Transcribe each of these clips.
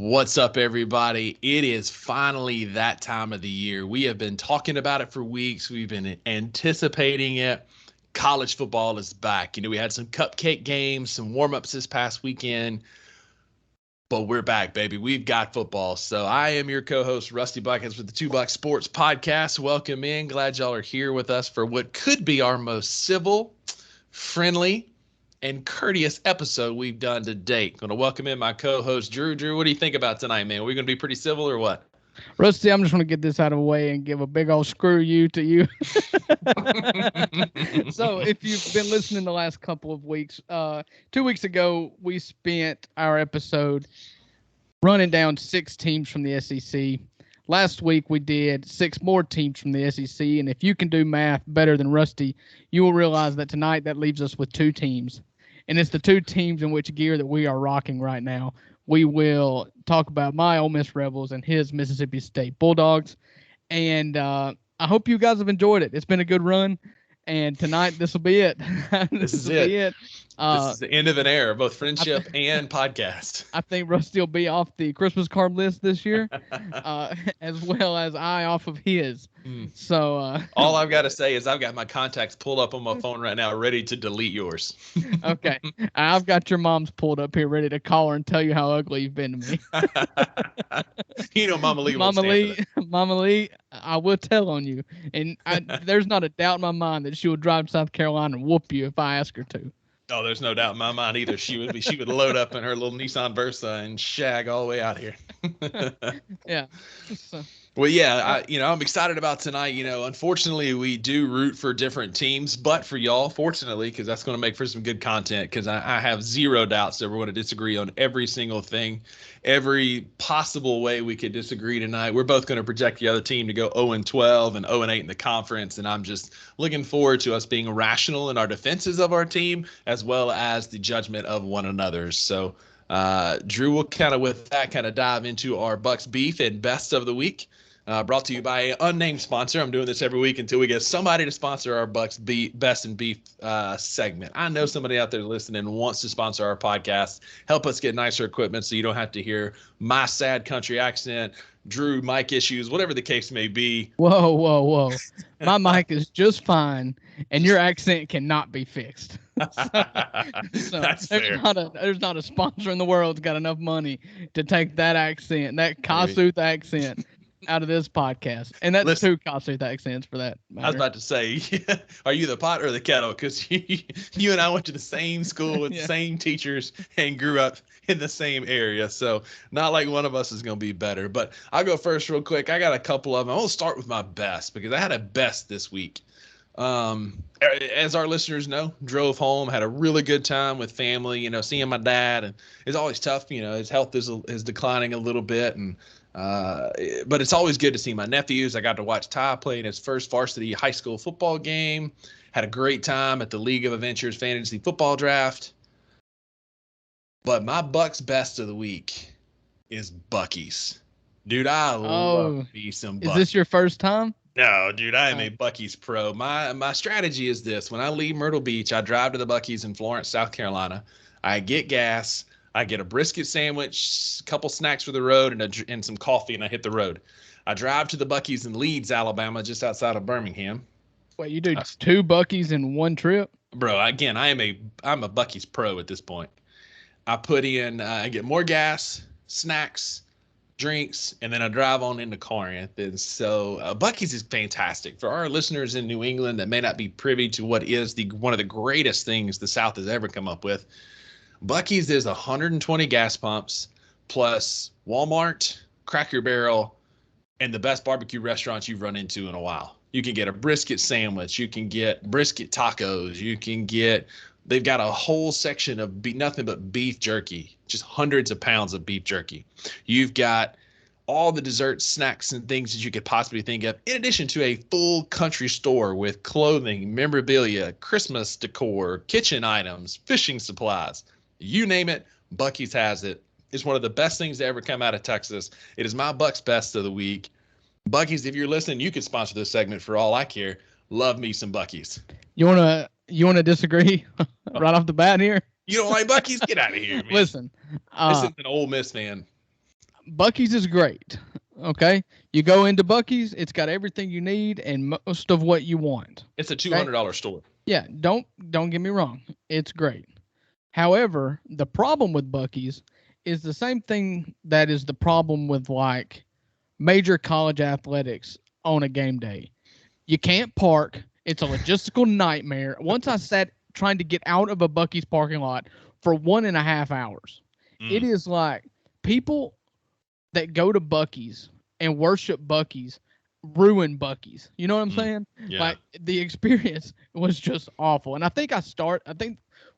What's up, everybody? It is finally that time of the year. We have been talking about it for weeks. We've been anticipating it. College football is back. We had some cupcake games, some warm-ups this past weekend, but we're back, baby. We've got football. So I am your co-host, Rusty Buckets with the Two Buck Sports Podcast. Welcome in. Glad y'all are here with us for what could be our most civil, friendly, and courteous episode we've done to date. Going to welcome in my co-host Drew. Drew, what do you think about tonight, man? Are we going to be pretty civil or what? Rusty, I'm just going to get this out of the way and give a big old screw you to you. So if you've been listening the last couple of weeks, 2 weeks ago, we spent our episode running down 6 teams from the SEC. Last week, we did 6 more teams from the SEC. And if you can do math better than Rusty, you will realize that tonight that leaves us with 2 teams. And it's the 2 teams in which gear that we are rocking right now. We will talk about my Ole Miss Rebels and his Mississippi State Bulldogs. And I hope you guys have enjoyed it. It's been a good run. And tonight, this will be it. This is it. This is the end of an era, both friendship and podcast. I think Rusty will be off the Christmas card list this year, as well as I off of his. So all I've got to say is I've got my contacts pulled up on my phone right now, ready to delete yours. Okay. I've got your mom's pulled up here, ready to call her and tell you how ugly you've been to me. Mama Lee. Mama Lee, I will tell on you. And there's not a doubt in my mind that she would drive to South Carolina and whoop you if I ask her to. Oh, there's no doubt in my mind either. She would load up in her little Nissan Versa and shag all the way out here. Yeah. So. Well, yeah, I'm excited about tonight. Unfortunately, we do root for different teams, but for y'all, fortunately, because that's going to make for some good content, because I have zero doubts that we're going to disagree on every single thing, every possible way we could disagree tonight. We're both going to project the other team to go 0-12 and 0-8 in the conference, and I'm just looking forward to us being rational in our defenses of our team, as well as the judgment of one another. So, Drew, will kind of dive into our Bucks beef and best of the week. Brought to you by an unnamed sponsor. I'm doing this every week until we get somebody to sponsor our Bucks Best in Beef segment. I know somebody out there listening wants to sponsor our podcast, help us get nicer equipment so you don't have to hear my sad country accent, Drew mic issues, whatever the case may be. Whoa. My mic is just fine, and your accent cannot be fixed. So That's fair. There's not a sponsor in the world that's got enough money to take that accent, that Kossuth accent, out of this podcast. And that's 2 Kossuth accents for that matter. I was about to say, are you the pot or the kettle? Because you and I went to the same school with the same teachers and grew up in the same area. So not like one of us is going to be better. But I'll go first real quick. I got a couple of them. I'm going to start with my best because I had a best this week. As our listeners know, drove home, had a really good time with family, seeing my dad. And it's always tough. His health is declining a little bit. And but it's always good to see my nephews. I got to watch Ty play in his first varsity high school football game. Had a great time at the League of Adventures fantasy football draft. But my Bucks best of the week is Buc-ee's. Dude, I love me some Buc-ee's. Is this your first time? No, dude, I am a Buc-ee's pro. My strategy is this. When I leave Myrtle Beach, I drive to the Buc-ee's in Florence, South Carolina. I get gas. I get a brisket sandwich, a couple snacks for the road, and some coffee, and I hit the road. I drive to the Buc-ee's in Leeds, Alabama, just outside of Birmingham. Wait, you do 2 Buc-ee's in one trip? Bro, again, I'm a Buc-ee's pro at this point. I put in, I get more gas, snacks, drinks, and then I drive on into Corinth. And so Buc-ee's is fantastic. For our listeners in New England that may not be privy to what is one of the greatest things the South has ever come up with, Buc-ee's is 120 gas pumps plus Walmart, Cracker Barrel, and the best barbecue restaurants you've run into in a while. You can get a brisket sandwich. You can get brisket tacos. They've got a whole section of nothing but beef jerky, just hundreds of pounds of beef jerky. You've got all the desserts, snacks, and things that you could possibly think of, in addition to a full country store with clothing, memorabilia, Christmas decor, kitchen items, fishing supplies. You name it, Buc-ee's has it. It's one of the best things to ever come out of Texas. It is my Bucks best of the week. Buc-ee's, if you're listening, you can sponsor this segment for all I care. Love me some Buc-ee's. You wanna disagree right off the bat here? You don't like Buc-ee's? Get out of here, man. Listen, this is an Ole Miss fan. Buc-ee's is great. Okay, you go into Buc-ee's, it's got everything you need and most of what you want. It's a $200 store. Yeah, don't get me wrong, it's great. However, the problem with Buc-ee's is the same thing that is the problem with like major college athletics on a game day. You can't park. It's a logistical nightmare. Once I sat trying to get out of a Buc-ee's parking lot for 1.5 hours, it is like people that go to Buc-ee's and worship Buc-ee's ruin Buc-ee's. You know what I'm saying? Yeah. Like the experience was just awful. And I think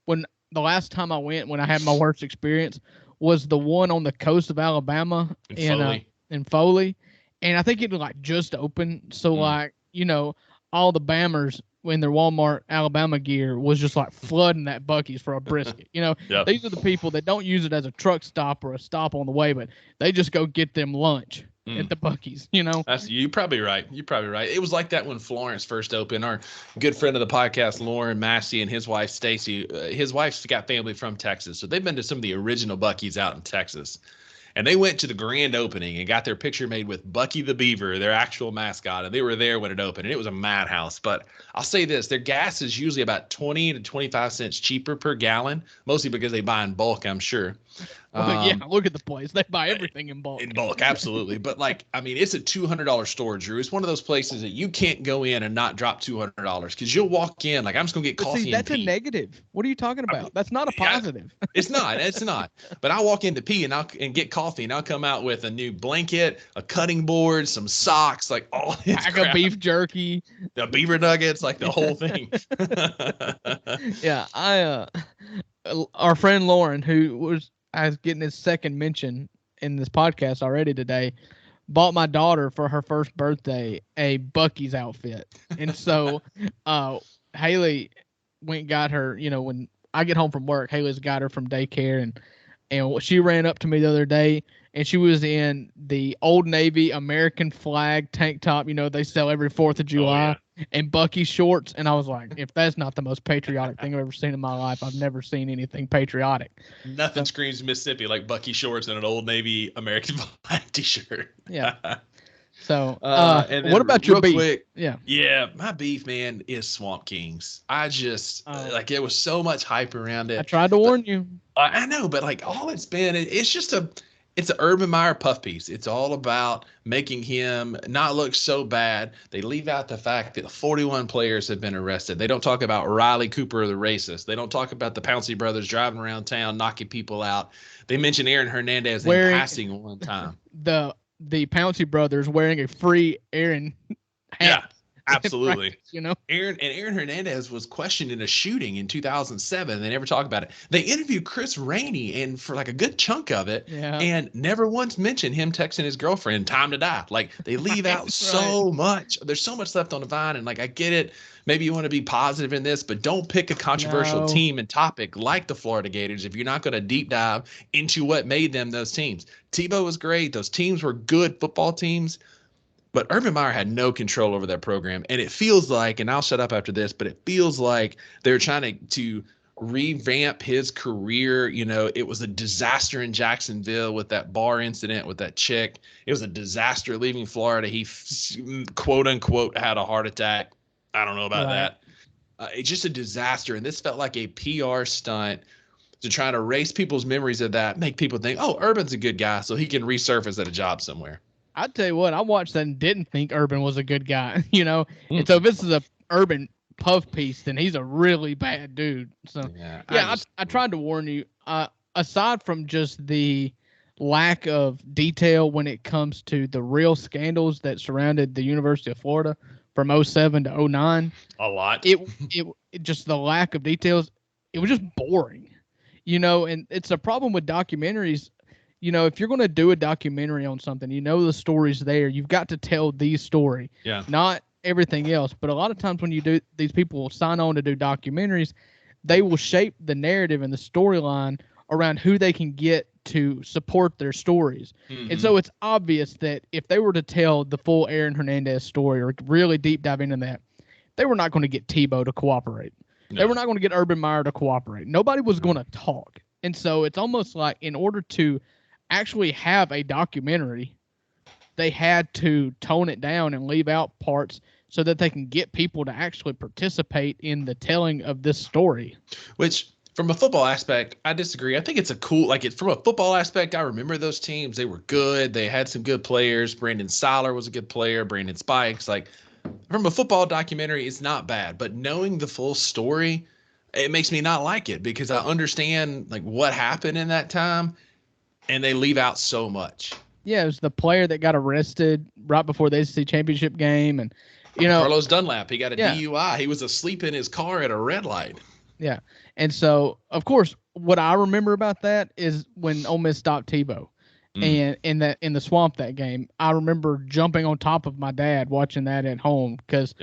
when the last time I went, when I had my worst experience, was the one on the coast of Alabama in Foley. And I think it like just opened. So like, you know, all the Bammers in their Walmart Alabama gear was just like flooding that Buc-ee's for a brisket. You know, These are the people that don't use it as a truck stop or a stop on the way, but they just go get them lunch at the Buc-ee's, you know. You're probably right. It was like that when Florence first opened. Our good friend of the podcast, Lauren Massey, and his wife, Stacy, his wife's got family from Texas. So they've been to some of the original Buc-ee's out in Texas. And they went to the grand opening and got their picture made with Bucky the Beaver, their actual mascot. And they were there when it opened. And it was a madhouse. But I'll say this, their gas is usually about 20 to 25 cents cheaper per gallon, mostly because they buy in bulk, I'm sure. Yeah, look at the place. They buy everything in bulk. In bulk, absolutely. But like, I mean, it's a $200 store, Drew. It's one of those places that you can't go in and not drop $200 because you'll walk in like, I'm just gonna get coffee. See, that's a negative. What are you talking about? That's not a positive. It's not. But I'll walk in to pee and get coffee, and I'll come out with a new blanket, a cutting board, some socks, like all this pack of beef jerky, the beaver nuggets, like the whole thing. Yeah, our friend Lauren, who was getting his second mention in this podcast already today, bought my daughter for her first birthday a Buc-ee's outfit. And so Haley went and got her, you know, when I get home from work, Haley's got her from daycare, and she ran up to me the other day, and she was in the Old Navy American flag tank top, you know, they sell every 4th of July, and Buc-ee's shorts. And I was like, if that's not the most patriotic thing I've ever seen in my life, I've never seen anything patriotic. Nothing screams Mississippi like Buc-ee's shorts and an Old Navy American flag t-shirt. Yeah. So, and what about your beef? Quick, yeah, my beef, man, is Swamp Kings. I just like, there was so much hype around it. I tried to warn you. I know, but like all it's been, it's an Urban Meyer puff piece. It's all about making him not look so bad. They leave out the fact that 41 players have been arrested. They don't talk about Riley Cooper, the racist. They don't talk about the Pouncey brothers driving around town, knocking people out. They mention Aaron Hernandez in passing one time. The Pouncey brothers wearing a free Aaron hat. Yeah, absolutely. You know, Aaron Hernandez was questioned in a shooting in 2007. They never talk about it. They interviewed Chris Rainey and for like a good chunk of it, and never once mentioned him texting his girlfriend "time to die." Like they leave out so much. There's so much left on the vine, and like I get it. Maybe you want to be positive in this, but don't pick a controversial team and topic like the Florida Gators if you're not going to deep dive into what made them those teams. Tebow was great. Those teams were good football teams. But Urban Meyer had no control over that program. And it feels like, and I'll shut up after this, but it feels like they're trying to revamp his career. You know, it was a disaster in Jacksonville with that bar incident with that chick. It was a disaster leaving Florida. He, quote unquote, had a heart attack. I don't know about that. It's just a disaster. And this felt like a PR stunt to try to erase people's memories of that, make people think, oh, Urban's a good guy, so he can resurface at a job somewhere. I tell you what, I watched that and didn't think Urban was a good guy, you know. And so if this is a Urban puff piece, then he's a really bad dude. So I tried to warn you. Aside from just the lack of detail when it comes to the real scandals that surrounded the University of Florida from 2007 to 2009, a lot. It just the lack of details. It was just boring, you know. And it's a problem with documentaries. You know, if you're going to do a documentary on something, you know the story's there. You've got to tell the story, not everything else. But a lot of times when you do, these people will sign on to do documentaries, they will shape the narrative and the storyline around who they can get to support their stories. Mm-hmm. And so it's obvious that if they were to tell the full Aaron Hernandez story or really deep dive into that, they were not going to get Tebow to cooperate. No. They were not going to get Urban Meyer to cooperate. Nobody was going to talk. And so it's almost like in order to actually have a documentary, they had to tone it down and leave out parts so that they can get people to actually participate in the telling of this story. Which, from a football aspect, I disagree. I think it's a cool, like, from a football aspect, I remember those teams. They were good. They had some good players. Brandon Seiler was a good player. Brandon Spikes. Like, from a football documentary, it's not bad. But knowing the full story, it makes me not like it because I understand, like, what happened in that time, and they leave out so much. Yeah, it was the player that got arrested right before the SEC championship game, and Carlos Dunlap, he got a DUI. He was asleep in his car at a red light. Yeah, and so of course, what I remember about that is when Ole Miss stopped Tebow, and in the swamp that game, I remember jumping on top of my dad watching that at home because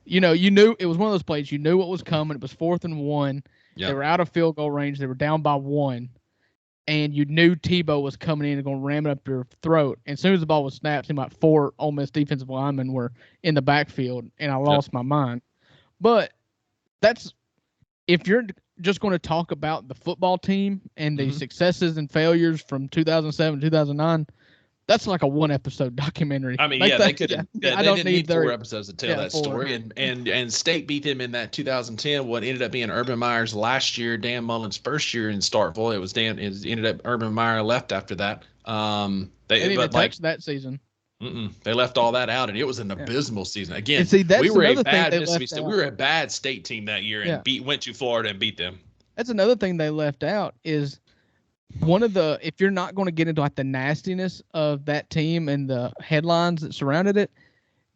you knew it was one of those plays. You knew what was coming. It was 4th and 1. They were out of field goal range. They were down by 1. And you knew Tebow was coming in and going to ram it up your throat. And as soon as the ball was snapped, seemed like 4 Ole Miss defensive linemen were in the backfield, and I lost my mind. But that's if you're just going to talk about the football team and the successes and failures from 2007, 2009, that's like a 1-episode documentary. I mean, like they could. They didn't need 4 episodes to tell that story. And State beat them in that 2010. What ended up being Urban Meyer's last year, Dan Mullen's first year in Starkville. It was ended up Urban Meyer left after that. They didn't even touch that season. They left all that out, and it was an abysmal season. Again, and see, we were a bad Mississippi State. We were a bad state team that year, and went to Florida and beat them. That's another thing they left out is. One of the, if you're not going to get into like the nastiness of that team and the headlines that surrounded it,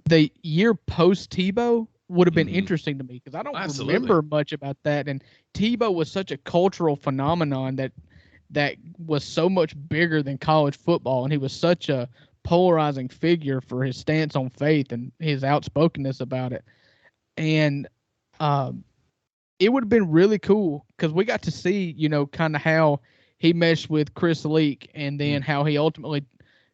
the year post Tebow would have been interesting to me because I don't remember much about that. And Tebow was such a cultural phenomenon that was so much bigger than college football, and he was such a polarizing figure for his stance on faith and his outspokenness about it. And it would have been really cool because we got to see, kind of how he meshed with Chris Leak, and then how he ultimately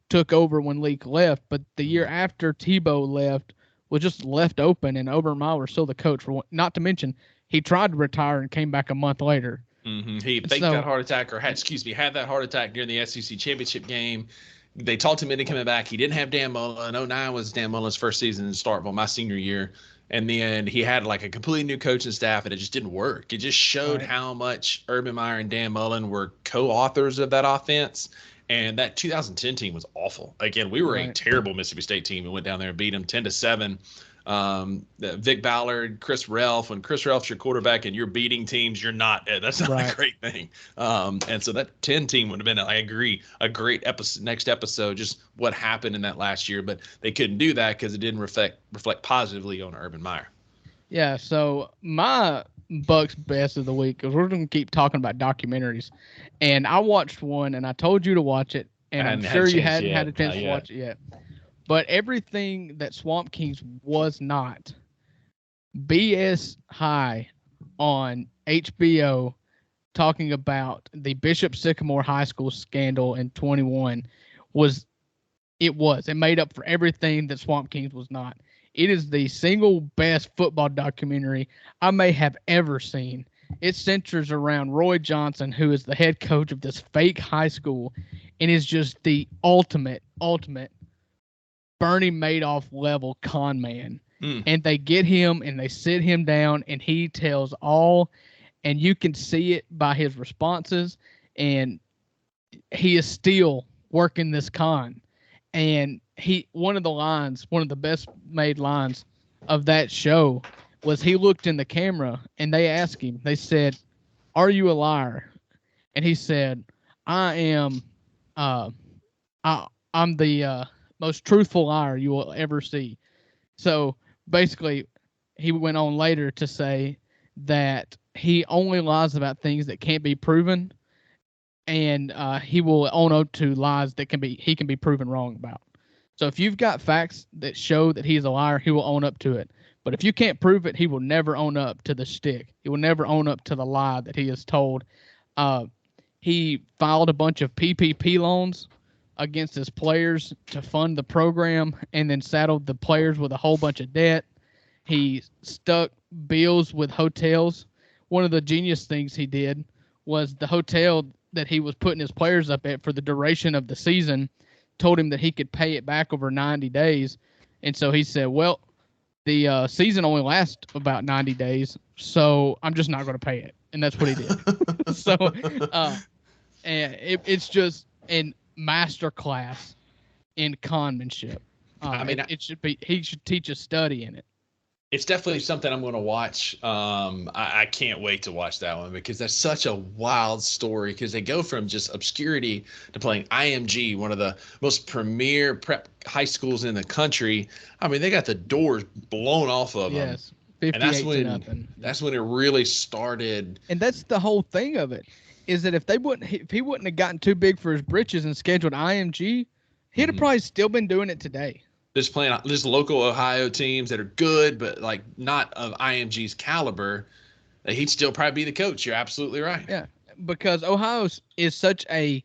took over when Leak left. But the year after Tebow left was just left open, and Urban Meyer was still the coach. Not to mention, he tried to retire and came back a month later. He faked that heart attack, or had that heart attack during the SEC championship game. They talked him into coming back. He didn't have Dan Mullen. 2009 was Dan Mullen's first season in Starkville, my senior year. And then he had like a completely new coaching staff, and it just didn't work. It just showed how much Urban Meyer and Dan Mullen were co-authors of that offense. And that 2010 team was awful. Again, we were a terrible Mississippi State team and went down there and beat them 10-7. Vic Ballard, Chris Relf. When Chris Relf's your quarterback and you're beating teams, you're not. That's not a great thing. And so that 10 team would have been, I agree, a great episode. Next episode, just what happened in that last year, but they couldn't do that because it didn't reflect positively on Urban Meyer. Yeah. So my Bucks best of the week, because we're going to keep talking about documentaries, and I watched one, and I told you to watch it, and I'm sure you hadn't had a chance to watch it yet. But everything that Swamp Kings was not, BS High on HBO, talking about the Bishop Sycamore High School scandal in 21 it made up for everything that Swamp Kings was not. It is the single best football documentary I may have ever seen. It centers around Roy Johnson, who is the head coach of this fake high school, and is just the ultimate Bernie Madoff level con man. And they get him and they sit him down, and he tells all, and you can see it by his responses, and he is still working this con. And one of the best made lines of that show was he looked in the camera and they asked him, they said, "Are you a liar?" And he said, I'm the most truthful liar you will ever see. So basically, he went on later to say that he only lies about things that can't be proven, and he will own up to lies that he can be proven wrong about. So if you've got facts that show that he's a liar, he will own up to it. But if you can't prove it, he will never own up to the stick. He will never own up to the lie that he has told. He filed a bunch of PPP loans against his players to fund the program, and then saddled the players with a whole bunch of debt. He stuck bills with hotels. One of the genius things he did was the hotel that he was putting his players up at for the duration of the season told him that he could pay it back over 90 days. And so he said, well, the season only lasts about 90 days, so I'm just not going to pay it. And that's what he did. So and it's just a master class in conmanship. I mean, it should be, he should teach a study in it. It's definitely something I'm going to watch. I can't wait to watch that one because that's such a wild story because they go from just obscurity to playing IMG, one of the most premier prep high schools in the country. I mean, they got the doors blown off of them. Yes, 58 to nothing. That's when it really started. And that's the whole thing of it, is that if he wouldn't have gotten too big for his britches and scheduled IMG, he'd have probably still been doing it today. Just playing this local Ohio teams that are good, but like not of IMG's caliber, he'd still probably be the coach. You're absolutely right. Yeah, because Ohio is such a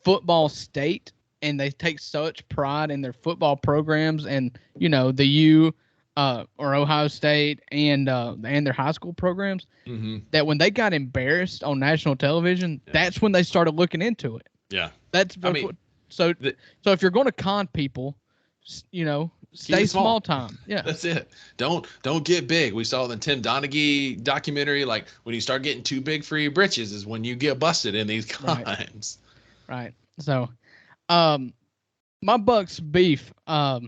football state, and they take such pride in their football programs, and the U or Ohio State and their high school programs. That when they got embarrassed on national television, that's when they started looking into it. Yeah, so if you're going to con people, stay small time. Yeah, that's it. Don't get big. We saw the Tim Donaghy documentary. Like when you start getting too big for your britches is when you get busted in these cons. Right. So, my Bucks beef. I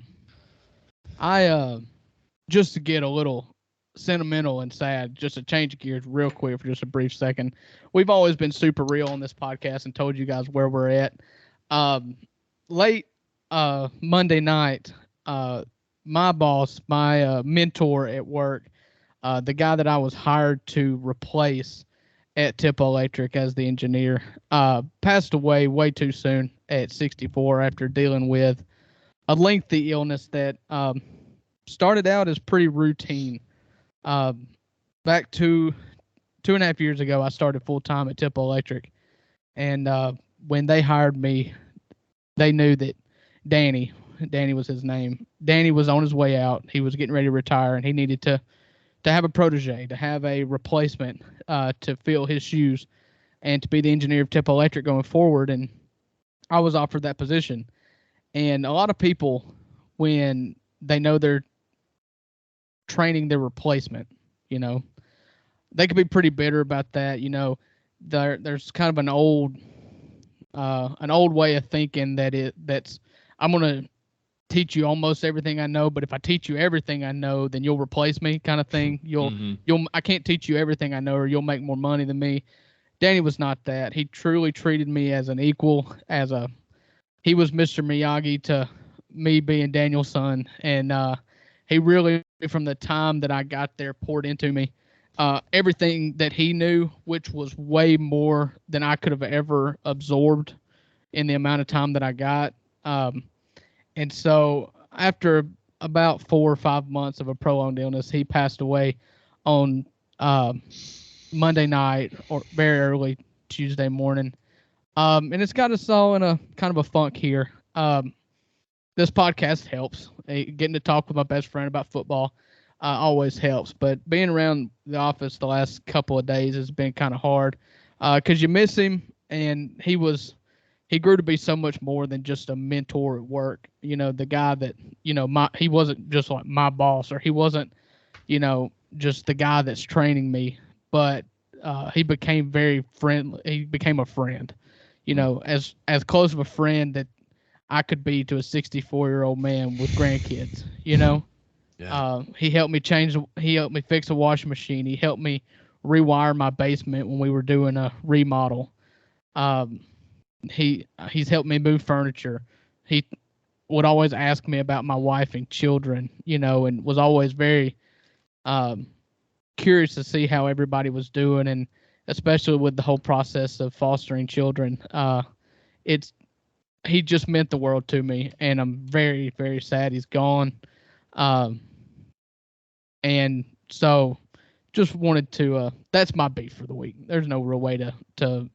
just to get a little sentimental and sad, just to change gears real quick for just a brief second. We've always been super real on this podcast and told you guys where we're at. Late Monday night, my boss, my mentor at work, the guy that I was hired to replace at Tip Electric as the engineer, passed away way too soon at 64 after dealing with a lengthy illness that started out as pretty routine. Back 2.5 years ago, I started full-time at Tip Electric, and when they hired me, they knew that Danny was his name. Danny was on his way out. He was getting ready to retire, and he needed to have a protege, to have a replacement to fill his shoes, and to be the engineer of Tip Electric going forward. And I was offered that position. And a lot of people, when they know they're training their replacement, they could be pretty bitter about that. There's kind of an old way of thinking that's I'm going to teach you almost everything I know, but if I teach you everything I know, then you'll replace me, kind of thing. I can't teach you everything I know, or you'll make more money than me. Danny was not that. He truly treated me as an equal, he was Mr. Miyagi to me being Daniel's son. And he really, from the time that I got there, poured into me everything that he knew, which was way more than I could have ever absorbed in the amount of time that I got. And so after about 4 or 5 months of a prolonged illness, he passed away on Monday night or very early Tuesday morning. And it's got us all in a kind of a funk here. This podcast helps. Getting to talk with my best friend about football always helps. But being around the office the last couple of days has been kind of hard because you miss him, and he grew to be so much more than just a mentor at work. The guy that, he wasn't just like my boss, or he wasn't, just the guy that's training me, but he became very friendly. He became a friend, as close of a friend that I could be to a 64-year-old man with grandkids, Yeah. He helped me fix a washing machine. He helped me rewire my basement when we were doing a remodel. He's helped me move furniture. He would always ask me about my wife and children, and was always very curious to see how everybody was doing, and especially with the whole process of fostering children. He just meant the world to me, and I'm very, very sad he's gone. And so just wanted to that's my beef for the week. There's no real way to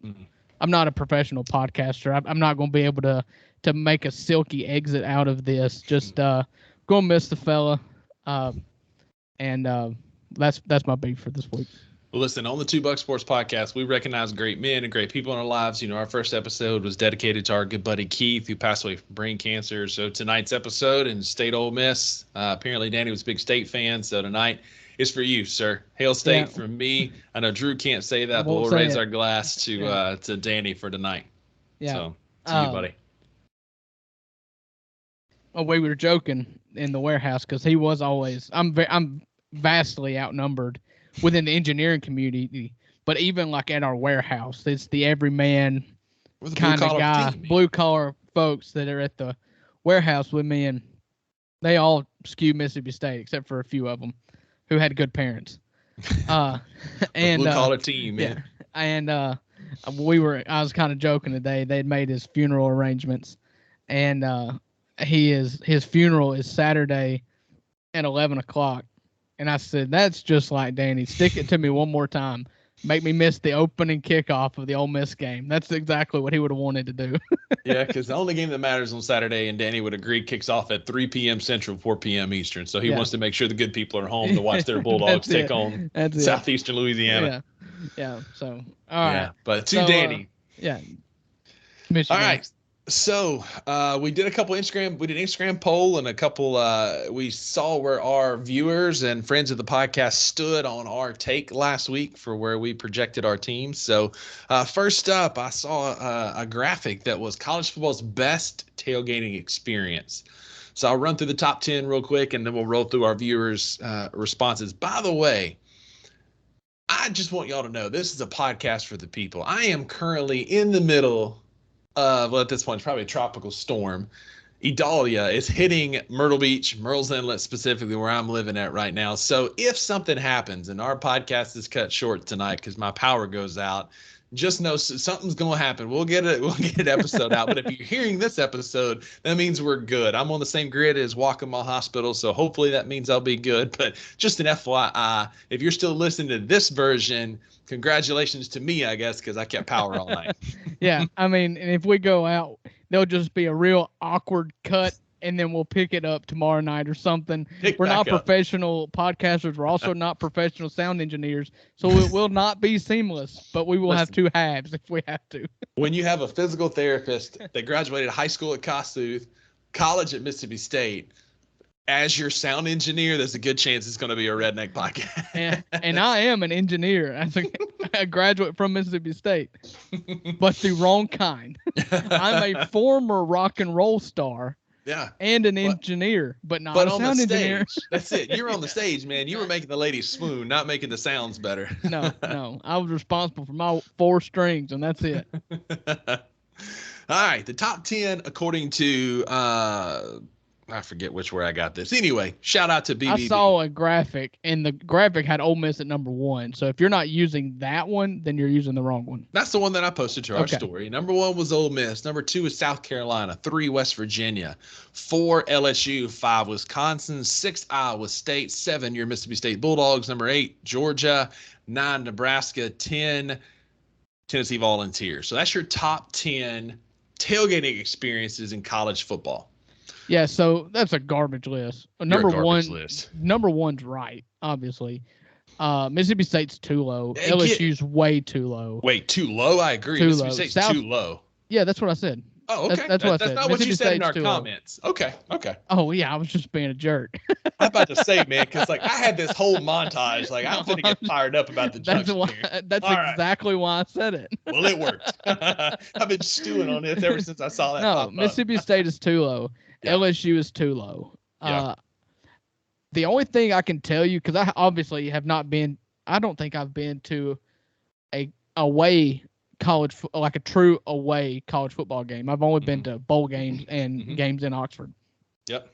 I'm not a professional podcaster. I'm not going to be able to make a silky exit out of this. Just going to miss the fella. And that's my beef for this week. Well, listen, on the Two Buck Sports Podcast, we recognize great men and great people in our lives. You know, our first episode was dedicated to our good buddy Keith, who passed away from brain cancer. So tonight's episode in State Ole Miss, apparently Danny was a big State fan. So tonight is for you, sir. Hail State from me. I know Drew can't say that, but we'll raise our glass to Danny for tonight. Yeah. So to you, buddy. Oh, we were joking in the warehouse because he was always. I'm vastly outnumbered within the engineering community, but even like at our warehouse, it's the everyman kind of guy, blue collar folks that are at the warehouse with me, and they all skew Mississippi State except for a few of them who had good parents. And blue collar team, man. Yeah, and I was kind of joking today. They'd made his funeral arrangements, and his funeral is Saturday at 11 o'clock. And I said, that's just like Danny. Stick it to me one more time. Make me miss the opening kickoff of the Ole Miss game. That's exactly what he would have wanted to do. Yeah, because the only game that matters on Saturday, and Danny would agree, kicks off at 3 p.m. Central, 4 p.m. Eastern. So he wants to make sure the good people are home to watch their Bulldogs take on Southeastern Louisiana. Yeah. So, all right. Yeah, but Danny. Michigan. All right. So we did an Instagram poll, and a couple we saw where our viewers and friends of the podcast stood on our take last week for where we projected our teams. So first up, I saw a graphic that was college football's best tailgating experience. So I'll run through the top 10 real quick, and then we'll roll through our viewers' responses. By the way, I just want y'all to know this is a podcast for the people. I am currently in the middle well, at this point, it's probably a tropical storm. Idalia is hitting Myrtle Beach, Murrells Inlet specifically, where I'm living at right now. So if something happens and our podcast is cut short tonight because my power goes out, just know something's going to happen. We'll get an episode out. But if you're hearing this episode, that means we're good. I'm on the same grid as Waccamaw Hospital, so hopefully that means I'll be good. But just an FYI, if you're still listening to this version, congratulations to me, I guess, because I kept power all night. Yeah, I mean, and if we go out, there'll just be a real awkward cut, and then we'll pick it up tomorrow night or something. We're not professional podcasters. We're also not professional sound engineers, so it will not be seamless, but we will have two halves if we have to. When you have a physical therapist that graduated high school at Kossuth, college at Mississippi State, as your sound engineer, there's a good chance it's going to be a redneck podcast. and I am an engineer as a graduate from Mississippi State, but the wrong kind. I'm a former rock and roll star. Yeah. And an engineer, but not a sound engineer. That's it. You're on the stage, man. You were making the ladies swoon, not making the sounds better. No. I was responsible for my 4 strings, and that's it. All right. The top 10, according to I forget where I got this. Anyway, shout out to BBB. I saw a graphic, and the graphic had Ole Miss at number 1. So if you're not using that one, then you're using the wrong one. That's the one that I posted to our story. Number 1 was Ole Miss. Number 2 is South Carolina. 3, West Virginia. 4, LSU. 5, Wisconsin. 6, Iowa State. 7, your Mississippi State Bulldogs. Number 8, Georgia. 9, Nebraska. 10, Tennessee Volunteers. So that's your top 10 tailgating experiences in college football. Yeah, so that's a garbage list. Number 1's right, obviously. Mississippi State's too low. LSU's way too low. Wait, too low? I agree. Mississippi State's too low. Yeah, that's what I said. Oh, okay. That's what I said. That's not what you said in our comments. Okay. Oh, yeah, I was just being a jerk. I'm about to say, man, because I had this whole montage. I'm going to get fired up about the junction here. That's exactly why I said it. Well, it worked. I've been stewing on this ever since I saw that pop up. Mississippi State is too low. Yeah. LSU is too low. Yeah. The only thing I can tell you, because I obviously have not been, I don't think I've been to a away college, like a true away college football game. I've only been to bowl games and games in Oxford. Yep.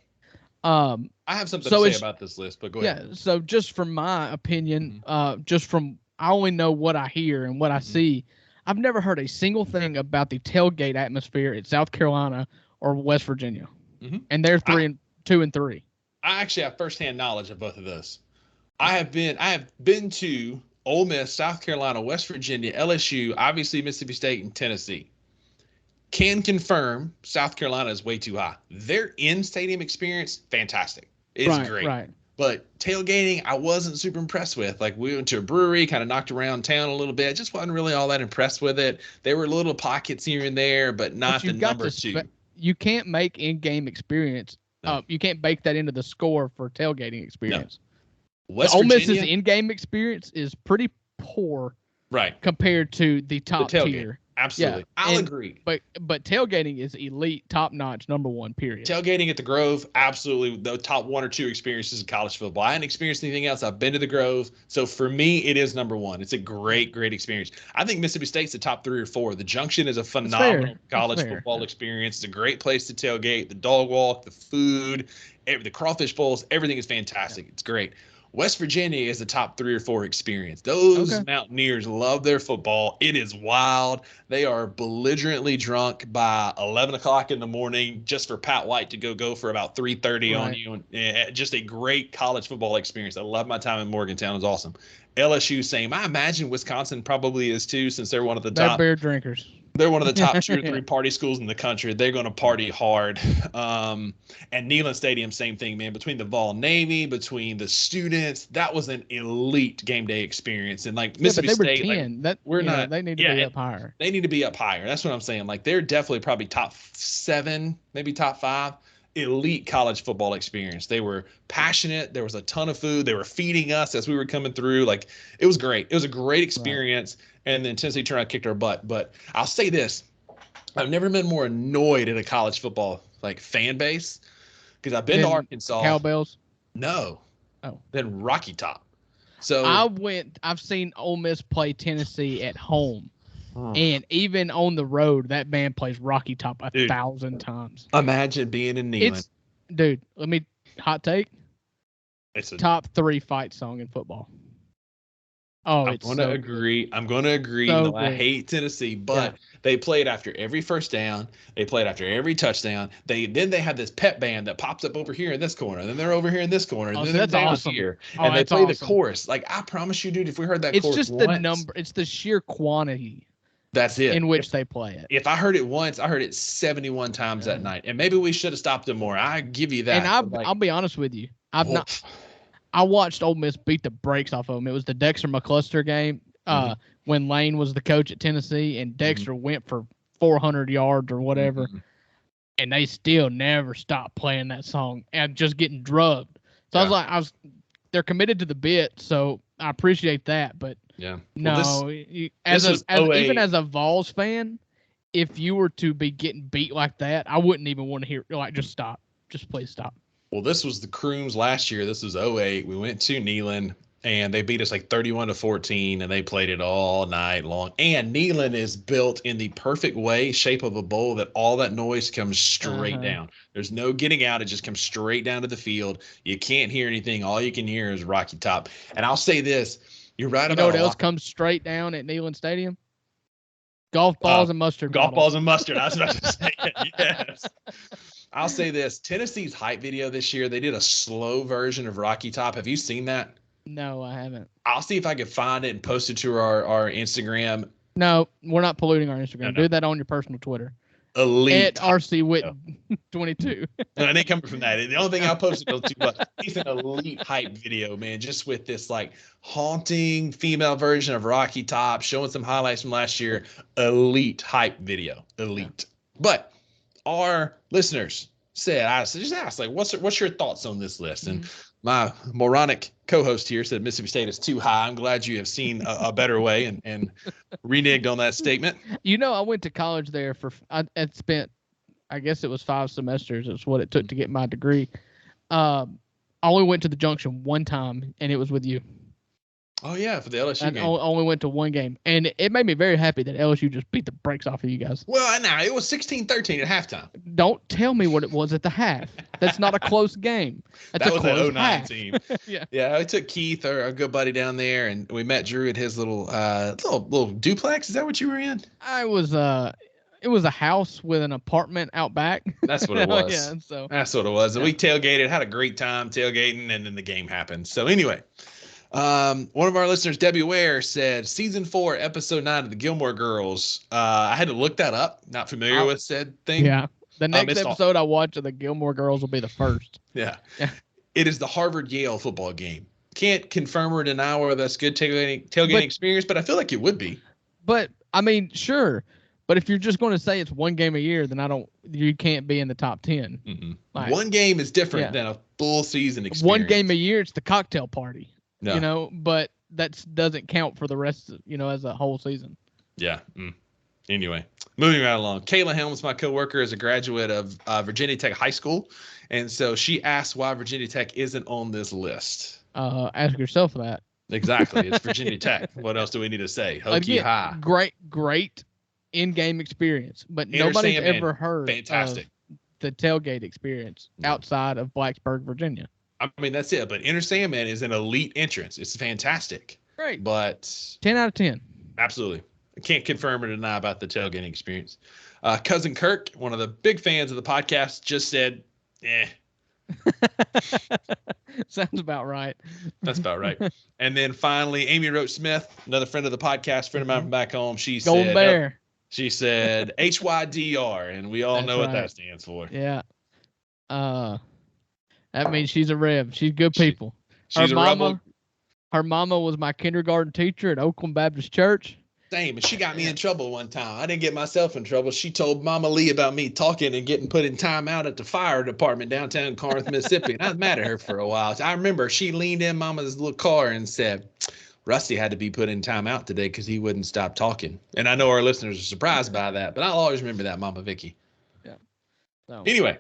I have something to say about this list, but go ahead. Yeah. So just from my opinion, just from, I only know what I hear and what I see. I've never heard a single thing about the tailgate atmosphere at South Carolina or West Virginia. And they're 2 and 3. I actually have firsthand knowledge of both of those. I have been to Ole Miss, South Carolina, West Virginia, LSU, obviously Mississippi State, and Tennessee. Can confirm South Carolina is way too high. Their in-stadium experience, fantastic. It's great. Right. But tailgating, I wasn't super impressed with. Like, we went to a brewery, kind of knocked around town a little bit. Just wasn't really all that impressed with it. There were little pockets here and there, but not the number two. You can't make in-game experience. No. You can't bake that into the score for tailgating experience. No. Ole Miss's in-game experience is pretty poor, right, compared to the top tier. Absolutely. Yeah. I'll agree. But tailgating is elite, top-notch, number one, period. Tailgating at the Grove, absolutely the top 1 or 2 experiences in college football. I haven't experienced anything else. I've been to the Grove. So for me, it is number 1. It's a great, great experience. I think Mississippi State's the top 3 or 4. The Junction is a phenomenal college football experience. It's a great place to tailgate. The dog walk, the food, the crawfish bowls, everything is fantastic. Yeah. It's great. West Virginia is the top 3 or 4 experience. Those Mountaineers love their football. It is wild. They are belligerently drunk by 11 o'clock in the morning just for Pat White to go for about 3:30 on you. And just a great college football experience. I love my time in Morgantown. It was awesome. LSU, same. I imagine Wisconsin probably is too, since they're one of the top beer drinkers. They're one of the top 2 or 3 party schools in the country. They're going to party hard. And Neyland Stadium, same thing, man. Between the Vol Navy, between the students, that was an elite game day experience. And like Mississippi State, 10. They need to be up higher. They need to be up higher. That's what I'm saying. Like, they're definitely probably top 7, maybe top 5. Elite college football experience. They were passionate. There was a ton of food. They were feeding us as we were coming through. Like, it was great. It was a great experience. Right. And then Tennessee turned out and kicked our butt. But I'll say this: I've never been more annoyed at a college football fan base, because I've been to Arkansas. Cowbells? No. Oh. Then Rocky Top. So I've seen Ole Miss play Tennessee at home. And even on the road, that band plays Rocky Top 1,000 times. Imagine being in Neyland. Dude, hot take. It's a top 3 fight song in football. Oh, I'm going to agree. I'm going to agree. So I hate Tennessee, but they played after every first down. They played after every touchdown. Then they have this pep band that pops up over here in this corner. Then they're over here in this corner. And then they're down here. And they play the chorus. Like, I promise you, dude, if we heard that chorus once. It's just the number. It's the sheer quantity. That's it. In which they play it. If I heard it once, I heard it 71 times that night. And maybe we should have stopped them more. I give you that. And I'll be honest with you. I watched Ole Miss beat the brakes off of them. It was the Dexter McCluster game when Lane was the coach at Tennessee, and Dexter went for 400 yards or whatever. And they still never stopped playing that song and just getting drugged. So they're committed to the bit, so I appreciate that. But even as a Vols fan, if you were to be getting beat like that, I wouldn't even want to hear, just stop. Just please stop. Well, this was the Crooms last year. This was 2008. We went to Neyland, and they beat us like 31-14, and they played it all night long. And Neyland is built in the perfect shape of a bowl, that all that noise comes straight down. There's no getting out. It just comes straight down to the field. You can't hear anything. All you can hear is Rocky Top. And I'll say this. You're right about You know what else comes straight down at Neyland Stadium? Golf balls and mustard. Golf balls and mustard. I was about to say it. Yes. I'll say this. Tennessee's hype video this year, they did a slow version of Rocky Top. Have you seen that? No, I haven't. I'll see if I can find it and post it to our Instagram. No, we're not polluting our Instagram. No. Do that on your personal Twitter. Elite. At RC Witten 22. And I didn't come from that. The only thing I posted was it's an elite hype video, man, just with this haunting female version of Rocky Top, showing some highlights from last year. Elite hype video. Elite. But our listeners said, I just asked, what's your thoughts on this list? And my moronic co-host here said Mississippi State is too high. I'm glad you have seen a better way and reneged on that statement. I went to college there I spent, I guess it was 5 semesters. It's what it took to get my degree. I only went to the Junction one time, and it was with you. Oh, yeah, for the LSU game. I only went to one game. And it made me very happy that LSU just beat the brakes off of you guys. Well, no, it was 16-13 at halftime. Don't tell me what it was at the half. That's not a close game. That was the 09 team. Yeah, I took Keith, our good buddy, down there, and we met Drew at his little duplex. Is that what you were in? It was a house with an apartment out back. That's what it was. That's what it was. And we tailgated, had a great time tailgating, and then the game happened. So anyway, one of our listeners, Debbie Ware, said season 4, episode 9 of the Gilmore Girls. I had to look that up. Not familiar with said thing. Yeah. The next episode I watch of the Gilmore Girls will be the first. Yeah. it is the Harvard-Yale football game. Can't confirm or deny whether that's good tailgating experience, but I feel like it would be. But I mean, sure. But if you're just going to say it's one game a year, then you can't be in the top 10. Mm-mm. Like, one game is different than a full season experience. One game a year, it's the cocktail party. No. You know, but that doesn't count for the rest, as a whole season. Yeah. Anyway, moving right along. Kayla Helms, my coworker, is a graduate of Virginia Tech High School. And so she asked why Virginia Tech isn't on this list. Ask yourself that. Exactly. It's Virginia Tech. What else do we need to say? Hokie High. Great in-game experience, but nobody's ever heard of the tailgate experience outside of Blacksburg, Virginia. I mean, that's it. But Enter Sandman is an elite entrance. It's fantastic. Great. But 10 out of 10. Absolutely. I can't confirm or deny about the tailgating experience. Cousin Kirk, one of the big fans of the podcast, just said, Sounds about right. That's about right. And then finally, Amy Roach Smith, another friend of the podcast, friend of mine from back home. She Golden said, Bear. She said HYDR, and we all know what that stands for. Yeah. That means she's a Rev. She's good people. She's a rebel. Her mama was my kindergarten teacher at Oakland Baptist Church. Same, and she got me in trouble one time. I didn't get myself in trouble. She told Mama Lee about me talking and getting put in timeout at the fire department downtown Corinth, Mississippi. And I was mad at her for a while. I remember she leaned in Mama's little car and said, Rusty had to be put in timeout today because he wouldn't stop talking. And I know our listeners are surprised by that, but I'll always remember that, Mama Vicky. Yeah. So. Anyway.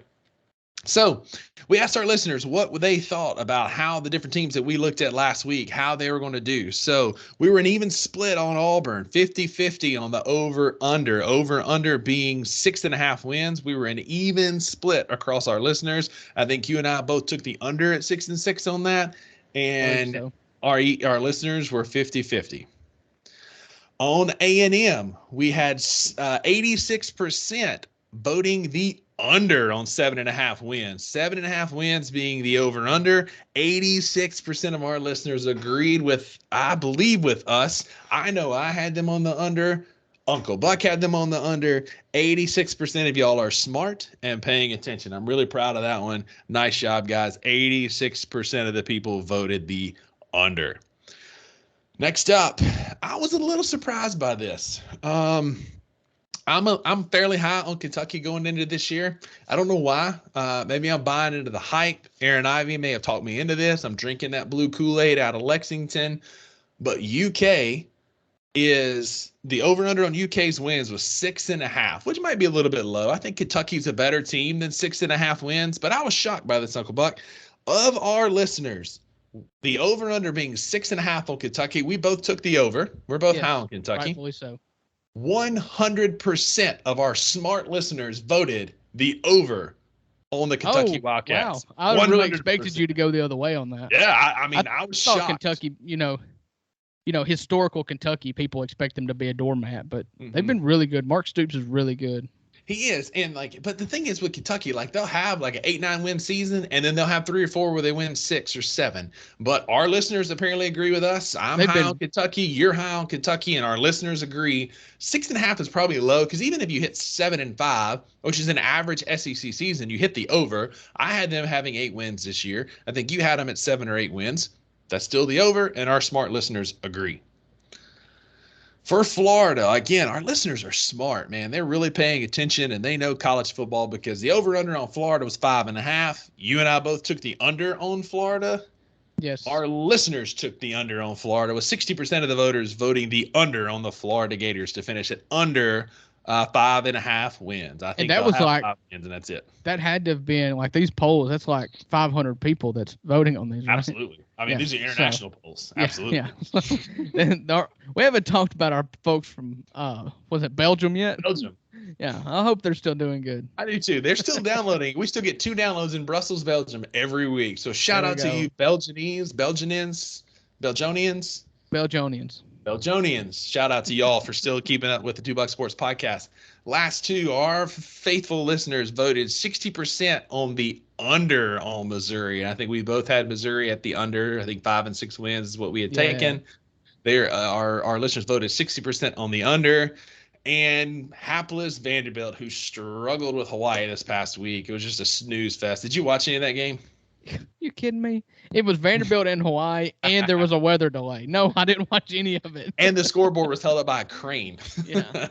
So we asked our listeners what they thought about how the different teams that we looked at last week, how they were going to do. So we were an even split on Auburn, 50-50 on the over-under being 6.5 wins. We were an even split across our listeners. I think you and I both took the under at 6-6 on that. And our listeners were 50-50. On A&M, we had 86% voting the under on 7.5 wins. 7.5 wins being the over-under. 86% of our listeners agreed with, I believe, with us. I know I had them on the under. Uncle Buck had them on the under. 86% of y'all are smart and paying attention. I'm really proud of that one. Nice job, guys. 86% of the people voted the under. Next up, I was a little surprised by this. I'm fairly high on Kentucky going into this year. I don't know why. Maybe I'm buying into the hype. Aaron Ivey may have talked me into this. I'm drinking that blue Kool-Aid out of Lexington. But UK is the over-under on UK's wins was 6.5, which might be a little bit low. I think Kentucky's a better team than 6.5 wins, but I was shocked by this, Uncle Buck. Of our listeners, the over-under being 6.5 on Kentucky, we both took the over. We're both high on Kentucky. Rightfully so. 100% of our smart listeners voted the over on the Kentucky Wildcats. Wow. I really expected you to go the other way on that. Yeah, I was shocked. Kentucky, historical Kentucky, people expect them to be a doormat, but they've been really good. Mark Stoops is really good. He is. And but the thing is with Kentucky, they'll have an 8-9 win season, and then they'll have 3 or 4 where they win 6 or 7. But our listeners apparently agree with us. I'm high on Kentucky. You're high on Kentucky, and our listeners agree. 6.5 is probably low because even if you hit 7-5, which is an average SEC season, you hit the over. I had them having 8 wins this year. I think you had them at 7 or 8 wins. That's still the over, and our smart listeners agree. For Florida, again, our listeners are smart, man. They're really paying attention, and they know college football because the over-under on Florida was 5.5. You and I both took the under on Florida. Yes. Our listeners took the under on Florida, with 60% of the voters voting the under on the Florida Gators to finish at under 5.5 wins. I think that was 5 wins, and that's it. That had to have been these polls. That's 500 people that's voting on these. Right? Absolutely. I mean, these are international polls. Absolutely. Yeah. We haven't talked about our folks from was it Belgium yet? Belgium. Yeah. I hope they're still doing good. I do too. They're still downloading. We still get 2 downloads in Brussels, Belgium every week. So shout out to you, Belgians. Shout out to y'all for still keeping up with the 2 Buck Sports podcast. Last two, our faithful listeners voted 60% on the under on Missouri. And I think we both had Missouri at the under. I think 5 and 6 wins is what we had taken. There, our listeners voted 60% on the under. And hapless Vanderbilt, who struggled with Hawaii this past week. It was just a snooze fest. Did you watch any of that game? You kidding me? It was Vanderbilt in Hawaii, and there was a weather delay. No, I didn't watch any of it. And the scoreboard was held up by a crane. Yeah.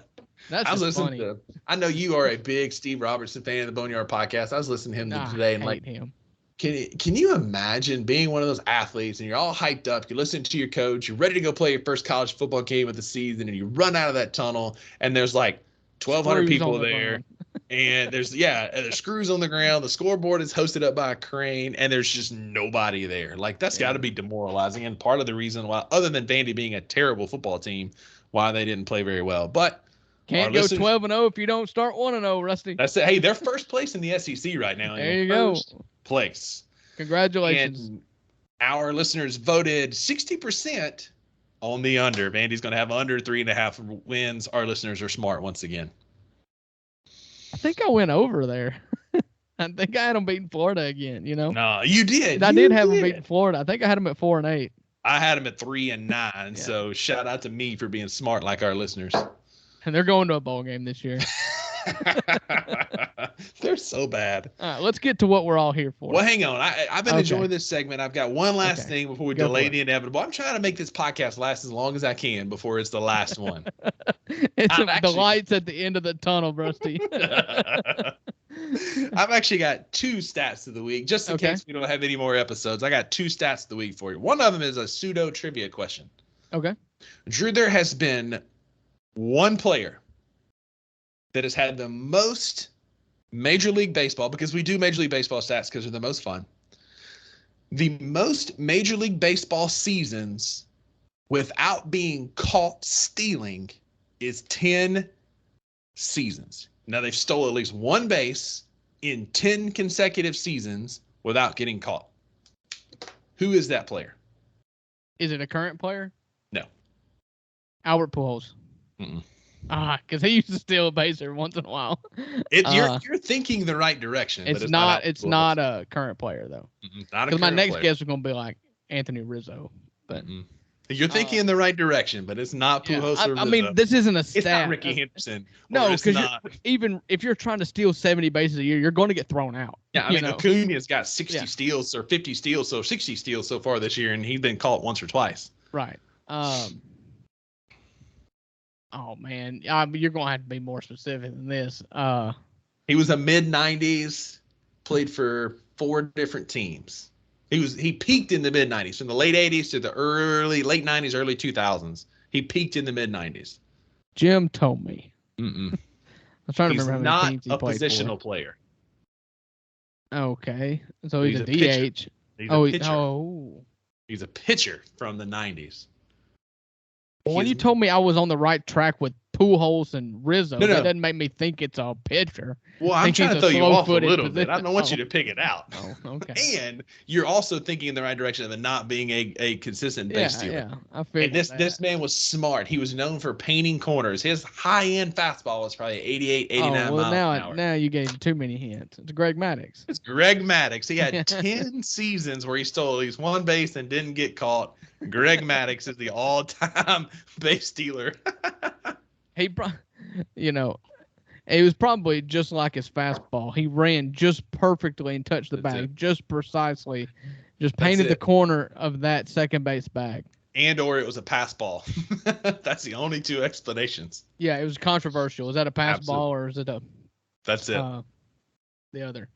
That's just funny. I know you are a big Steve Robertson fan of the Boneyard Podcast. I was listening to him today, and hate him. Can you imagine being one of those athletes and you're all hyped up, you're listening to your coach, you're ready to go play your first college football game of the season, and you run out of that tunnel, and there's like 1,200 people there, and there's screws on the ground, the scoreboard is hosted up by a crane, and there's just nobody there. Like, that's got to be demoralizing, and part of the reason why, other than Vandy being a terrible football team, why they didn't play very well. But can't go 12-0 if you don't start 1-0, Rusty. That's it. Hey, they're first place in the SEC right now. There you go. Place. Congratulations. And our listeners voted 60% on the under. Vandy's going to have under 3.5 wins. Our listeners are smart once again. I think I went over there. I think I had them beating Florida again, you know? No, you did. I did have them beating Florida. I think I had them at 4-8. I had them at 3-9. Yeah. So shout out to me for being smart like our listeners. And they're going to a bowl game this year. They're so bad. All right, let's get to what we're all here for. Well, hang on. I've been enjoying this segment. I've got one last thing before we delay the inevitable. I'm trying to make this podcast last as long as I can before it's the last one. The lights at the end of the tunnel, Rusty. I've actually got 2 stats of the week, just in case we don't have any more episodes. I got 2 stats of the week for you. One of them is a pseudo trivia question. Okay. Drew, there has been one player that has had the most Major League Baseball, because we do Major League Baseball stats because they're the most fun. The most Major League Baseball seasons without being caught stealing is 10 seasons. Now, they've stolen at least one base in 10 consecutive seasons without getting caught. Who is that player? Is it a current player? No. Albert Pujols. Because he used to steal a base every once in a while. You're thinking the right direction. It's not a current player though. Because my next guess is going to be like Anthony Rizzo, but you're thinking in the right direction. But it's not Pujols or Rizzo. I mean, this isn't a stat. It's not Ricky Henderson. No, because even if you're trying to steal 70 bases a year, you're going to get thrown out. Yeah, I mean, Acuna's got 60 steals or 50 steals, so 60 steals so far this year, and he's been caught once or twice. Right. Oh man, you're gonna have to be more specific than this. He was a mid-90s, played for 4 different teams. He peaked in the mid-90s, from the late 80s to the late 90s, early 2000s. He peaked in the mid-90s. Jim told me. I'm trying to remember how many teams he played for. He's not a positional player. Okay, so he's a DH. Pitcher. He's a pitcher. Oh, he's a pitcher from the 90s. When you told me I was on the right track with Pujols and Rizzo, that doesn't make me think it's a pitcher. Well, I'm trying to throw you off a little bit. I don't want you to pick it out. Oh, okay. And you're also thinking in the right direction of it not being a consistent base stealer. Yeah, I figured this man was smart. He was known for painting corners. His high-end fastball was probably 88, 89 miles an hour. Now you gave too many hints. It's Greg Maddux. It's Greg Maddux. He had 10 seasons where he stole at least one base and didn't get caught. Greg Maddux is the all-time base stealer. It was probably just like his fastball. He ran just perfectly and touched the bag just precisely, just painted the corner of that second base bag. Or it was a pass ball. That's the only 2 explanations. Yeah, it was controversial. Is that a pass ball or is it a? That's it. The other.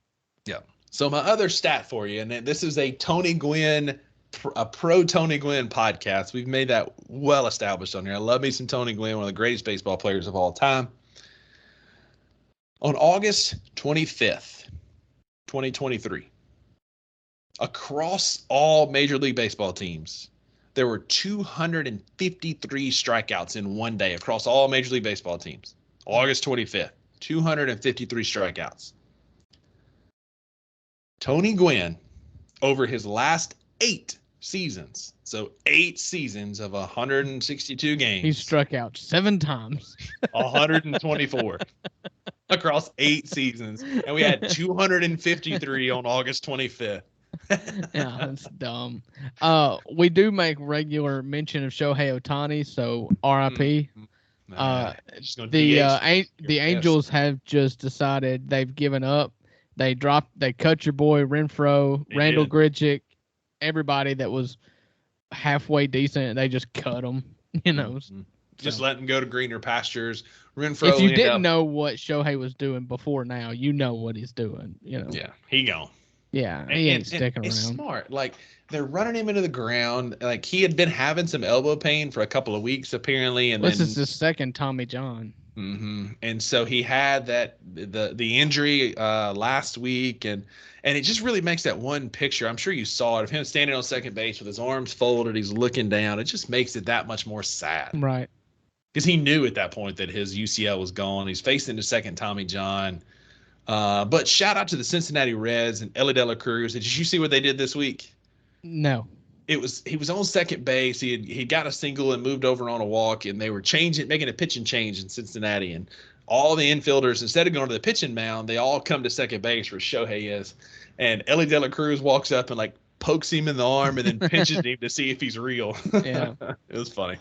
Yeah. So my other stat for you, and this is a Tony Gwynn. A pro Tony Gwynn podcast. We've made that well established on here. I love me some Tony Gwynn, one of the greatest baseball players of all time. On August 25th, 2023, across all Major League Baseball teams, there were 253 strikeouts in one day across all Major League Baseball teams. August 25th, 253 strikeouts. Tony Gwynn, over his last 8 seasons, so 8 seasons of 162 games, he struck out 7 times. 124 across 8 seasons, and we had 253 on August 25th. Yeah, that's dumb. We do make regular mention of Shohei Ohtani, so RIP. The Angels have just decided they've given up. They cut your boy Renfro, Randall Gridchick, everybody that was halfway decent. They just cut them, you know. Mm-hmm. Just let him go to greener pastures. Renfro. If you didn't know what Shohei was doing before now, you know what he's doing. You know. Yeah, he gone. Yeah, he ain't sticking around. It's smart. Like, they're running him into the ground. Like, he had been having some elbow pain for a couple of weeks, apparently. And this is his second Tommy John. Mm-hmm. And so he had the injury last week, and it just really makes that one picture. I'm sure you saw it of him standing on second base with his arms folded. He's looking down. It just makes it that much more sad. Right. Because he knew at that point that his UCL was gone. He's facing the second Tommy John. But shout out to the Cincinnati Reds and Elly De La Cruz. Did you see what they did this week? No. He was on second base. He got a single and moved over on a walk, and they were making a pitching change in Cincinnati. And all the infielders, instead of going to the pitching mound, they all come to second base where Shohei is. And Elly De La Cruz walks up and like pokes him in the arm and then pinches him to see if he's real. Yeah, it was funny.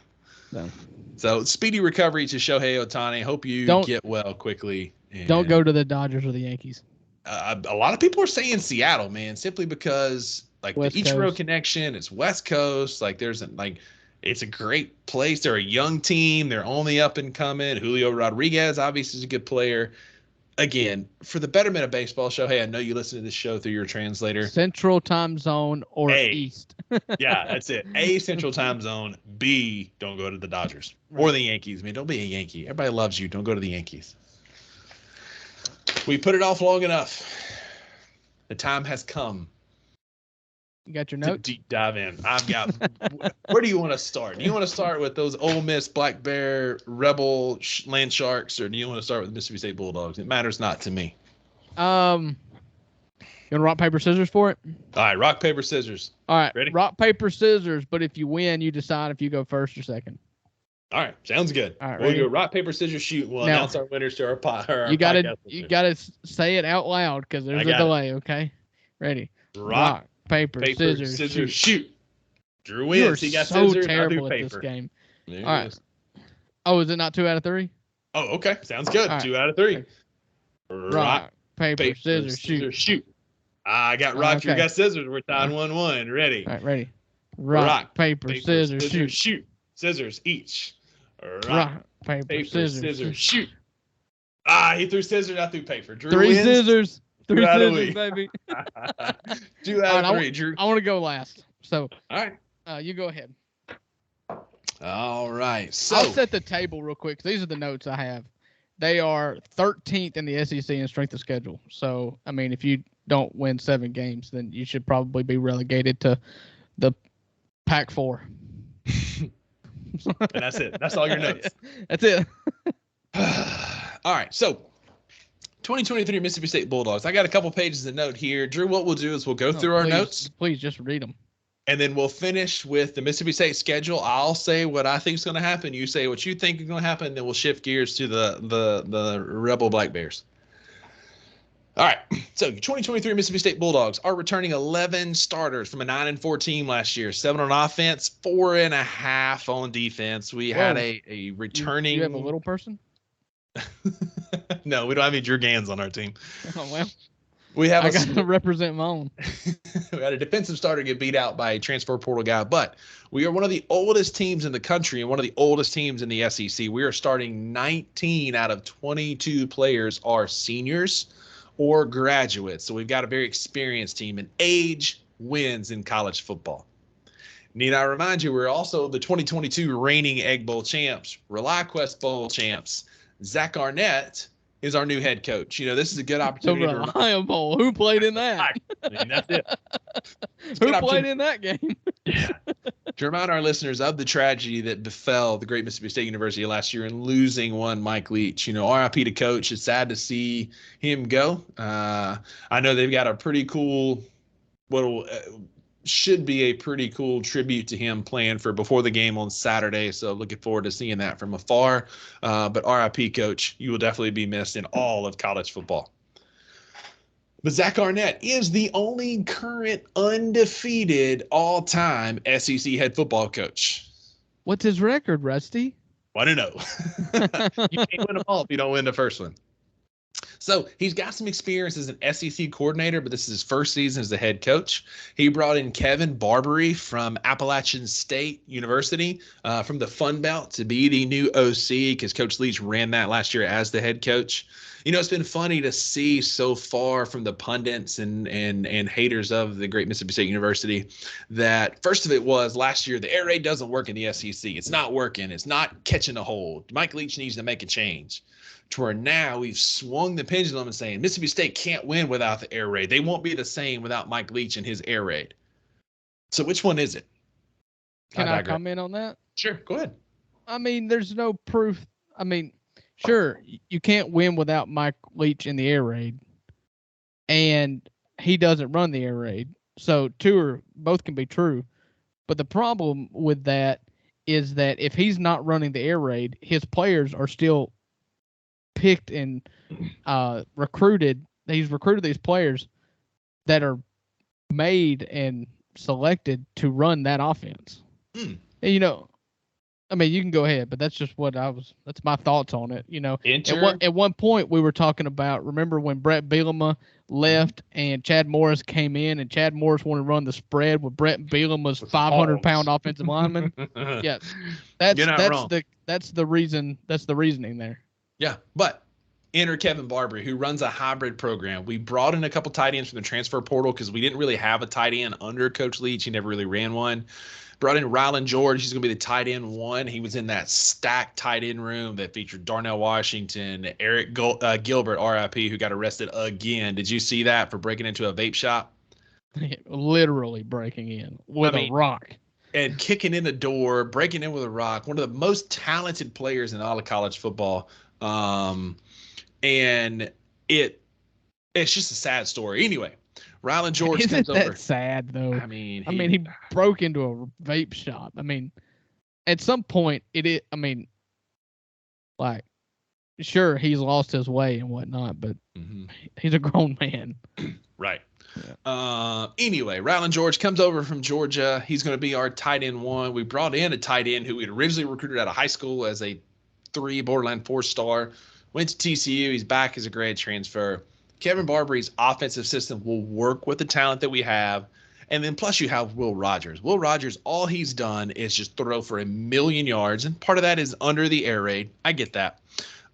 No. So speedy recovery to Shohei Ohtani. Hope you get well quickly. And don't go to the Dodgers or the Yankees. A lot of people are saying Seattle, man, simply because like West the Ichiro Coast. connection. It's West Coast. Like it's a great place. They're a young team. They're only up and coming. Julio Rodriguez obviously is a good player. Again, for the betterment of baseball, Shohei, I know you listen to this show through your translator. Central Time Zone or East. Yeah, that's it. A, Central Time Zone. B, don't go to the Dodgers or the Yankees. I mean, don't be a Yankee. Everybody loves you. Don't go to the Yankees. We put it off long enough. The time has come. You got your notes? To deep dive in. I've got. Where do you want to start? Do you want to start with those Ole Miss Black Bear Rebel Land Sharks, or do you want to start with Mississippi State Bulldogs? It matters not to me. You want to rock, paper, scissors for it? All right, rock, paper, scissors. All right, ready? Rock, paper, scissors. But if you win, you decide if you go first or second. All right, sounds good. All right, we'll ready? go rock, paper, scissors, shoot. We'll announce our winners to our podcast. You gotta say it out loud because there's a delay. Okay, ready? Rock, paper, scissors, shoot. Drew wins. He got so scissors. terrible I do at paper. this game. There All right. Oh, is it not 2 out of 3? Oh, okay. Sounds good. All right. 2 out of 3. Okay. Rock, paper, scissors, shoot. I got rock. Okay. You got scissors. We're tied 1-1. Ready? All right, ready. Rock, paper, scissors, shoot. Scissors each. Rock, paper, scissors, shoot. He threw scissors. I threw paper. Drew 3 wins. scissors. 3 out of scissors, baby. 2 out of 3, Drew. I want to go last. So, all right. You go ahead. All right. So I'll set the table real quick. These are the notes I have. They are 13th in the SEC in strength of schedule. So, I mean, if you don't win 7 games, then you should probably be relegated to the Pac-4. And that's it. That's all your notes. That's it. All right. So 2023 Mississippi State Bulldogs. I got a couple pages of note here. Drew, what we'll do is we'll go through our notes. Please just read them. And then we'll finish with the Mississippi State schedule. I'll say what I think is going to happen. You say what you think is going to happen. Then we'll shift gears to the Rebel Black Bears. All right. So 2023 Mississippi State Bulldogs are returning 11 starters from a 9-4 team last year. 7 on offense, 4.5 on defense. We had a returning. You have a little person? No, we don't have any Drew Gans on our team. Oh, well. I got to represent my own. We had a defensive starter get beat out by a transfer portal guy, but we are one of the oldest teams in the country and one of the oldest teams in the SEC. We are starting 19 out of 22 players are seniors or graduates. So we've got a very experienced team, and age wins in college football. Need I remind you, we're also the 2022 reigning Egg Bowl champs, ReliaQuest Bowl champs. Zach Arnett is our new head coach. You know, this is a good opportunity. So reliable. Who played in that? I mean, that's it. Who played in that game? Yeah. To remind our listeners of the tragedy that befell the great Mississippi State University last year in losing one Mike Leach. You know, RIP to coach. It's sad to see him go. I know they've got a pretty cool, should be a pretty cool tribute to him planned for before the game on Saturday. So looking forward to seeing that from afar. But RIP, coach, you will definitely be missed in all of college football. But Zach Arnett is the only current undefeated all-time SEC head football coach. What's his record, Rusty? I don't know. You can't win them all if you don't win the first one. So he's got some experience as an SEC coordinator, but this is his first season as the head coach. He brought in Kevin Barbary from Appalachian State University from the Fun Belt to be the new OC because Coach Leach ran that last year as the head coach. You know, it's been funny to see so far from the pundits and haters of the great Mississippi State University that first of it was last year, the air raid doesn't work in the SEC. It's not working. It's not catching a hold. Mike Leach needs to make a change. To where now we've swung the pendulum and saying Mississippi State can't win without the air raid. They won't be the same without Mike Leach and his air raid. So which one is it? Can I comment on that? Sure, go ahead. I mean, there's no proof. I mean, sure, you can't win without Mike Leach in the air raid, and he doesn't run the air raid. So both can be true. But the problem with that is that if he's not running the air raid, his players are still picked and recruited. He's recruited these players that are made and selected to run that offense. And, you know, I mean, you can go ahead, but that's just that's my thoughts on it. You know, at one point we were talking about, remember when Brett Bielema left and Chad Morris came in, and Chad Morris wanted to run the spread with Brett Bielema's 500-pound offensive lineman. Yes, that's the reason. That's the reasoning there. Yeah, but enter Kevin Barbary, who runs a hybrid program. We brought in a couple tight ends from the transfer portal because we didn't really have a tight end under Coach Leach. He never really ran one. Brought in Rylan George. He's going to be the tight end one. He was in that stacked tight end room that featured Darnell Washington, Eric Gilbert, RIP, who got arrested again. Did you see that for breaking into a vape shop? Literally breaking in with a rock. And kicking in the door, breaking in with a rock. One of the most talented players in all of college football. And it's just a sad story. Anyway, Rylan George comes over. Isn't that sad though? I mean, he broke into a vape shop. I mean, at some point I mean, like, sure, he's lost his way and whatnot, but he's a grown man. Right. Yeah. Anyway, Rylan George comes over from Georgia. He's going to be our tight end one. We brought in a tight end who we had originally recruited out of high school as a 3, borderline 4-star. Went to TCU. He's back as a grad transfer. Kevin Barbary's offensive system will work with the talent that we have. And then plus you have Will Rogers. Will Rogers, all he's done is just throw for 1,000,000 yards. And part of that is under the air raid. I get that.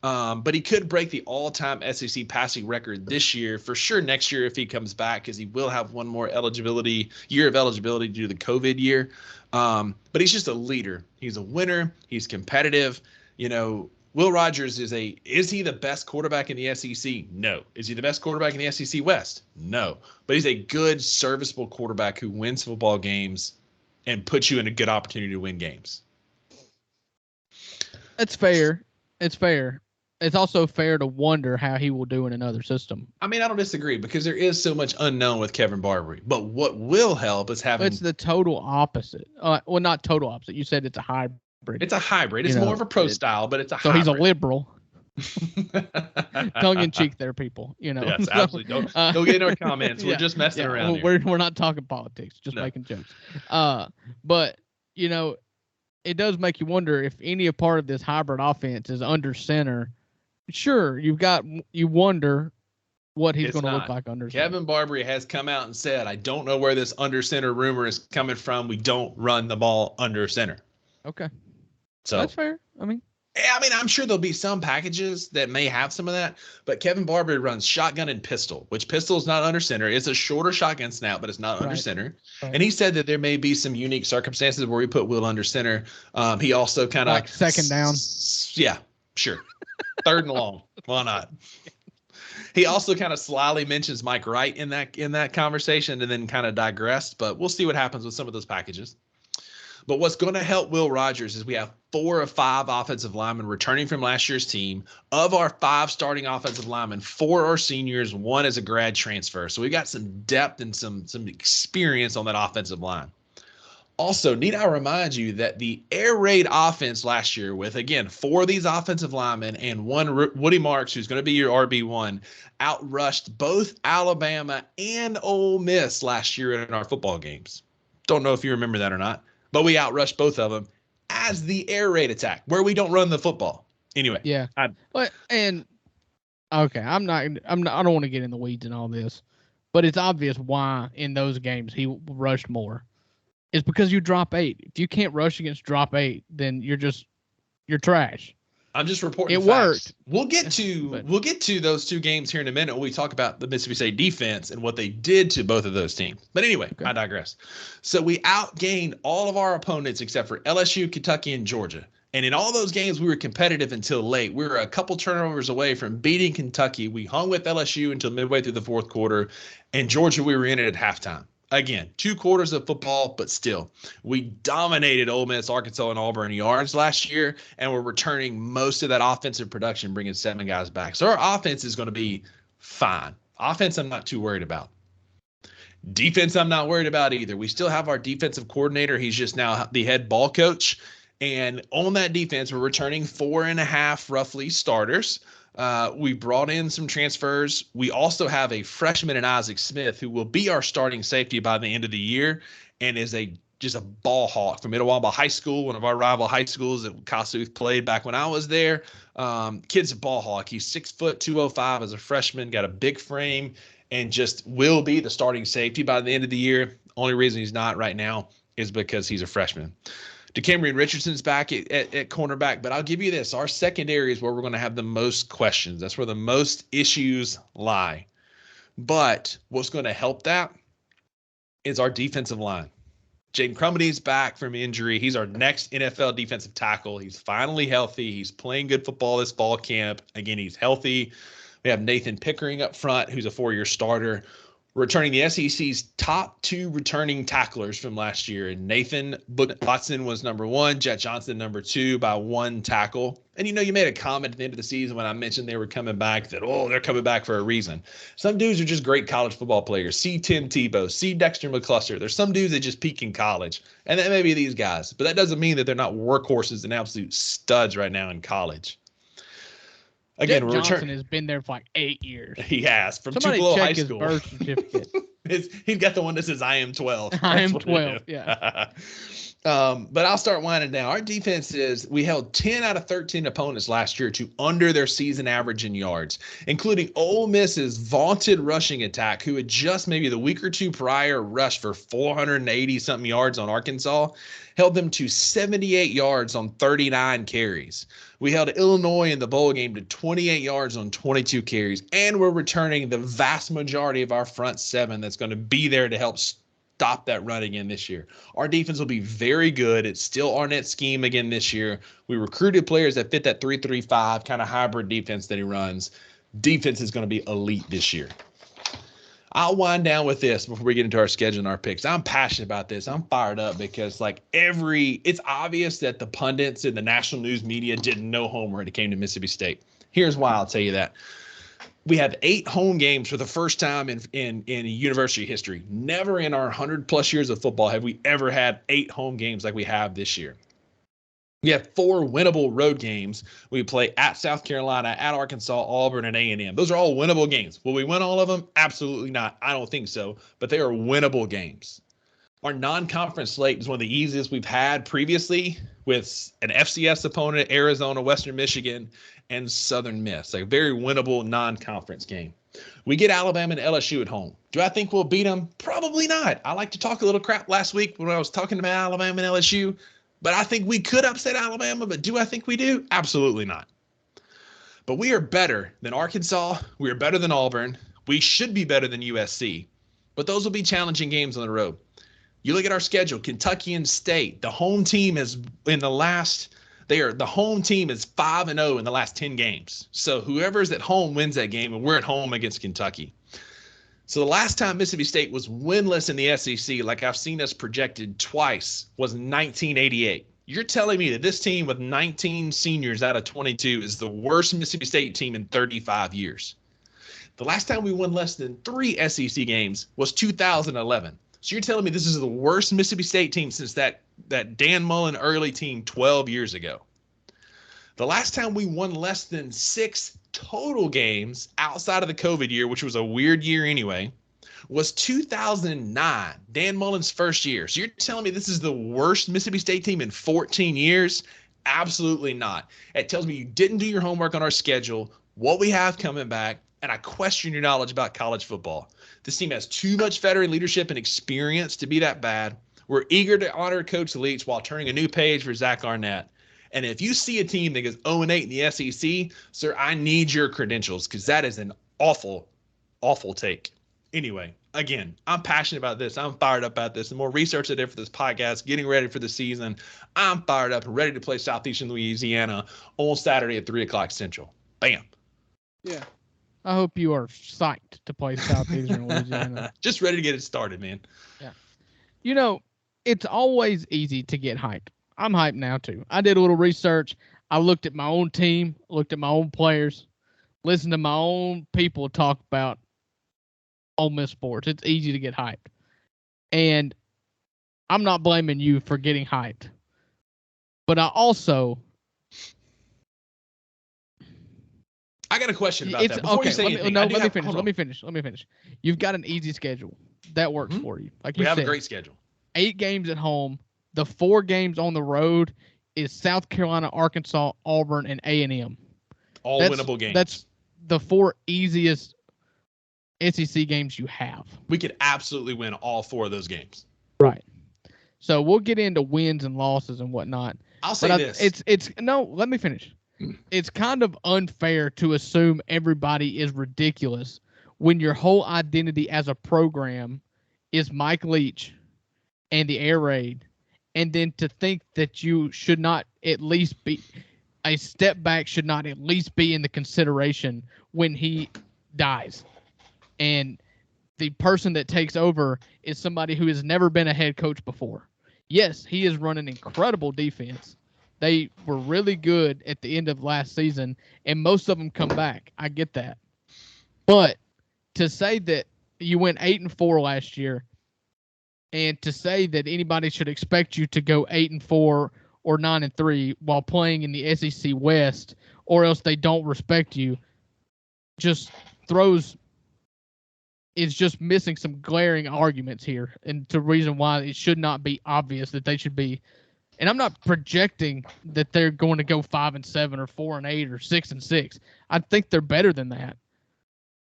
But he could break the all-time SEC passing record this year. For sure next year if he comes back, because he will have one more year of eligibility due to the COVID year. But he's just a leader. He's a winner. He's competitive. You know, Will Rogers is he the best quarterback in the SEC? No. Is he the best quarterback in the SEC West? No. But he's a good, serviceable quarterback who wins football games and puts you in a good opportunity to win games. That's fair. It's fair. It's also fair to wonder how he will do in another system. I mean, I don't disagree because there is so much unknown with Kevin Barbary. But what will help is having... It's the total opposite. Well, not total opposite. You said it's a hybrid. It's a hybrid. It's more of a pro style, but it's a so hybrid. So he's a liberal. Tongue in cheek there, people. You know. Yes, absolutely. Don't get in our comments. We're just messing around here. We're not talking politics, just making jokes. But, you know, it does make you wonder if any part of this hybrid offense is under center. Sure, you wonder what he's going to look like under center. Kevin Barbary has come out and said, I don't know where this under center rumor is coming from. We don't run the ball under center. Okay. So that's fair. I mean, I'm sure there'll be some packages that may have some of that, but Kevin Barbary runs shotgun and pistol, which pistol is not under center. It's a shorter shotgun snap, but it's not under center. Right. And he said that there may be some unique circumstances where we put Will under center. He also kind of like second down. Yeah, sure. Third and long. Why not? He also kind of slyly mentions Mike Wright in that conversation and then kind of digressed, but we'll see what happens with some of those packages. But what's going to help Will Rogers is we have 4 of 5 offensive linemen returning from last year's team. Of our 5 starting offensive linemen, 4 are seniors, 1 is a grad transfer. So we got some depth and some experience on that offensive line. Also, need I remind you that the air raid offense last year with, again, 4 of these offensive linemen and 1 Woody Marks, who's going to be your RB1, outrushed both Alabama and Ole Miss last year in our football games. Don't know if you remember that or not. But we outrushed both of them as the air raid attack, where we don't run the football. Anyway. Yeah. And Okay, I don't want to get in the weeds and all this, but it's obvious why in those games he rushed more. It's because you drop 8. If you can't rush against drop 8, then you're trash. I'm just reporting It facts. worked. We'll But get to those two games here in a minute when we talk about the Mississippi State defense and what they did to both of those teams. But anyway, Okay. I digress. So we outgained all of our opponents except for LSU, Kentucky, and Georgia. And in all those games, we were competitive until late. We were a couple turnovers away from beating Kentucky. We hung with LSU until midway through the fourth quarter. And Georgia, we were in it at halftime. Again, 2 quarters of football, but still, we dominated Ole Miss, Arkansas, and Auburn yards last year, and we're returning most of that offensive production, bringing 7 guys back. So our offense is going to be fine. Offense, I'm not too worried about. Defense, I'm not worried about either. We still have our defensive coordinator. He's just now the head ball coach. And on that defense, we're returning 4.5 roughly starters. We brought in some transfers. We also have a freshman in Isaac Smith who will be our starting safety by the end of the year and is just a ball hawk from Itawamba High School, one of our rival high schools that Kossuth played back when I was there. Kid's a ball hawk. He's 6 foot 205 as a freshman, got a big frame, and just will be the starting safety by the end of the year. Only reason he's not right now is because he's a freshman. DeCamerion Richardson's back at cornerback, but I'll give you this. Our secondary is where we're going to have the most questions. That's where the most issues lie. But what's going to help that is our defensive line. Jaden Crummety's back from injury. He's our next NFL defensive tackle. He's finally healthy. He's playing good football this fall camp. Again, he's healthy. We have Nathan Pickering up front, who's a 4-year starter, returning the SEC's top 2 returning tacklers from last year. And Nathan Watson was number 1, Jet Johnson number 2 by 1 tackle. And you made a comment at the end of the season when I mentioned they were coming back that, they're coming back for a reason. Some dudes are just great college football players. See Tim Tebow, see Dexter McCluster. There's some dudes that just peak in college, and that may be these guys. But that doesn't mean that they're not workhorses and absolute studs right now in college. Again, Johnson has been there for like 8 years. He has, from Somebody Tupelo check High his School. Birth certificate. He's got the one that says I am 12. I am 12. Yeah. But I'll start winding down. Our defense we held 10 out of 13 opponents last year to under their season average in yards, including Ole Miss's vaunted rushing attack, who had just maybe the week or two prior rushed for 480 something yards on Arkansas, held them to 78 yards on 39 carries. We held Illinois in the bowl game to 28 yards on 22 carries, and we're returning the vast majority of our front 7 that's going to be there to help stop that run again this year. Our defense will be very good. It's still Arnett's scheme again this year. We recruited players that fit that 3-3-5 kind of hybrid defense that he runs. Defense is going to be elite this year. I'll wind down with this before we get into our schedule and our picks. I'm passionate about this. I'm fired up because it's obvious that the pundits and the national news media didn't know Homer when it came to Mississippi State. Here's why I'll tell you that. We have 8 home games for the first time in university history. Never in our 100+ years of football have we ever had 8 home games like we have this year. We have 4 winnable road games. We play at South Carolina, at Arkansas, Auburn, and A&M. Those are all winnable games. Will we win all of them? Absolutely not. I don't think so, but they are winnable games. Our non-conference slate is one of the easiest we've had previously, with an FCS opponent, Arizona, Western Michigan, and Southern Miss. A very winnable non-conference game. We get Alabama and LSU at home. Do I think we'll beat them? Probably not. I like to talk a little crap last week when I was talking about Alabama and LSU, but I think we could upset Alabama. But do I think we do? Absolutely not. But we are better than Arkansas. We are better than Auburn. We should be better than USC. But those will be challenging games on the road. You look at our schedule, Kentucky and State. The home team is the home team is 5-0 in the last 10 games. So whoever's at home wins that game, and we're at home against Kentucky. So the last time Mississippi State was winless in the SEC, like I've seen us projected twice, was 1988. You're telling me that this team with 19 seniors out of 22 is the worst Mississippi State team in 35 years. The last time we won less than 3 SEC games was 2011. So you're telling me this is the worst Mississippi State team since that Dan Mullen early team 12 years ago. The last time we won less than 6 total games outside of the COVID year, which was a weird year anyway, was 2009, Dan Mullen's first year. So you're telling me this is the worst Mississippi State team in 14 years? Absolutely not. It tells me you didn't do your homework on our schedule, what we have coming back, and I question your knowledge about college football. This team has too much veteran leadership and experience to be that bad. We're eager to honor Coach Leach while turning a new page for Zach Arnett. And if you see a team that goes 0-8 in the SEC, sir, I need your credentials because that is an awful, awful take. Anyway, again, I'm passionate about this. I'm fired up about this. The more research I did for this podcast, getting ready for the season, I'm fired up and ready to play Southeastern Louisiana on Saturday at 3 o'clock Central. Bam. Yeah. I hope you are psyched to play Southeastern Louisiana. Just ready to get it started, man. Yeah. You know, it's always easy to get hyped. I'm hyped now, too. I did a little research. I looked at my own team, looked at my own players, listened to my own people talk about Ole Miss sports. It's easy to get hyped. And I'm not blaming you for getting hyped. But I got a question about that. Before okay, you say anything, let me finish. You've got an easy schedule. That works for you. Like you said, we have a great schedule. 8 games at home. The 4 games on the road is South Carolina, Arkansas, Auburn, and A&M. All winnable games. That's the 4 easiest SEC games you have. We could absolutely win all 4 of those games. Right. So we'll get into wins and losses and whatnot. I'll say this. Let me finish. It's kind of unfair to assume everybody is ridiculous when your whole identity as a program is Mike Leach and the air raid, and then to think that you should not at least be a step back, should not at least be in the consideration when he dies. And the person that takes over is somebody who has never been a head coach before. Yes, he is running incredible defense. They were really good at the end of last season, and most of them come back. I get that. But to say that you went 8-4 last year, and to say that anybody should expect you to go 8-4 or 9-3 while playing in the SEC West, or else they don't respect you, is just missing some glaring arguments here, and the reason why it should not be obvious that they should be. And I'm not projecting that they're going to go 5-7 or 4-8 or 6-6. I think they're better than that.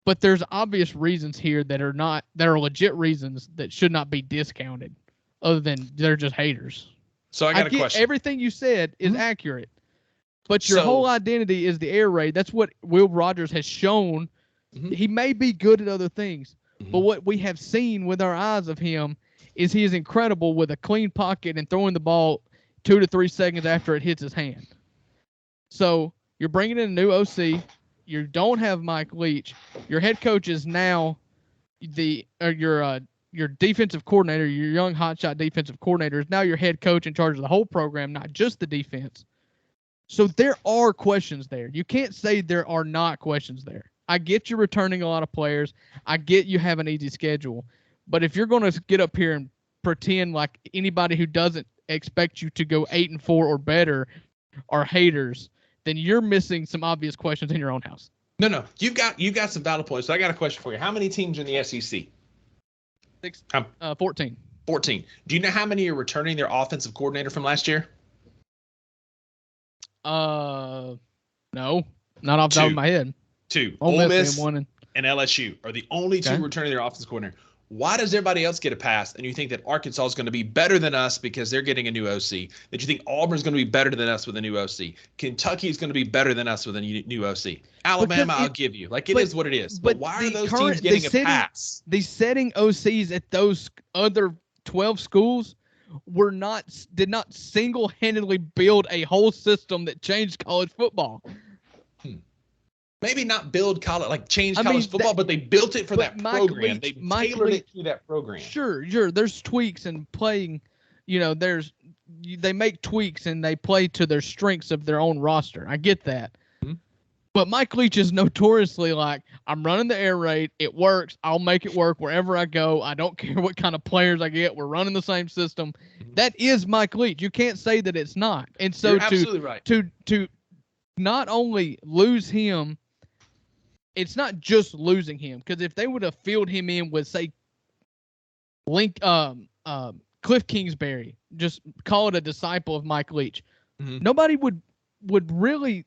But there's obvious reasons here that are legit reasons that should not be discounted, other than they're just haters. So I got a question. Everything you said is accurate, but your whole identity is the air raid. That's what Will Rogers has shown. He may be good at other things, but what we have seen with our eyes of him is he is incredible with a clean pocket and throwing the ball 2 to 3 seconds after it hits his hand. So you're bringing in a new OC. You don't have Mike Leach. Your head coach is now your defensive coordinator, your young hotshot defensive coordinator is now your head coach in charge of the whole program, not just the defense. So there are questions there. You can't say there are not questions there. I get you returning a lot of players. I get you have an easy schedule. But if you're going to get up here and pretend like anybody who doesn't expect you to go 8-4 or better are haters, then you're missing some obvious questions in your own house. No. You've got some valid points. So I got a question for you. How many teams are in the SEC? 14. 14. Do you know how many are returning their offensive coordinator from last year? No. Not off the top of my head. 2. Ole Miss and LSU are the only 2 returning their offensive coordinator. Why does everybody else get a pass? And you think that Arkansas is going to be better than us because they're getting a new OC? That you think Auburn is going to be better than us with a new OC? Kentucky is going to be better than us with a new OC? Alabama, I'll give you. It is what it is. But why are those teams getting a pass? The setting OCs at those other 12 schools did not single-handedly build a whole system that changed college football. Maybe not build college, change college football, but they built it for that program. They tailored it to that program. Sure. There's tweaks and playing, they make tweaks and they play to their strengths of their own roster. I get that. Mm-hmm. But Mike Leach is notoriously I'm running the air raid. It works. I'll make it work wherever I go. I don't care what kind of players I get. We're running the same system. Mm-hmm. That is Mike Leach. You can't say that it's not. And so You're absolutely right. To not only lose him, it's not just losing him, because if they would have filled him in with, say, Cliff Kingsbury, just call it a disciple of Mike Leach, nobody would really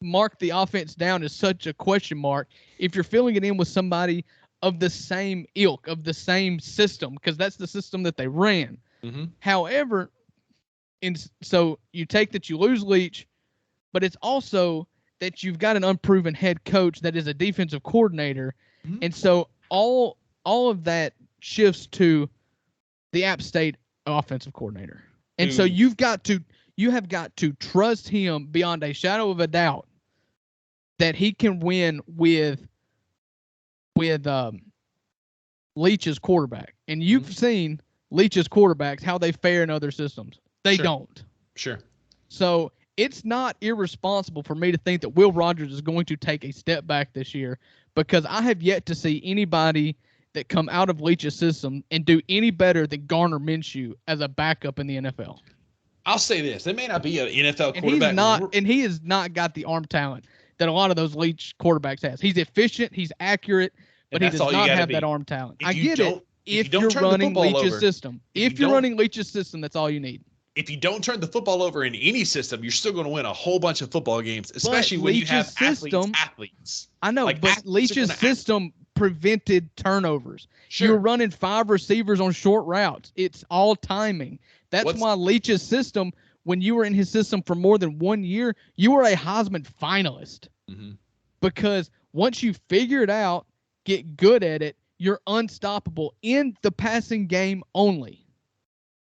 mark the offense down as such a question mark if you're filling it in with somebody of the same ilk, of the same system, because that's the system that they ran. Mm-hmm. However, so you take that you lose Leach, but it's also that you've got an unproven head coach that is a defensive coordinator. Mm-hmm. And so all of that shifts to the App State offensive coordinator. And so you have got to trust him beyond a shadow of a doubt that he can win with Leach's quarterback. And you've seen Leach's quarterbacks, how they fare in other systems. They don't. Sure. So it's not irresponsible for me to think that Will Rogers is going to take a step back this year, because I have yet to see anybody that come out of Leach's system and do any better than Gardner Minshew as a backup in the NFL. I'll say this. It may not be an NFL quarterback. And he has not got the arm talent that a lot of those Leach quarterbacks has. He's efficient, he's accurate, but he does not have that arm talent. I get it if you're running Leach's system. If you're running Leach's system, that's all you need. If you don't turn the football over in any system, you're still going to win a whole bunch of football games, especially when you have athletes. I know, but Leach's system prevented turnovers. Sure. You're running 5 receivers on short routes. It's all timing. That's why Leach's system, when you were in his system for more than 1 year, you were a Heisman finalist. Mm-hmm. Because once you figure it out, get good at it, you're unstoppable in the passing game only.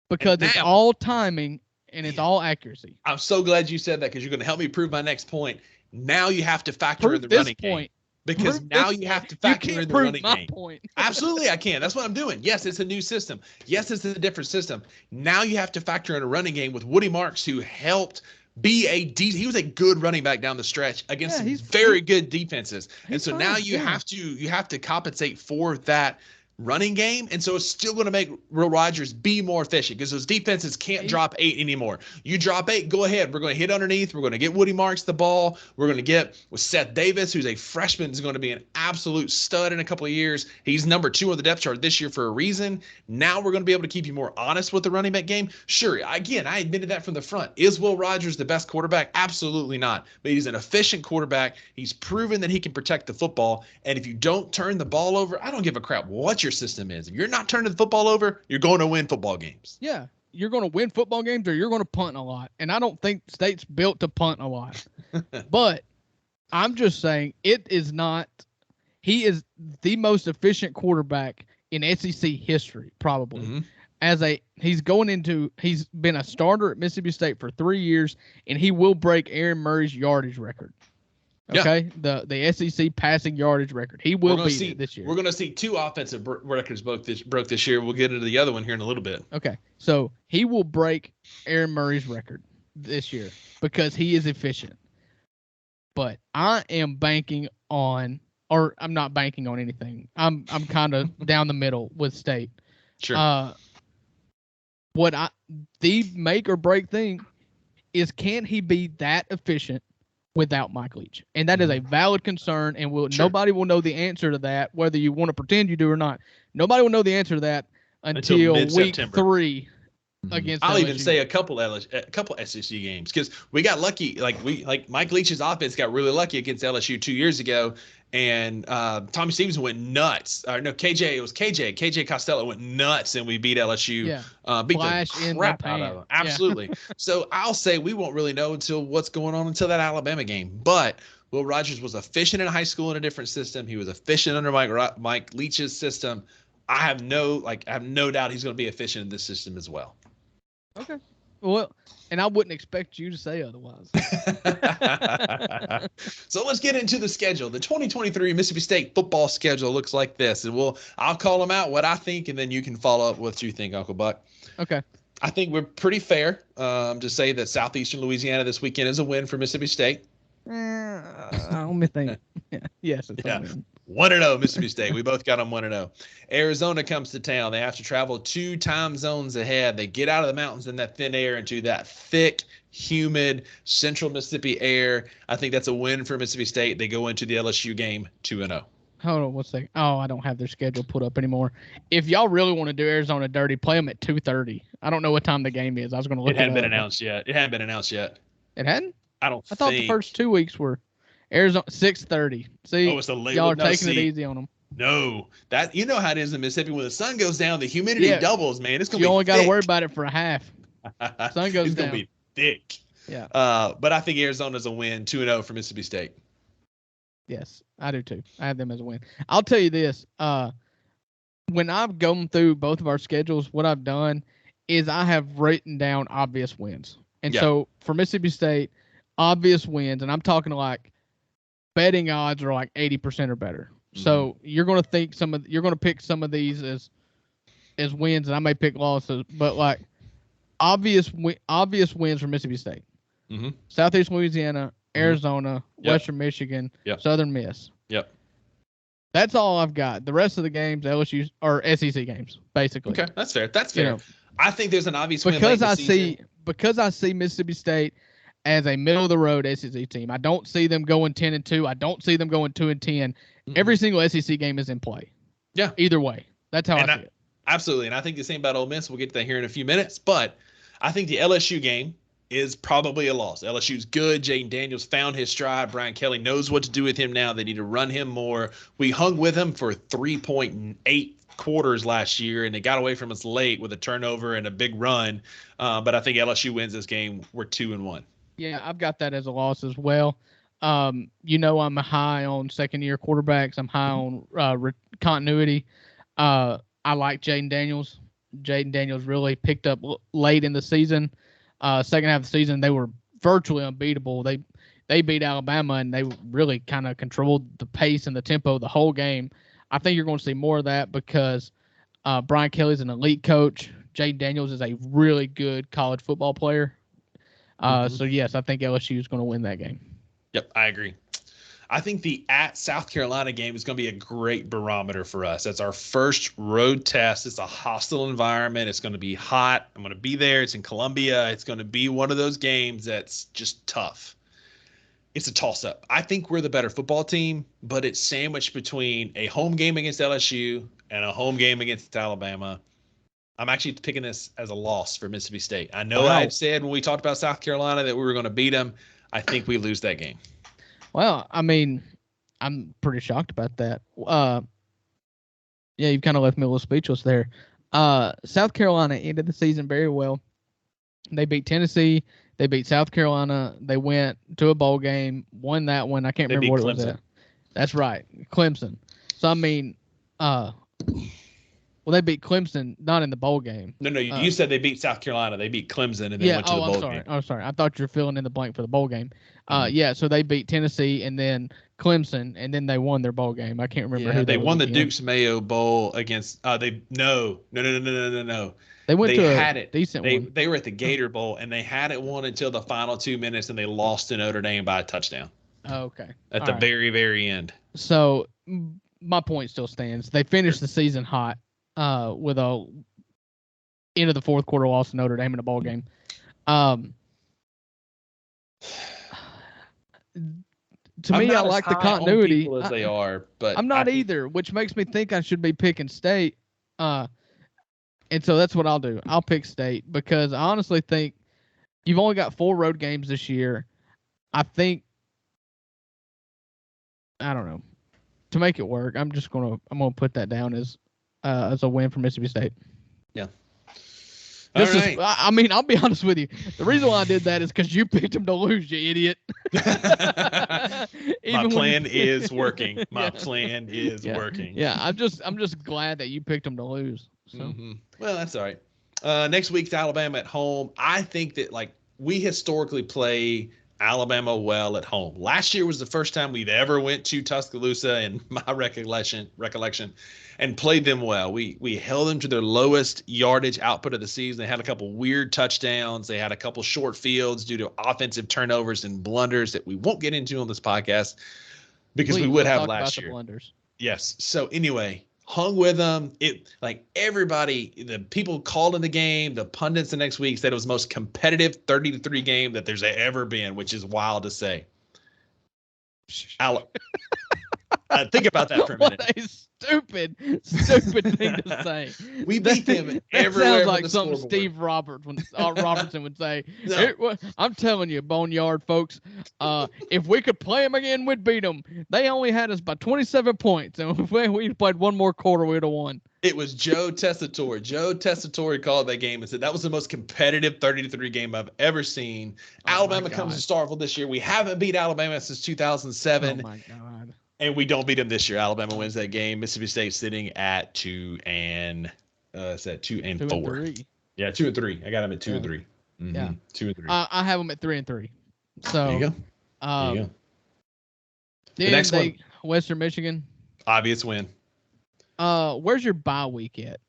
Because it's all timing and it's all accuracy. I'm so glad you said that, because you're going to help me prove my next point. Now you have to factor in the running game. Because now you have to factor in the running game. Absolutely, I can. That's what I'm doing. Yes, it's a new system. Yes, it's a different system. Now you have to factor in a running game with Woody Marks, who helped be he was a good running back down the stretch against some very good defenses. And so now you have to compensate for that running game, and so it's still going to make Will Rogers be more efficient, because those defenses can't drop 8 anymore. You drop 8, go ahead. We're going to hit underneath. We're going to get Woody Marks the ball. We're going to get with Seth Davis, who's a freshman, is going to be an absolute stud in a couple of years. He's number 2 on the depth chart this year for a reason. Now we're going to be able to keep you more honest with the running back game. Sure, again, I admitted that from the front. Is Will Rogers the best quarterback? Absolutely not. But he's an efficient quarterback. He's proven that he can protect the football. And if you don't turn the ball over, I don't give a crap what your system is. If you're not turning the football over, you're going to win football games. Yeah, you're going to win football games, or you're going to punt a lot. And I don't think State's built to punt a lot. But I'm just saying, it is not. He is the most efficient quarterback in SEC history, probably. Mm-hmm. He's been a starter at Mississippi State for 3 years, and he will break Aaron Murray's yardage record. Okay, the SEC passing yardage record. He will beat it this year. We're going to see 2 offensive records broke this year. We'll get into the other one here in a little bit. Okay, so he will break Aaron Murray's record this year because he is efficient. But I am banking on, or I'm not banking on anything. I'm kind of down the middle with State. Sure. The make or break thing is, can he be that efficient without Mike Leach? And that is a valid concern, and nobody will know the answer to that, whether you want to pretend you do or not. Nobody will know the answer to that until week 3 against I'll LSU. even say a couple SEC games, because we got lucky. Like Mike Leach's offense got really lucky against LSU 2 years ago, and Tommy Stevens went nuts. KJ Costello went nuts, and we beat LSU. Beat the crap out of them. Absolutely. So I'll say we won't really know until that Alabama game. But Will Rogers was efficient in high school in a different system. He was efficient under Mike Leach's system. I have no doubt he's going to be efficient in this system as well. Okay. Well, and I wouldn't expect you to say otherwise. So let's get into the schedule. The 2023 Mississippi State football schedule looks like this, and I'll call them out what I think, and then you can follow up what you think, Uncle Buck. Okay. I think we're pretty fair to say that Southeastern Louisiana this weekend is a win for Mississippi State. Let me think. Yes, it's a win. 1-0 Mississippi State. We both got them 1-0. Arizona comes to town. They have to travel 2 time zones ahead. They get out of the mountains in that thin air into that thick, humid central Mississippi air. I think that's a win for Mississippi State. They go into the LSU game 2-0. Hold on 1 second. Oh, I don't have their schedule put up anymore. If y'all really want to do Arizona dirty, play them at 2:30. I don't know what time the game is. I was going to look it up. It hadn't been announced yet. It hadn't? I don't I thought the first 2 weeks were Arizona 6:30. See, it's a late y'all one. are taking it easy on them. No, that you know how it is in Mississippi when the sun goes down, the humidity doubles, man. It's gonna be. You only got to worry about it for a half. Sun goes it's down. Gonna be thick. Yeah. But I think Arizona's a win, 2-0 for Mississippi State. Yes, I do too. I have them as a win. I'll tell you this. When I've gone through both of our schedules, what I've done is I have written down obvious wins. And so for Mississippi State, obvious wins, and I'm talking like betting odds are like 80% or better. So you're going to think you're going to pick some of these as wins, and I may pick losses, but like obvious wins for Mississippi State, Southeast Louisiana, Arizona, Western Michigan, Southern Miss. Yep. That's all I've got. The rest of the games, LSU or SEC games, basically. Okay, that's fair. That's fair. You know, I think there's an obvious win because I see Mississippi State as a middle of the road SEC team. I don't see them going 10-2. I don't see them going 2-10. Every single SEC game is in play. Yeah. Either way. That's how I see it. Absolutely. And I think the same about Ole Miss. We'll get to that here in a few minutes. But I think the LSU game is probably a loss. LSU's good. Jayden Daniels found his stride. Brian Kelly knows what to do with him now. They need to run him more. We hung with him for 3.8 quarters last year, and they got away from us late with a turnover and a big run. But I think LSU wins this game. We're 2-1. Yeah, I've got that as a loss as well. You know, I'm high on second-year quarterbacks. I'm high on continuity. I like Jayden Daniels. Jayden Daniels really picked up late in the season. Second half of the season, they were virtually unbeatable. They beat Alabama, and they really kind of controlled the pace and the tempo the whole game. I think you're going to see more of that because Brian Kelly's an elite coach. Jayden Daniels is a really good college football player. So, yes, I think LSU is going to win that game. Yep, I agree. I think the at South Carolina game is going to be a great barometer for us. That's our first road test. It's a hostile environment. It's going to be hot. I'm going to be there. It's in Columbia. It's going to be one of those games that's just tough. It's a toss-up. I think we're the better football team, but it's sandwiched between a home game against LSU and a home game against Alabama. I'm actually picking this as a loss for Mississippi State. I know I had said when we talked about South Carolina that we were going to beat them. I think we lose that game. Well, I mean, I'm pretty shocked about that. Yeah, you've kind of left me a little speechless there. South Carolina ended the season very well. They beat Tennessee. They beat South Carolina. They went to a bowl game, won that one. I can't remember what it was at. That's right, Clemson. So, I mean, they beat Clemson, not in the bowl game. No, you said they beat South Carolina. They beat Clemson and then went to the bowl game. I'm sorry. I thought you were filling in the blank for the bowl game. So they beat Tennessee and then Clemson, and then they won their bowl game. I can't remember who they won the Dukes Mayo Bowl against. No. They went a decent one. They were at the Gator Bowl, and they had it won until the final 2 minutes, and they lost to Notre Dame by a touchdown. Oh, okay. At the very, very end. So my point still stands. They finished the season hot. With a end of the fourth quarter loss to Notre Dame in a ball game. To me, I like the continuity. As they are, but I'm not either, which makes me think I should be picking State. And so that's what I'll do. I'll pick State because I honestly think you've only got 4 road games this year. I think, I don't know, to make it work, I'm gonna put that down as a win for Mississippi State. Yeah. I mean, I'll be honest with you. The reason why I did that is because you picked them to lose, you idiot. My plan is working. My plan is working. Yeah, I'm just glad that you picked them to lose. So. Well, that's all right. Next week's Alabama at home. I think that we historically play Alabama well at home. Last year was the first time we've ever went to Tuscaloosa in my recollection and played them well. We held them to their lowest yardage output of the season. They had a couple weird touchdowns. They had a couple short fields due to offensive turnovers and blunders that we won't get into on this podcast because we would have last year. Blunders. Yes. So anyway, hung with them. Everybody, the people called in the game, the pundits the next week said it was the most competitive 30-3 game that there's ever been, which is wild to say. Think about that for a minute. What a stupid thing to say. We beat them That everywhere. sounds like the something scoreboard. Steve Robertson would say. No. I'm telling you, Boneyard folks, if we could play them again, we'd beat them. They only had us by 27 points, and if we played one more quarter, we'd have won. It was Joe Tessitore. Joe Tessitore called that game and said that was the most competitive 30-3 game I've ever seen. Alabama comes to Starkville this year. We haven't beat Alabama since 2007. Oh my God. And we don't beat them this year. Alabama wins that game. Mississippi State sitting at 2 and 4. Yeah, 2 and 3. I got them at 2 and 3. Mm-hmm. Yeah, 2 and 3. I have them at 3 and 3. So there you go. There you go. The next one, Western Michigan. Obvious win. Where's your bye week at?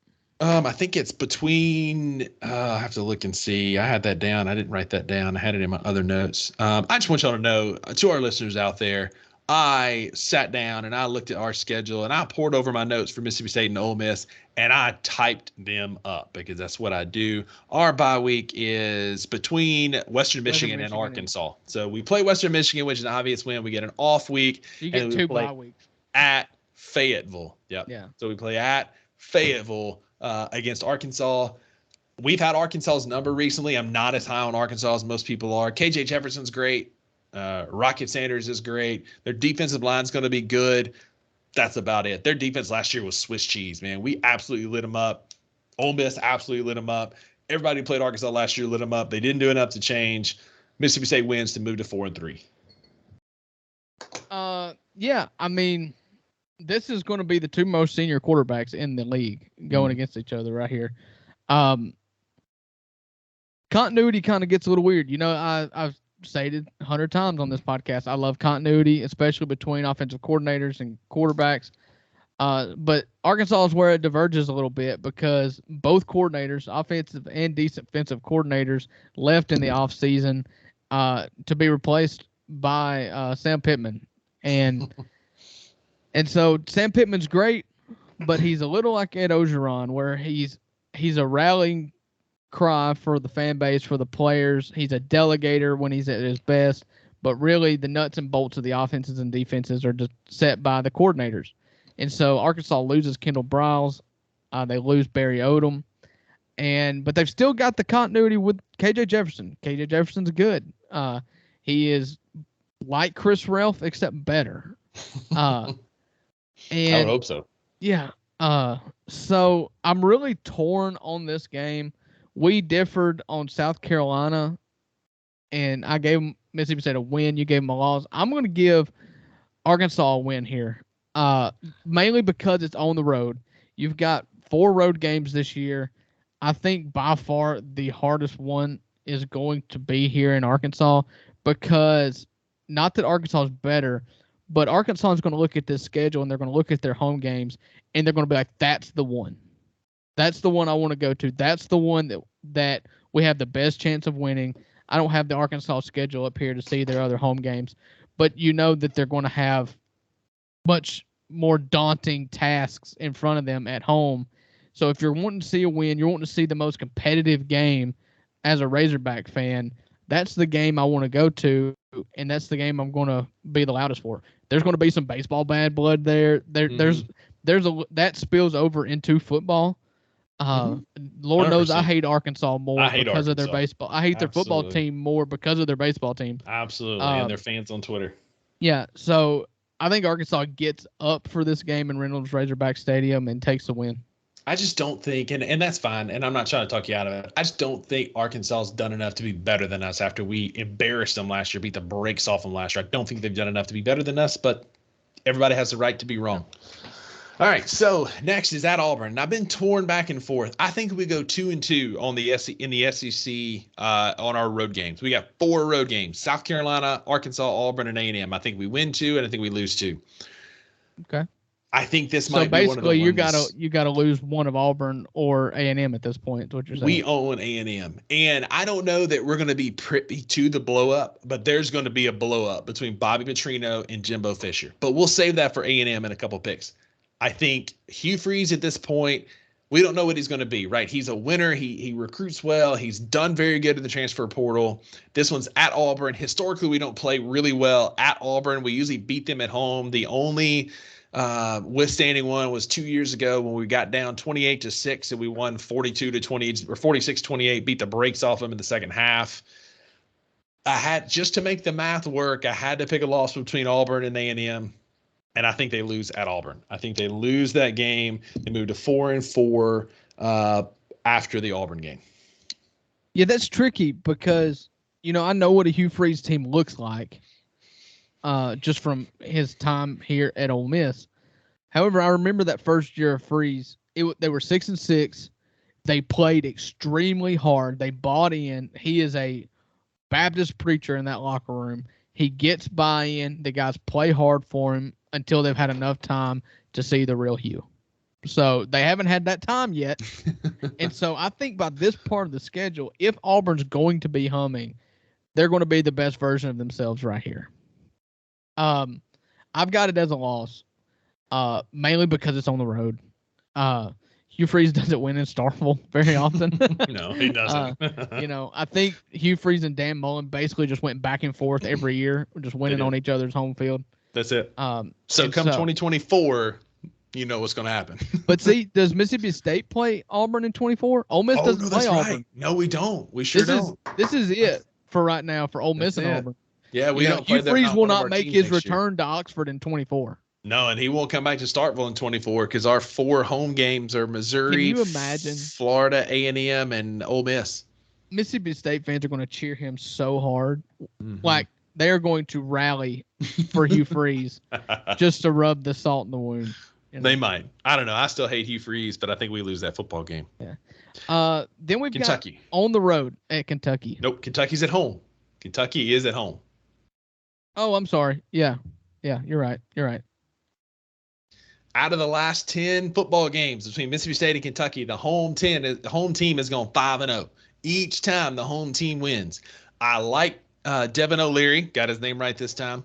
I think it's between. I have to look and see. I had that down. I didn't write that down. I had it in my other notes. I just want y'all to know, to our listeners out there, I sat down and I looked at our schedule and I poured over my notes for Mississippi State and Ole Miss and I typed them up because that's what I do. Our bye week is between Western Michigan and Arkansas. So we play Western Michigan, which is an obvious win. We get an off week. You get 2 bye weeks. At Fayetteville. Yep. Yeah. So we play at Fayetteville against Arkansas. We've had Arkansas's number recently. I'm not as high on Arkansas as most people are. KJ Jefferson's great. Rocket Sanders is great. Their defensive line's going to be good. That's about it. Their defense last year was Swiss cheese, man. We absolutely lit them up. Ole Miss absolutely lit them up. Everybody who played Arkansas last year lit them up. They didn't do enough to change. Mississippi State wins to move to 4 and 3. Yeah, I mean, this is going to be the 2 most senior quarterbacks in the league going against each other right here. Continuity kind of gets a little weird. You know, I've stated 100 times on this podcast, I love continuity, especially between offensive coordinators and quarterbacks. But Arkansas is where it diverges a little bit because both coordinators, offensive and defensive coordinators, left in the offseason to be replaced by Sam Pittman. And so Sam Pittman's great, but he's a little like Ed Ogeron, where he's a rallying cry for the fan base, for the players. He's a delegator when he's at his best, but really the nuts and bolts of the offenses and defenses are just set by the coordinators. And so Arkansas loses Kendall Briles. They lose Barry Odom. But they've still got the continuity with KJ Jefferson. KJ Jefferson's good. He is like Chris Ralph, except better. I would hope so. Yeah. So I'm really torn on this game. We differed on South Carolina, and I gave Mississippi State a win. You gave them a loss. I'm going to give Arkansas a win here, mainly because it's on the road. You've got 4 road games this year. I think by far the hardest one is going to be here in Arkansas because not that Arkansas is better, but Arkansas is going to look at this schedule and they're going to look at their home games and they're going to be like, that's the one. That's the one I want to go to. That's the one that we have the best chance of winning. I don't have the Arkansas schedule up here to see their other home games, but you know that they're going to have much more daunting tasks in front of them at home. So if you're wanting to see a win, you're wanting to see the most competitive game as a Razorback fan, that's the game I want to go to, and that's the game I'm going to be the loudest for. There's going to be some baseball bad blood there. There's that spills over into football. Lord 100%. Knows I hate Arkansas more because of their baseball. I hate their football team more because of their baseball team. Absolutely, and their fans on Twitter. Yeah, so I think Arkansas gets up for this game in Reynolds Razorback Stadium and takes the win. I just don't think, and that's fine, and I'm not trying to talk you out of it. I just don't think Arkansas has done enough to be better than us after we embarrassed them last year, beat the brakes off them last year. I don't think they've done enough to be better than us, but everybody has the right to be wrong. All right, so next is at Auburn. And I've been torn back and forth. I think we go 2-2 on in the SEC on our road games. We got 4 road games: South Carolina, Arkansas, Auburn, and A&M. I think we win 2, and I think we lose 2. Okay. I think this might be one of the ones. So basically, you gotta lose one of Auburn or A&M at this point. Is what you're saying? We own A&M, and I don't know that we're going to be privy to the blow up, but there's going to be a blow up between Bobby Petrino and Jimbo Fisher. But we'll save that for A&M in a couple picks. I think Hugh Freeze at this point, We don't know what he's going to be, right? He's a winner. He recruits well. He's done very good in the transfer portal. This one's at Auburn. Historically, we don't play really well at Auburn. We usually beat them at home. The only withstanding one was 2 years ago when we got down 28-6 and we won 42-28 or 46-28, beat the brakes off them in the second half. I had, just to make the math work, I had to pick a loss between Auburn and A&M. And I think they lose at Auburn. I think they lose that game. They move to 4-4 after the Auburn game. Yeah, that's tricky because, I know what a Hugh Freeze team looks like just from his time here at Ole Miss. However, I remember that first year of Freeze. They were 6-6. They played extremely hard. They bought in. He is a Baptist preacher in that locker room. He gets buy-in. The guys play hard for him until they've had enough time to see the real Hugh. So they haven't had that time yet. And so I think by this part of the schedule, if Auburn's going to be humming, they're going to be the best version of themselves right here. I've got it as a loss, mainly because it's on the road. Hugh Freeze doesn't win in Starkville very often. No, he doesn't. I think Hugh Freeze and Dan Mullen basically just went back and forth every year, just winning on each other's home field. That's it. So come 2024, you know what's going to happen. But see, does Mississippi State play Auburn in 24? Ole Miss doesn't play Auburn. Right. No, we don't. We sure don't. This is it for right now for Ole Miss and Auburn. Yeah, we don't. Hugh Freeze will not make his return to Oxford in 24. No, and he won't come back to Starkville in 24 because our 4 home games are Missouri, Can you imagine? Florida, A&M, and Ole Miss. Mississippi State fans are going to cheer him so hard. Mm-hmm. Like, they're going to rally for Hugh Freeze just to rub the salt in the wound. They might. I don't know. I still hate Hugh Freeze, but I think we lose that football game. Yeah. Then we've Kentucky. Got on the road at Kentucky. Nope. Kentucky's at home. Kentucky is at home. Oh, I'm sorry. Yeah. Yeah, you're right. Out of the last 10 football games between Mississippi State and Kentucky, the home team has gone 5-0. Each time the home team wins. I like Devin O'Leary, got his name right this time.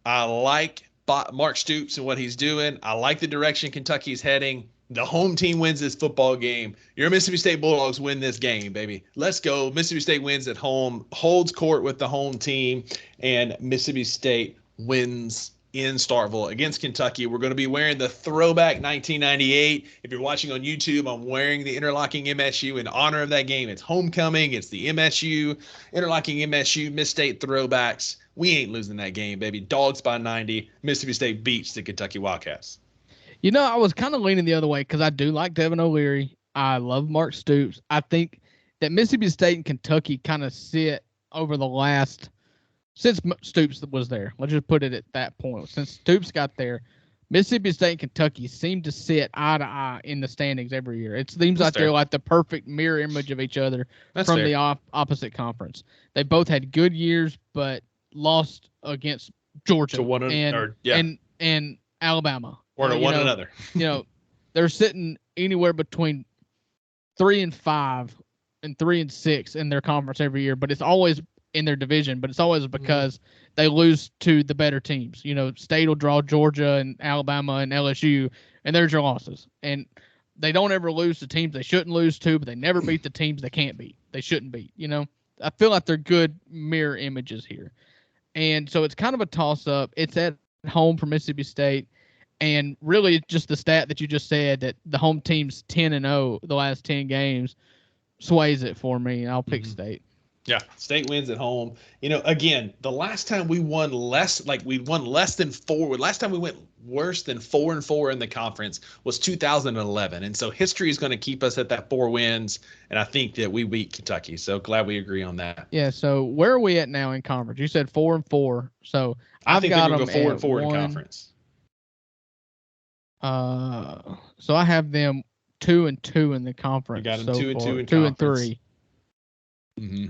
I like Mark Stoops and what he's doing. I like the direction Kentucky's heading. The home team wins this football game. Your Mississippi State Bulldogs win this game, baby. Let's go. Mississippi State wins at home, holds court with the home team, and Mississippi State wins in Starkville against Kentucky. We're going to be wearing the throwback 1998. If you're watching on YouTube, I'm wearing the interlocking MSU in honor of that game. It's homecoming. It's the MSU, interlocking MSU, Miss State throwbacks. We ain't losing that game, baby. Dogs by 90. Mississippi State beats the Kentucky Wildcats. I was kind of leaning the other way because I do like Devin O'Leary. I love Mark Stoops. I think that Mississippi State and Kentucky kind of sit over the last since Stoops was there. Let's just put it at that point. Since Stoops got there, Mississippi State and Kentucky seem to sit eye to eye in the standings every year. It seems like they're like the perfect mirror image of each other from the opposite conference. They both had good years, but lost against Georgia and Alabama. Or to one another. They're sitting anywhere between 3-5 and 3-6 in their conference every year, but it's always in their division, but it's always because they lose to the better teams. State will draw Georgia and Alabama and LSU, and there's your losses. And they don't ever lose to teams they shouldn't lose to, but they never beat the teams they can't beat. They shouldn't beat, I feel like they're good mirror images here. And so it's kind of a toss-up. It's at home for Mississippi State. And really just the stat that you just said, that the home team's 10-0 the last 10 games, sways it for me. I'll pick State. Yeah, State wins at home. Again, the last time we won less than 4. Last time we went worse than 4-4 in the conference was 2011. And so history is going to keep us at that 4 wins. And I think that we beat Kentucky. So glad we agree on that. Yeah. So where are we at now in conference? You said 4-4. So I think they're going to go 4-4 in conference. So I have them 2-2 in the conference. You got them 2-2 in conference. 2 and 3. Mm-hmm.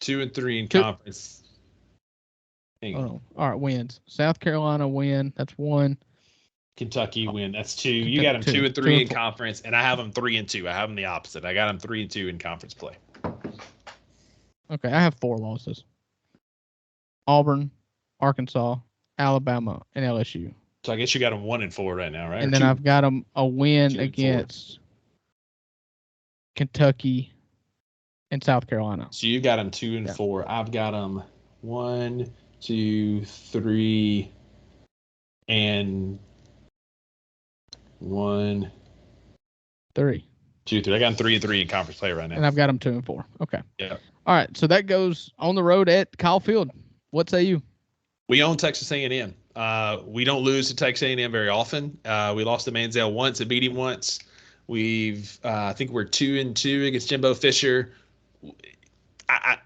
2 and 3 in conference. All right, wins. South Carolina win. That's 1. Kentucky win. That's 2. You got them 2 and 3 in conference, and I have them 3 and 2. I have them the opposite. I got them 3 and 2 in conference play. Okay, I have 4 losses. Auburn, Arkansas, Alabama, and LSU. So I guess you got them 1 and 4 right now, right? And then I've got them a win against Kentucky, and South Carolina. So you got them 2 and 4. I've got them 1, 2, 3, and 1, 3. 2, 3. I got them 3 and 3 in conference play right now. And I've got them 2 and 4. Okay. Yeah. All right. So that goes on the road at Kyle Field. What say you? We own Texas A&M. We don't lose to Texas A&M very often. We lost to Manziel once and beat him once. I think we're 2 and 2 against Jimbo Fisher. I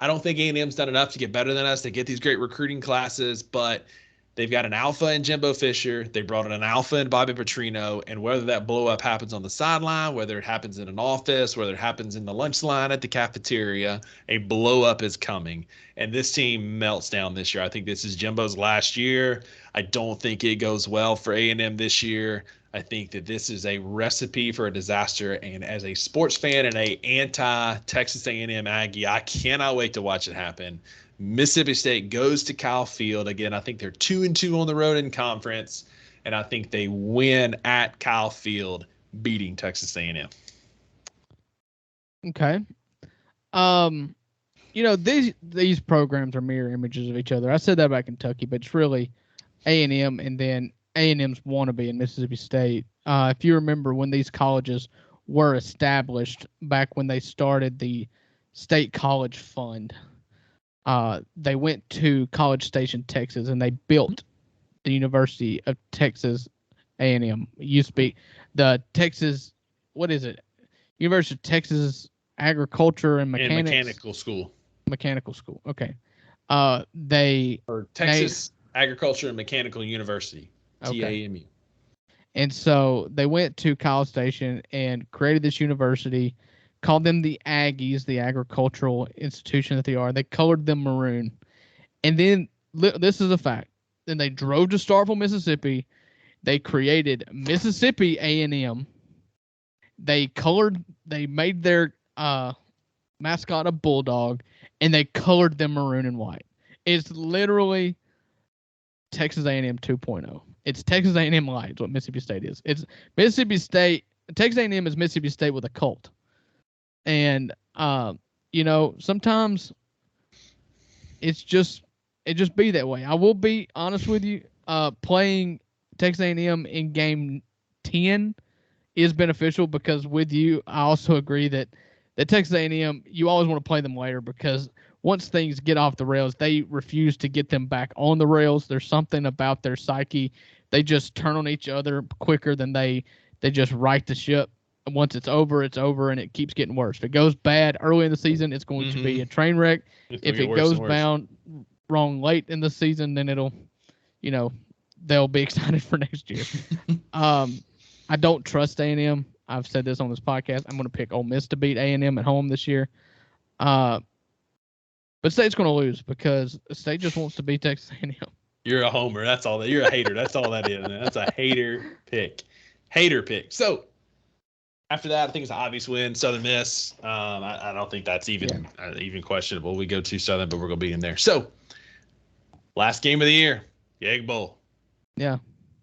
don't think A&M's done enough to get better than us. They get these great recruiting classes, but they've got an alpha in Jimbo Fisher. They brought in an alpha in Bobby Petrino, and whether that blow up happens on the sideline, whether it happens in an office, whether it happens in the lunch line at the cafeteria, a blow up is coming. And this team melts down this year. I think this is Jimbo's last year. I don't think it goes well for A&M this year. I think that this is a recipe for a disaster. And as a sports fan and a anti-Texas A&M Aggie, I cannot wait to watch it happen. Mississippi State goes to Kyle Field. Again, I think they're 2 and 2 on the road in conference, and I think they win at Kyle Field, beating Texas A&M. Okay. These programs are mirror images of each other. I said that about Kentucky, but it's really A&M and then A&M's wannabe in Mississippi State. If you remember when these colleges were established back when they started the State College Fund, they went to College Station, Texas, and they built the University of Texas A&M. It used to be the Texas, University of Texas Agriculture and Mechanical School. Mechanical School. Okay. Texas Agriculture and Mechanical University. TAMU. And so they went to College Station and created this university, called them the Aggies, the agricultural institution that they are. They colored them maroon. And then, this is a fact, then they drove to Starkville, Mississippi. They created Mississippi A&M. They made their mascot a bulldog, and they colored them maroon and white. It's literally Texas A&M 2.0. It's Texas A&M Light is what Mississippi State is. It's Mississippi State. Texas A&M is Mississippi State with a cult. And, sometimes it just be that way. I will be honest with you. Playing Texas A&M in game 10 is beneficial because with you, I also agree that Texas A&M, you always want to play them later because once things get off the rails, they refuse to get them back on the rails. There's something about their psyche. They just turn on each other quicker than they just right the ship. And once it's over, and it keeps getting worse. If it goes bad early in the season, it's going to be a train wreck. If it goes wrong late in the season, then it'll, they'll be excited for next year. I don't trust A&M. I've said this on this podcast. I'm going to pick Ole Miss to beat A&M at home this year. But State's going to lose because State just wants to beat Texas A&M. You're a homer. That's all that. You're a hater. That's all that is. Man. That's a hater pick. So after that, I think it's an obvious win. Southern Miss. I don't think that's even questionable. We go to Southern, but we're going to be in there. So last game of the year, the Egg Bowl. Yeah.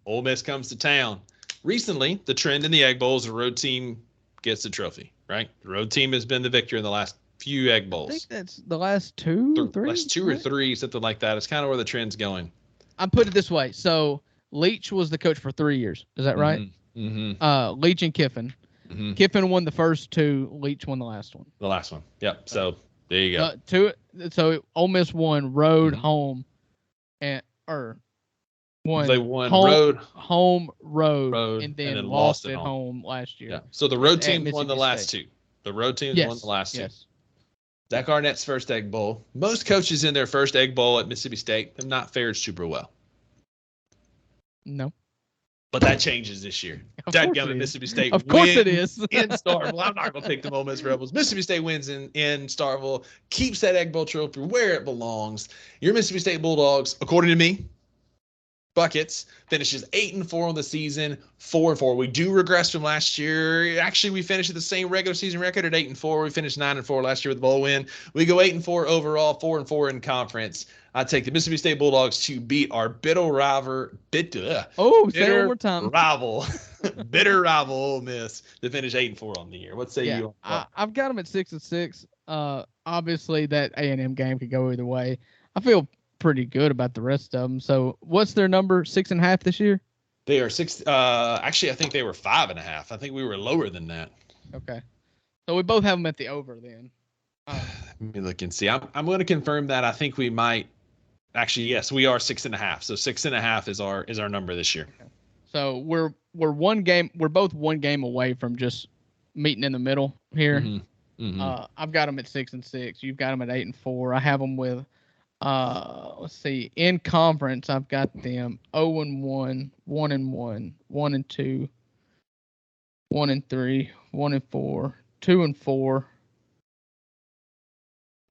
Ole Miss comes to town. Recently, the trend in the Egg Bowl is the road team gets the trophy, right? The road team has been the victor in the last few Egg Bowls. I think that's the last two or three, something like that. It's kind of where the trend's going. I put it this way. So Leach was the coach for 3 years. Is that right? Mm-hmm. Leach and Kiffin. Mm-hmm. Kiffin won the first 2. Leach won the last one. The last one. Yep. So there you go. So Ole Miss won road, home, they won road, and then lost at home last year. Yeah. So the road team won the last 2. The road team won the last 2. Yes. Zach Arnett's first Egg Bowl. Most coaches in their first Egg Bowl at Mississippi State have not fared super well. No. But that changes this year. Dadgummit, Mississippi State Of course it is. in Starkville. I'm not going to pick the Ole Miss Rebels. Mississippi State wins in Starkville, keeps that Egg Bowl trophy where it belongs. Your Mississippi State Bulldogs, according to me, Buckets finishes 8-4 on the season, 4-4. We do regress from last year. Actually, we finished at the same regular season record at 8-4. We finished 9-4 last year with the bowl win. We go 8-4 overall, 4-4 in conference. I take the Mississippi State Bulldogs to beat our bitter rival, say it one more time. bitter rival Ole Miss to finish 8-4 on the year. What say you? I've got them at 6-6. Obviously that A&M game could go either way. I feel pretty good about the rest of them. So what's their number? 6.5 this year? They are 6. Actually, I think they were 5.5. I think we were lower than that. Okay. So we both have them at the over then. Let me look and see. I'm going to confirm that. I think we might. Actually, yes, we are 6.5. So 6.5 is our number this year. Okay. So we're one game. We're both one game away from just meeting in the middle here. Mm-hmm. Mm-hmm. I've got them at 6-6. You've got them at 8-4. I have them with. Let's see. In conference, I've got them 0-1, 1-1, 1-2, 1-3, 1-4, 2-4,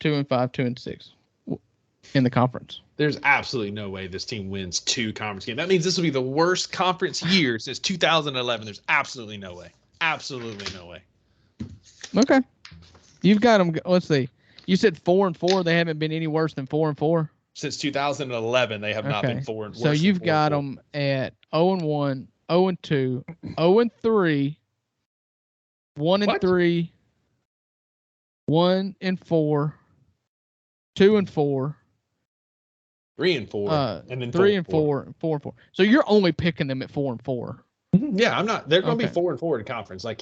2-5, 2-6 in the conference. There's absolutely no way this team wins 2 conference games. That means this will be the worst conference year since 2011. There's absolutely no way. Absolutely no way. Okay. You've got them. Let's see. You said 4-4. They haven't been any worse than 4-4 since 2011. They have not been 4-4. So you've got them at 0-1, 0-2, 0-3, 1-3, 1-4, 2-4. 3-4, and then 3-4, and 4-4. So you're only picking them at 4-4. Yeah, I'm not. They're going to be 4-4 in conference. Like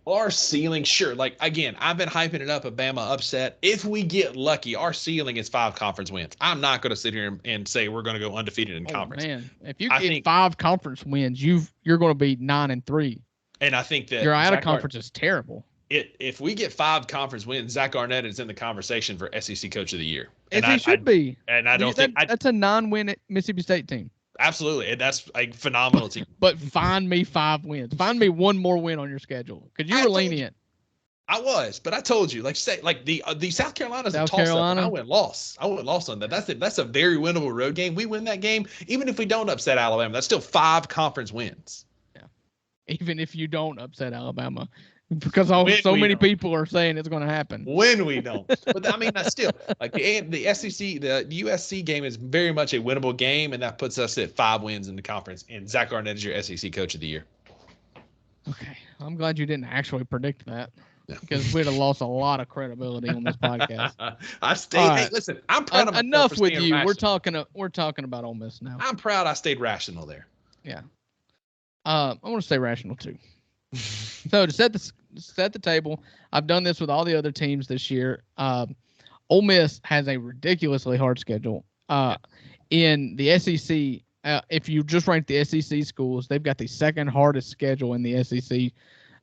our ceiling, sure. Like again, I've been hyping it up. A Bama upset. If we get lucky, our ceiling is 5 conference wins. I'm not going to sit here and say we're going to go undefeated in conference. Man, if you get 5 conference wins, you're going to be 9-3. And I think that your out of conference is terrible. If we get 5 conference wins, Zach Arnett is in the conversation for SEC Coach of the Year. And he should be. And I don't think that's a 9-win Mississippi State team. Absolutely, and that's a phenomenal team. But find me 5 wins. Find me one more win on your schedule because you were lenient. I was, but I told you, the South Carolina's a toss-up. I went loss. On that. That's a very winnable road game. We win that game, even if we don't upset Alabama. That's still 5 conference wins. Yeah, even if you don't upset Alabama. Because so many people are saying it's going to happen. When we don't. But, I mean, that's still, like, the SEC, the USC game is very much a winnable game, and that puts us at 5 wins in the conference. And Zach Arnett is your SEC Coach of the Year. Okay. I'm glad you didn't actually predict that. Yeah. Because we'd have lost a lot of credibility on this podcast. Hey, listen, I'm proud of myself. Enough with you. Rational. We're talking about Ole Miss now. I'm proud I stayed rational there. Yeah. I want to stay rational, too. So to set the table, I've done this with all the other teams this year. Ole Miss has a ridiculously hard schedule. In the SEC, if you just rank the SEC schools, they've got the 2nd hardest schedule in the SEC,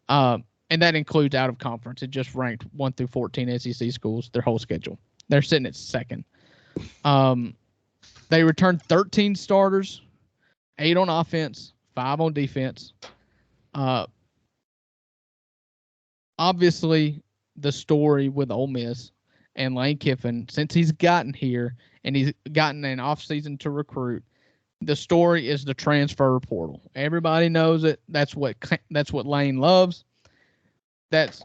and that includes out of conference. It just ranked 1 through 14 SEC schools, their whole schedule. They're sitting at 2nd. They returned 13 starters, 8 on offense, 5 on defense. Obviously, the story with Ole Miss and Lane Kiffin, since he's gotten here and he's gotten an offseason to recruit, the story is the transfer portal. Everybody knows it. That's what Lane loves. That's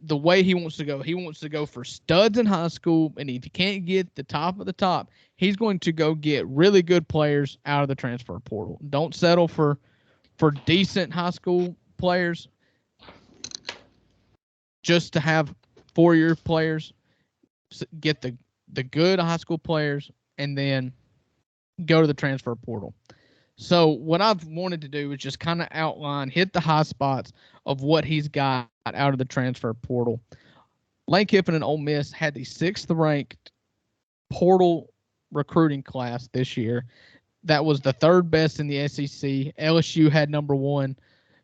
the way he wants to go. He wants to go for studs in high school, and if he can't get the top of the top, he's going to go get really good players out of the transfer portal. Don't settle for decent high school players. Just to have 4-year players, get the good high school players, and then go to the transfer portal. So what I've wanted to do is just kind of outline, hit the high spots of what he's got out of the transfer portal. Lane Kiffin and Ole Miss had the 6th ranked portal recruiting class this year. That was the 3rd best in the SEC. LSU had number 1.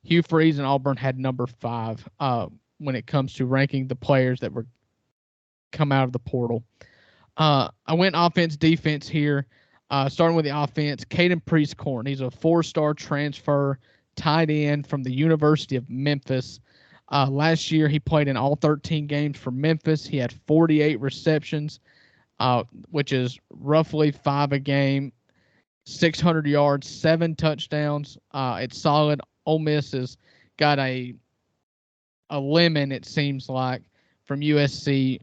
Hugh Freeze and Auburn had number 5. When it comes to ranking the players that were come out of the portal. I went offense, defense here. Starting with the offense, Caden Prieskorn. He's a 4-star transfer tight end from the University of Memphis. Last year, he played in all 13 games for Memphis. He had 48 receptions, which is roughly 5 a game. 600 yards, 7 touchdowns. It's solid. Ole Miss has got a lemon, it seems like, from USC.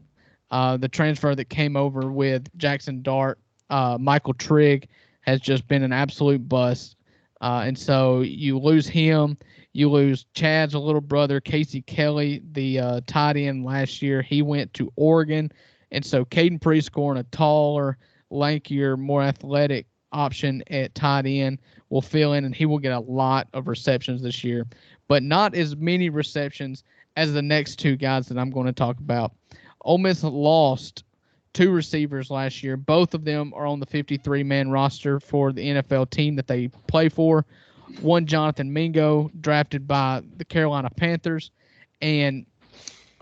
The transfer that came over with Jackson Dart, Michael Trigg, has just been an absolute bust. And so you lose him. You lose Chad's little brother, Casey Kelly, the tight end last year. He went to Oregon. And so Caden Prescorn, a taller, lankier, more athletic option at tight end, will fill in, and he will get a lot of receptions this year, but not as many receptions as the next two guys that I'm going to talk about. Ole Miss lost 2 receivers last year. Both of them are on the 53-man roster for the NFL team that they play for. One, Jonathan Mingo, drafted by the Carolina Panthers, and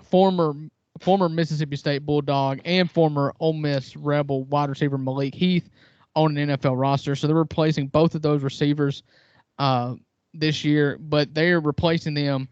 former Mississippi State Bulldog and former Ole Miss Rebel wide receiver Malik Heath on an NFL roster. So they're replacing both of those receivers this year, but they're replacing them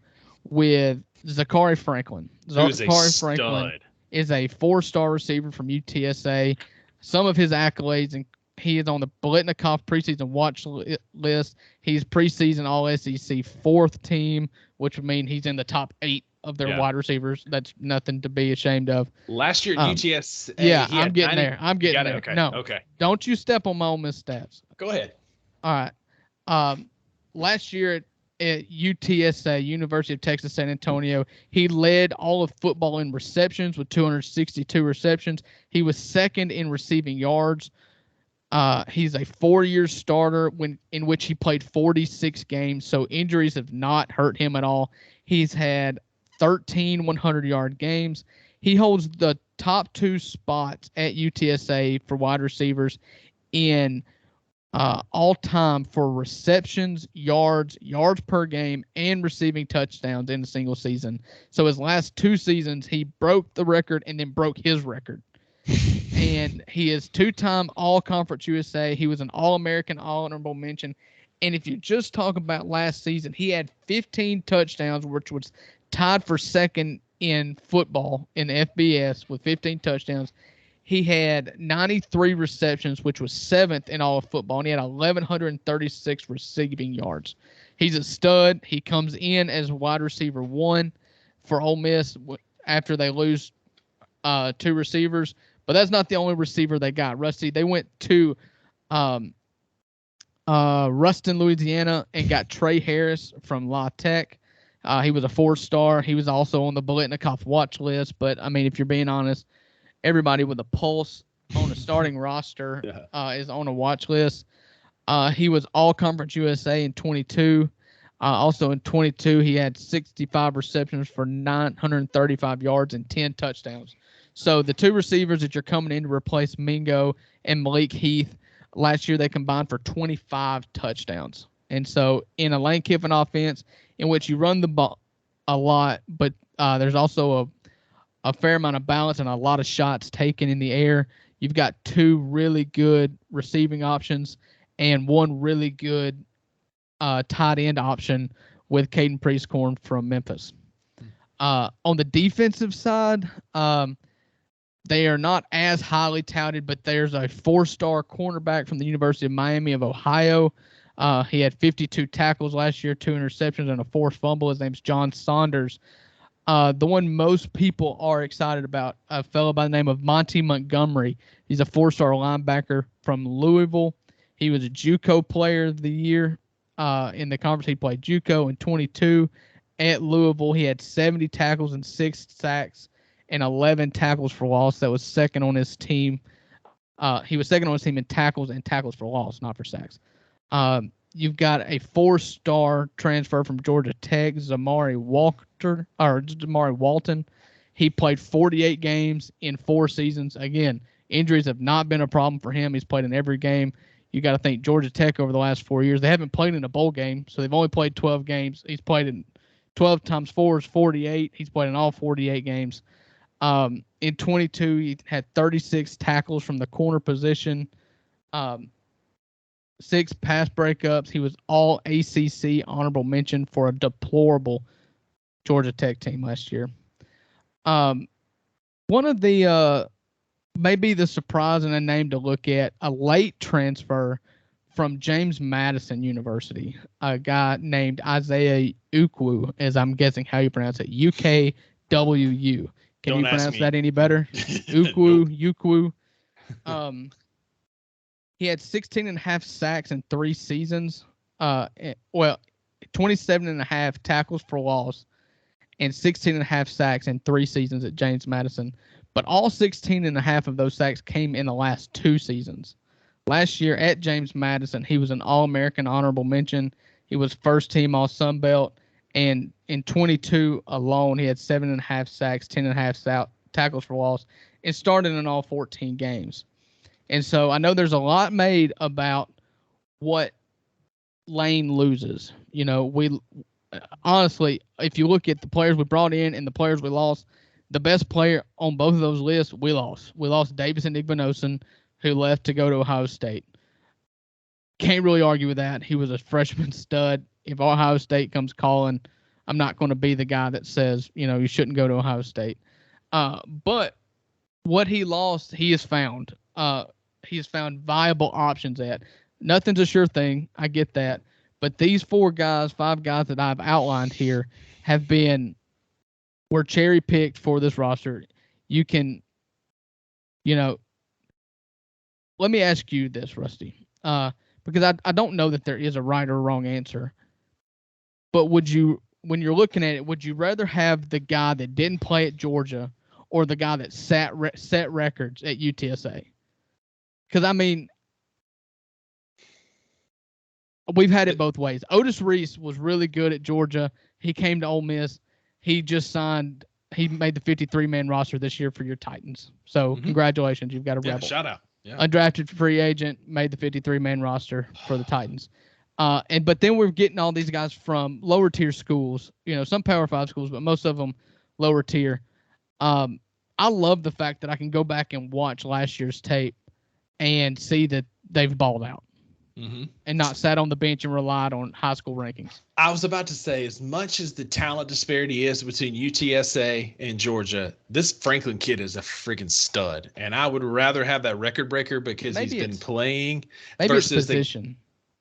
with Zachary Franklin. Zachary Franklin is a 4-star receiver from UTSA. Some of his accolades, and he is on the Biletnikoff preseason watch list. He's preseason All-SEC 4th team, which would mean he's in the top 8 of their wide receivers. That's nothing to be ashamed of. Last year at UTSA, yeah, I'm getting there. I'm getting there. Okay. No, okay. Don't you step on my Ole Miss stats. Go ahead. All right. Last year at UTSA, University of Texas San Antonio, he led all of football in receptions with 262 receptions. He was 2nd in receiving yards. He's a 4-year starter in which he played 46 games, so injuries have not hurt him at all. He's had 13 100-yard games. He holds the top 2 spots at UTSA for wide receivers in all time for receptions, yards per game, and receiving touchdowns in a single season. So his last 2 seasons, he broke the record and then broke his record. And he is 2-time All-Conference USA. He was an All-American, All-Honorable Mention. And if you just talk about last season, he had 15 touchdowns, which was tied for 2nd in football in the FBS with 15 touchdowns. He had 93 receptions, which was 7th in all of football, and he had 1,136 receiving yards. He's a stud. He comes in as wide receiver 1 for Ole Miss after they lose 2 receivers. But that's not the only receiver they got. Rusty, they went to Ruston, Louisiana, and got Trey Harris from La Tech. He was a 4-star. He was also on the Biletnikoff watch list. But, I mean, if you're being honest, everybody with a pulse on a starting roster is on a watch list. He was All-Conference USA in 22. Also in 22, he had 65 receptions for 935 yards and 10 touchdowns. So the 2 receivers that you're coming in to replace Mingo and Malik Heath, last year they combined for 25 touchdowns. And so in a Lane Kiffin offense in which you run the ball a lot, but there's also a fair amount of balance and a lot of shots taken in the air, you've got 2 really good receiving options and 1 really good tight end option with Caden Prescorn from Memphis. On the defensive side, they are not as highly touted, but there's a 4-star cornerback from the University of Miami of Ohio. He had 52 tackles last year, 2 interceptions, and a forced fumble. His name's John Saunders. The one most people are excited about, a fellow by the name of Monty Montgomery. He's a 4-star linebacker from Louisville. He was a JUCO player of the year in the conference. He played JUCO in 22 at Louisville. He had 70 tackles and 6 sacks and 11 tackles for loss. That was 2nd on his team. He was 2nd on his team in tackles and tackles for loss, not for sacks. You've got a 4-star transfer from Georgia Tech, Zamari Walton. He played 48 games in 4 seasons. Again, injuries have not been a problem for him. He's played in every game. You got to think Georgia Tech over the last 4 years, they haven't played in a bowl game, so they've only played 12 games. He's played in 12 times 4 is 48. He's played in all 48 games. In 22, he had 36 tackles from the corner position, 6 pass breakups. He was all ACC honorable mention for a deplorable Georgia Tech team last year. One of the maybe the surprise and a name to look at, a late transfer from James Madison University, a guy named Isaiah Ukwu, as I'm guessing how you pronounce it, UKWU. Can Don't you ask pronounce me. that any better? Ukwu. He had 16 and a half sacks in 3 seasons. 27 and a half tackles for loss and 16 and a half sacks in 3 seasons at James Madison. But all 16 and a half of those sacks came in the last 2 seasons. Last year at James Madison, he was an All-American honorable mention. He was first team All Sun Belt. And in 22 alone, he had 7.5 sacks, 10.5 tackles for loss, and started in all 14 games. And so I know there's a lot made about what Lane loses. You know, we honestly, if you look at the players we brought in and the players we lost, the best player on both of those lists we lost. We lost Davison Igbinosun, who left to go to Ohio State. Can't really argue with that. He was a freshman stud. If Ohio State comes calling, I'm not going to be the guy that says, you know, you shouldn't go to Ohio State. But what he lost, he has found. He has found viable options at. Nothing's a sure thing. I get that. But these 5 guys that I've outlined here were cherry picked for this roster. You can, you know, let me ask you this, Rusty, because I don't know that there is a right or wrong answer. But when you're looking at it, would you rather have the guy that didn't play at Georgia or the guy that set records at UTSA? Because, I mean, we've had it both ways. Otis Reese was really good at Georgia. He came to Ole Miss. He just signed. He made the 53-man roster this year for your Titans. So congratulations, you've got a rebel. Shout out. Yeah. Undrafted free agent, made the 53-man roster for the Titans. But then we're getting all these guys from lower tier schools. You know, some Power 5 schools, but most of them lower tier. I love the fact that I can go back and watch last year's tape and see that they've balled out. And not sat on the bench and relied on high school rankings. I was about to say, as much as the talent disparity is between UTSA and Georgia, this Franklin kid is a freaking stud. And I would rather have that record breaker because he's been playing versus it's position.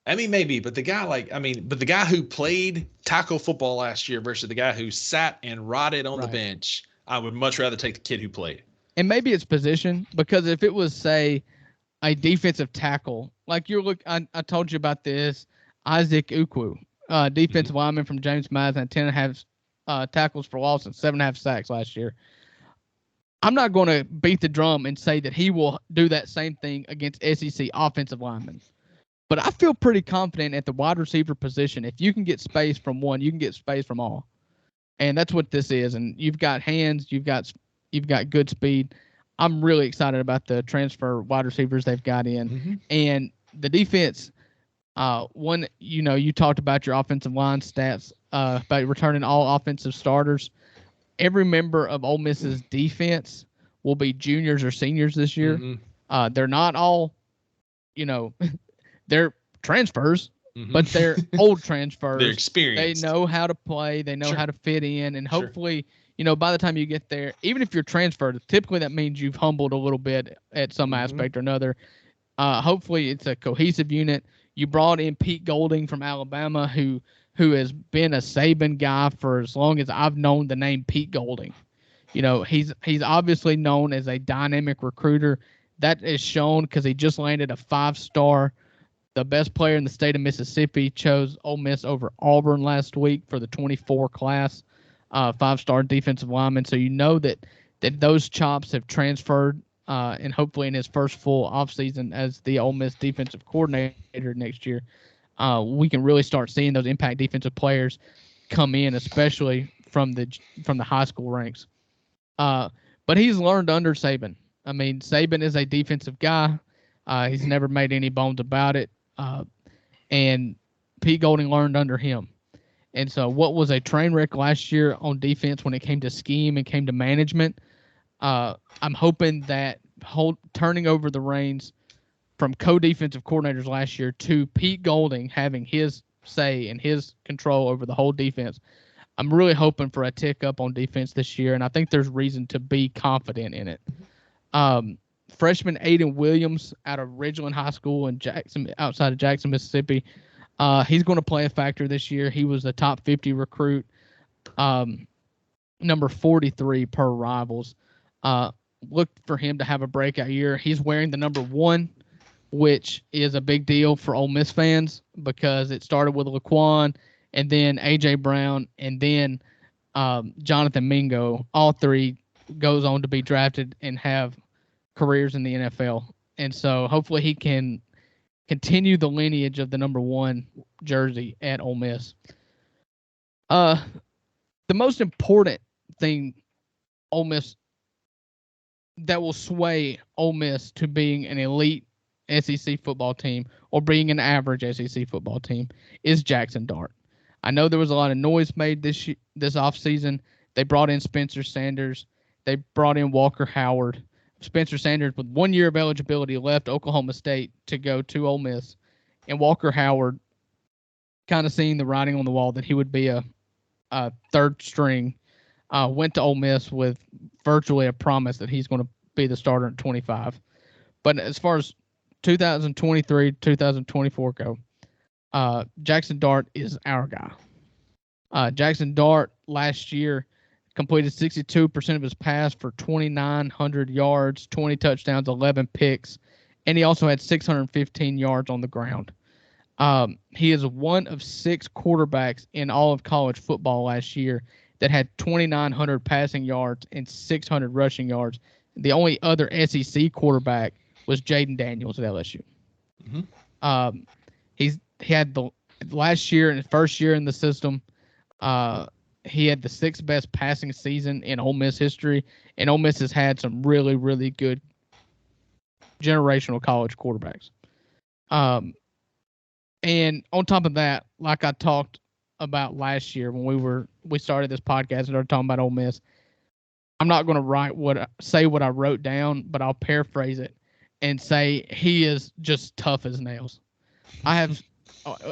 Maybe, but the guy who played tackle football last year versus the guy who sat and rotted on the bench, I would much rather take the kid who played. And maybe it's position, because if it was, say, a defensive tackle, like I told you about this, Isaac Ukwu, defensive lineman from James Madison, 10.5 tackles for loss and 7.5 sacks last year. I'm not going to beat the drum and say that he will do that same thing against SEC offensive linemen. But I feel pretty confident at the wide receiver position. If you can get space from one, you can get space from all. And that's what this is. And you've got hands, you've got good speed. I'm really excited about the transfer wide receivers they've got in. And the defense, you talked about your offensive line stats, about returning all offensive starters. Every member of Ole Miss's defense will be juniors or seniors this year. They're not all, they're transfers, but they're old transfers. They're experienced. They know how to play. They know how to fit in. And hopefully, by the time you get there, even if you're transferred, typically that means you've humbled a little bit at some aspect or another. Hopefully it's a cohesive unit. You brought in Pete Golding from Alabama, who has been a Saban guy for as long as I've known the name Pete Golding. He's obviously known as a dynamic recruiter. That is shown because he just landed a 5-star. The best player in the state of Mississippi chose Ole Miss over Auburn last week for the 24 class. 5-star defensive lineman. So that those chops have transferred, and hopefully in his first full offseason as the Ole Miss defensive coordinator next year, we can really start seeing those impact defensive players come in, especially from the high school ranks. But he's learned under Saban. I mean, Saban is a defensive guy. He's never made any bones about it. And Pete Golding learned under him. And so what was a train wreck last year on defense when it came to scheme and came to management, I'm hoping that turning over the reins from co-defensive coordinators last year to Pete Golding having his say and his control over the whole defense, I'm really hoping for a tick up on defense this year, and I think there's reason to be confident in it. Freshman Aiden Williams out of Ridgeland High School in Jackson, outside of Jackson, Mississippi. He's going to play a factor this year. He was the top 50 recruit, number 43 per Rivals. Look for him to have a breakout year. He's wearing the number 1, which is a big deal for Ole Miss fans because it started with Laquan and then A.J. Brown and then Jonathan Mingo. All three goes on to be drafted and have careers in the NFL. And so hopefully he can continue the lineage of the number 1 jersey at Ole Miss. The most important thing Ole Miss that will sway Ole Miss to being an elite SEC football team or being an average SEC football team is Jackson Dart. I know there was a lot of noise made this offseason. They brought in Spencer Sanders. They brought in Walker Howard. Spencer Sanders, with 1 year of eligibility, left Oklahoma State to go to Ole Miss. And Walker Howard, kind of seeing the writing on the wall that he would be a third string, went to Ole Miss with virtually a promise that he's going to be the starter at 25. But as far as 2023, 2024 go, Jackson Dart is our guy. Jackson Dart last year completed 62% of his pass for 2,900 yards, 20 touchdowns, 11 picks, and he also had 615 yards on the ground. He is one of 6 quarterbacks in all of college football last year that had 2,900 passing yards and 600 rushing yards. The only other SEC quarterback was Jaden Daniels at LSU. Mm-hmm. He had the last year and first year in the system. He had the 6th best passing season in Ole Miss history, and Ole Miss has had some really, really good generational college quarterbacks. And on top of that, like I talked about last year when we started this podcast and started talking about Ole Miss, I'm not going to say what I wrote down, but I'll paraphrase it and say he is just tough as nails.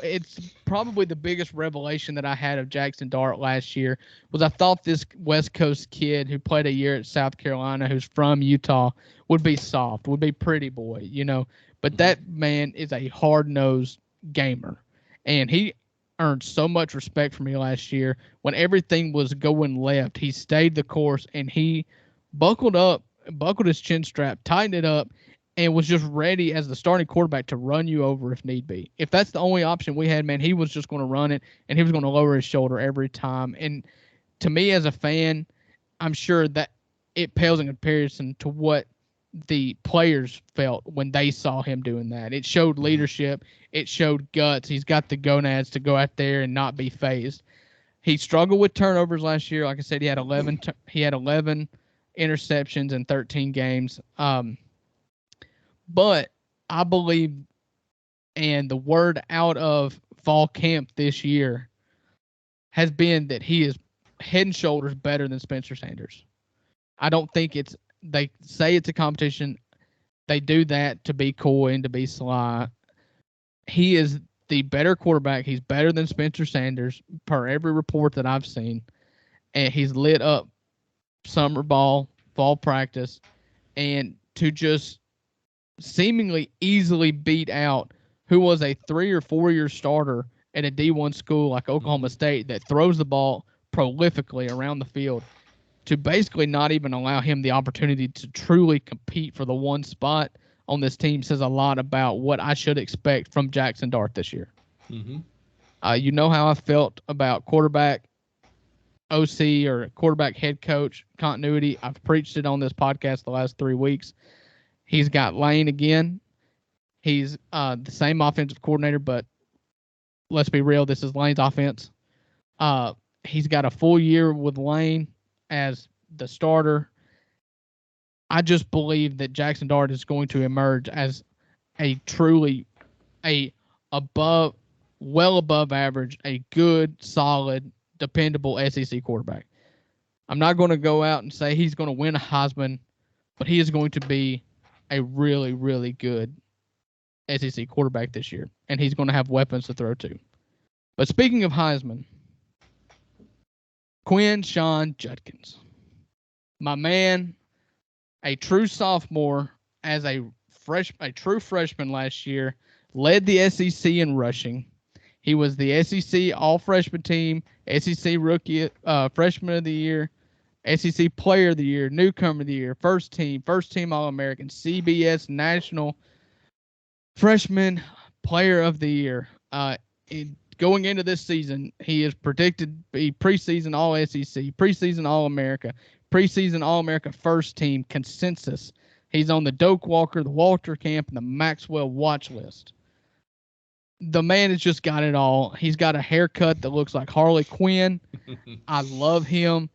It's probably the biggest revelation that I had of Jackson Dart last year was I thought this West Coast kid who played a year at South Carolina, who's from Utah, would be soft, would be pretty boy, you know. But that man is a hard-nosed gamer, and he earned so much respect from me last year. When everything was going left, he stayed the course, and he buckled his chin strap, tightened it up, and was just ready as the starting quarterback to run you over if need be. If that's the only option we had, man, he was just going to run it, and he was going to lower his shoulder every time. And to me as a fan, I'm sure that it pales in comparison to what the players felt when they saw him doing that. It showed leadership. It showed guts. He's got the gonads to go out there and not be phased. He struggled with turnovers last year. Like I said, he had 11 interceptions in 13 games. But I believe, and the word out of fall camp this year has been that he is head and shoulders better than Spencer Sanders. I don't think they say it's a competition. They do that to be coy and to be sly. He is the better quarterback. He's better than Spencer Sanders per every report that I've seen. And he's lit up summer ball, fall practice, and to just seemingly easily beat out who was a 3 or 4 year starter at a D1 school like Oklahoma State that throws the ball prolifically around the field, to basically not even allow him the opportunity to truly compete for the one spot on this team says a lot about what I should expect from Jackson Dart this year. Mm-hmm. You know how I felt about quarterback OC or quarterback head coach continuity. I've preached it on this podcast the last 3 weeks. He's got Lane again. He's the same offensive coordinator, but let's be real, this is Lane's offense. He's got a full year with Lane as the starter. I just believe that Jackson Dart is going to emerge as a truly well above average, a good, solid, dependable SEC quarterback. I'm not going to go out and say he's going to win a Heisman, but he is going to be a really, really good SEC quarterback this year, and he's going to have weapons to throw to. But speaking of Heisman, Quinshon Judkins, my man, a true sophomore as a true freshman last year, led the SEC in rushing. He was the SEC All-Freshman Team, SEC Rookie Freshman of the Year, SEC Player of the Year, Newcomer of the Year, First Team All-American, CBS National Freshman Player of the Year. Going into this season, he is predicted to be preseason All-SEC, preseason All-America, preseason All-America First Team consensus. He's on the Doak Walker, the Walter Camp, and the Maxwell watch list. The man has just got it all. He's got a haircut that looks like Harley Quinn. I love him.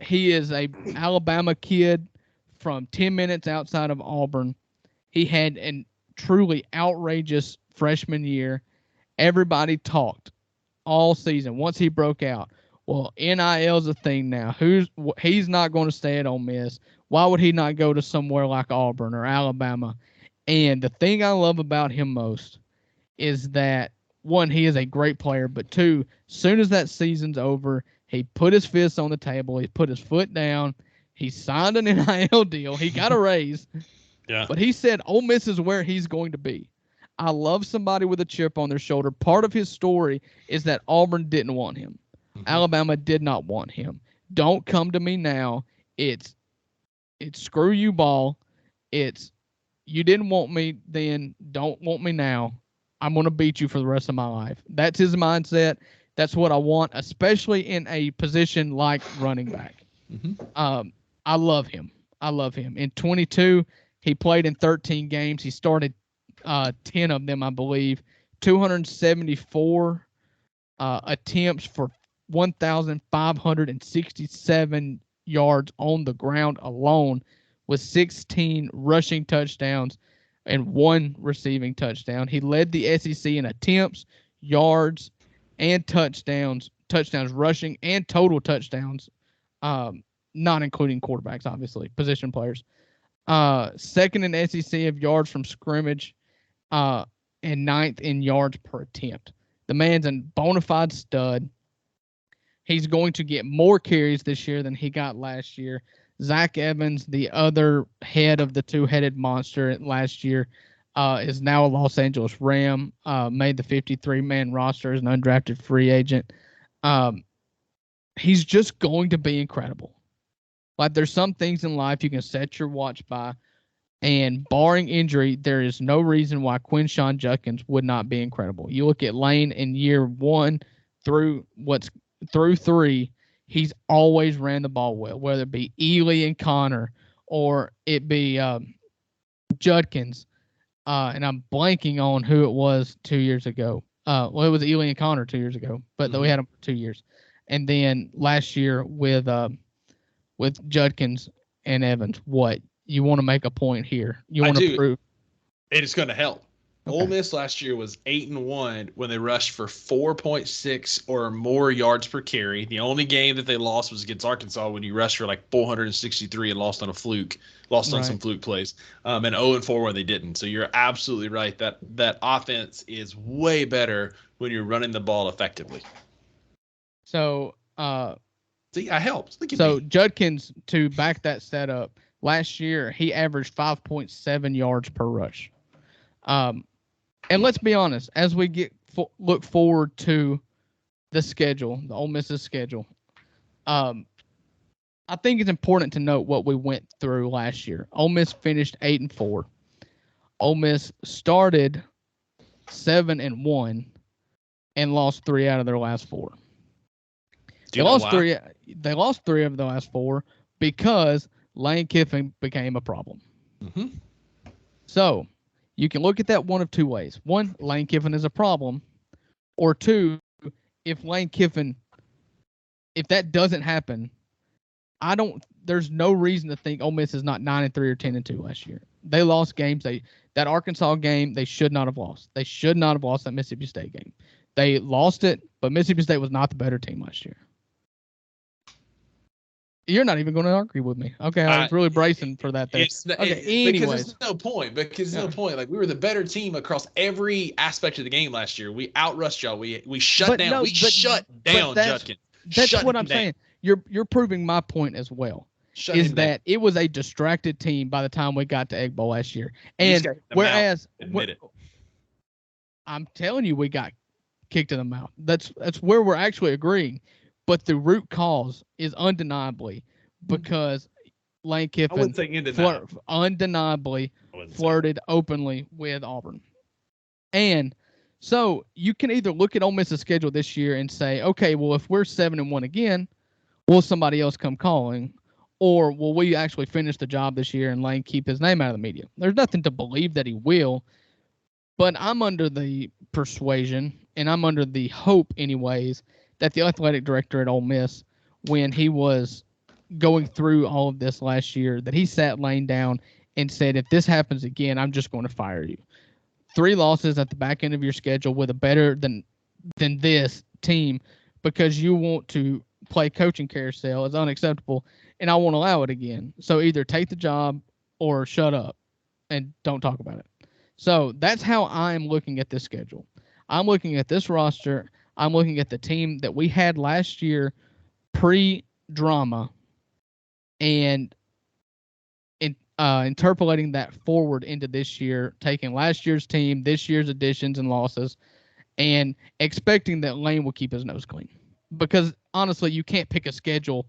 He is a Alabama kid from 10 minutes outside of Auburn. He had a truly outrageous freshman year. Everybody talked all season once he broke out. Well, NIL is a thing now. He's not going to stay at Ole Miss. Why would he not go to somewhere like Auburn or Alabama? And the thing I love about him most is that, one, he is a great player, but two, soon as that season's over, he put his fists on the table. He put his foot down. He signed an NIL deal. He got a raise. Yeah. But he said Ole Miss is where he's going to be. I love somebody with a chip on their shoulder. Part of his story is that Auburn didn't want him. Mm-hmm. Alabama did not want him. Don't come to me now. It's screw you ball. It's you didn't want me then. Don't want me now. I'm going to beat you for the rest of my life. That's his mindset. That's what I want, especially in a position like running back. Mm-hmm. I love him. In 22, he played in 13 games. He started 10 of them, I believe. 274 attempts for 1,567 yards on the ground alone, with 16 rushing touchdowns and 1 receiving touchdown. He led the SEC in attempts, yards, and touchdowns rushing, and total touchdowns, not including quarterbacks, obviously, position players. Second in SEC of yards from scrimmage, and 9th in yards per attempt. The man's a bona fide stud. He's going to get more carries this year than he got last year. Zach Evans, the other head of the two-headed monster last year, is now a Los Angeles Ram, made the 53-man roster as an undrafted free agent. He's just going to be incredible. Like, there's some things in life you can set your watch by, and barring injury, there is no reason why Quinshon Judkins would not be incredible. You look at Lane in year 1 through 3, he's always ran the ball well, whether it be Ely and Connor or it be Judkins. And I'm blanking on who it was 2 years ago. It was Ely and Connor 2 years ago, but we had them for 2 years. And then last year with Judkins and Evans, what? You want to make a point here. You want to prove. And it's going to help. Okay. Ole Miss last year was 8-1 when they rushed for 4.6 or more yards per carry. The only game that they lost was against Arkansas when you rushed for like 463 and lost on a fluke, on some fluke plays. And 0-4 when they didn't. So you're absolutely right that offense is way better when you're running the ball effectively. So, see, I helped. So Judkins, to back that stat up, last year he averaged 5.7 yards per rush. And let's be honest, as we look forward to the schedule, the Ole Miss's schedule, I think it's important to note what we went through last year. Ole Miss finished 8-4. Ole Miss started 7-1 and lost 3 out of their last 4. They lost 3 of the last 4 because Lane Kiffin became a problem. Mm-hmm. So you can look at that one of 2 ways. 1, Lane Kiffin is a problem. Or 2, if that doesn't happen, there's no reason to think Ole Miss is not 9-3 or 10-2 last year. They lost games. That Arkansas game, they should not have lost. They should not have lost that Mississippi State game. They lost it, but Mississippi State was not the better team last year. You're not even going to argue with me. Okay, I was really bracing for that there. Because there's no point. Like, we were the better team across every aspect of the game last year. We outrushed y'all. We shut down. Shut down Judkins. That's what I'm saying. You're proving my point as well. is that it was a distracted team by the time we got to Egg Bowl last year. And whereas I'm telling you, we got kicked in the mouth. That's where we're actually agreeing. But the root cause is undeniably because Lane Kiffin undeniably flirted openly with Auburn. And so you can either look at Ole Miss's schedule this year and say, okay, well, if we're 7-1 again, will somebody else come calling? Or will we actually finish the job this year and Lane keep his name out of the media? There's nothing to believe that he will. But I'm under the persuasion, and I'm under the hope anyways, that the athletic director at Ole Miss, when he was going through all of this last year, that he sat Lane down and said, if this happens again, I'm just going to fire you. 3 losses at the back end of your schedule with a better than this team because you want to play coaching carousel is unacceptable, and I won't allow it again. So either take the job or shut up and don't talk about it. So that's how I'm looking at this schedule. I'm looking at this roster. I'm looking at the team that we had last year pre-drama and interpolating that forward into this year, taking last year's team, this year's additions and losses, and expecting that Lane will keep his nose clean. Because, honestly, you can't pick a schedule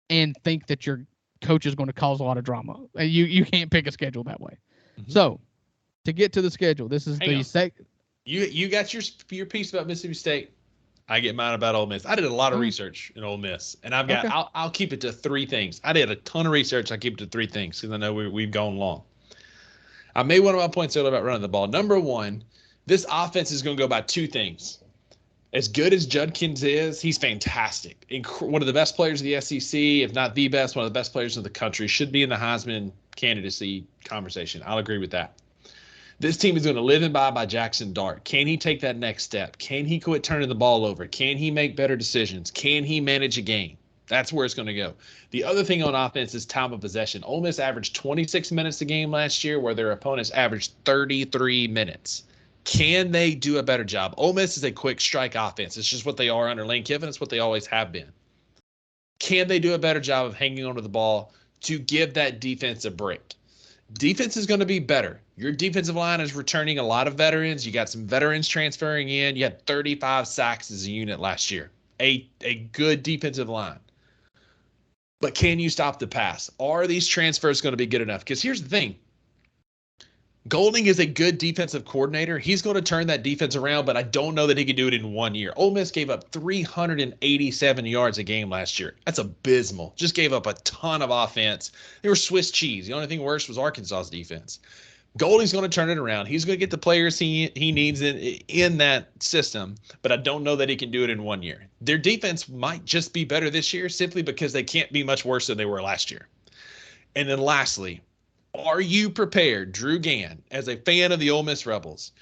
and think that your coach is going to cause a lot of drama. You can't pick a schedule that way. Mm-hmm. So, to get to the schedule, this is You got your piece about Mississippi State. I get mine about Ole Miss. I did a lot of research in Ole Miss, and I've got. Okay. I'll keep it to 3 things. I did a ton of research. I keep it to 3 things because I know we've gone long. I made one of my points earlier about running the ball. Number 1, this offense is going to go by 2 things. As good as Judkins is, he's fantastic. One of the best players of the SEC, if not the best, one of the best players in the country. Should be in the Heisman candidacy conversation. I'll agree with that. This team is going to live and die by Jackson Dart. Can he take that next step? Can he quit turning the ball over? Can he make better decisions? Can he manage a game? That's where it's going to go. The other thing on offense is time of possession. Ole Miss averaged 26 minutes a game last year, where their opponents averaged 33 minutes. Can they do a better job? Ole Miss is a quick strike offense. It's just what they are under Lane Kiffin. It's what they always have been. Can they do a better job of hanging onto the ball to give that defense a break? Defense is going to be better. Your defensive line is returning a lot of veterans. You got some veterans transferring in. You had 35 sacks as a unit last year. A good defensive line. But can you stop the pass? Are these transfers going to be good enough? Because here's the thing. Golding is a good defensive coordinator. He's going to turn that defense around, but I don't know that he can do it in 1 year. Ole Miss gave up 387 yards a game last year. That's abysmal. Just gave up a ton of offense. They were Swiss cheese. The only thing worse was Arkansas's defense. Golding's going to turn it around. He's going to get the players he needs in that system, but I don't know that he can do it in 1 year. Their defense might just be better this year simply because they can't be much worse than they were last year. And then lastly, are you prepared, Drew Gann, as a fan of the Ole Miss Rebels,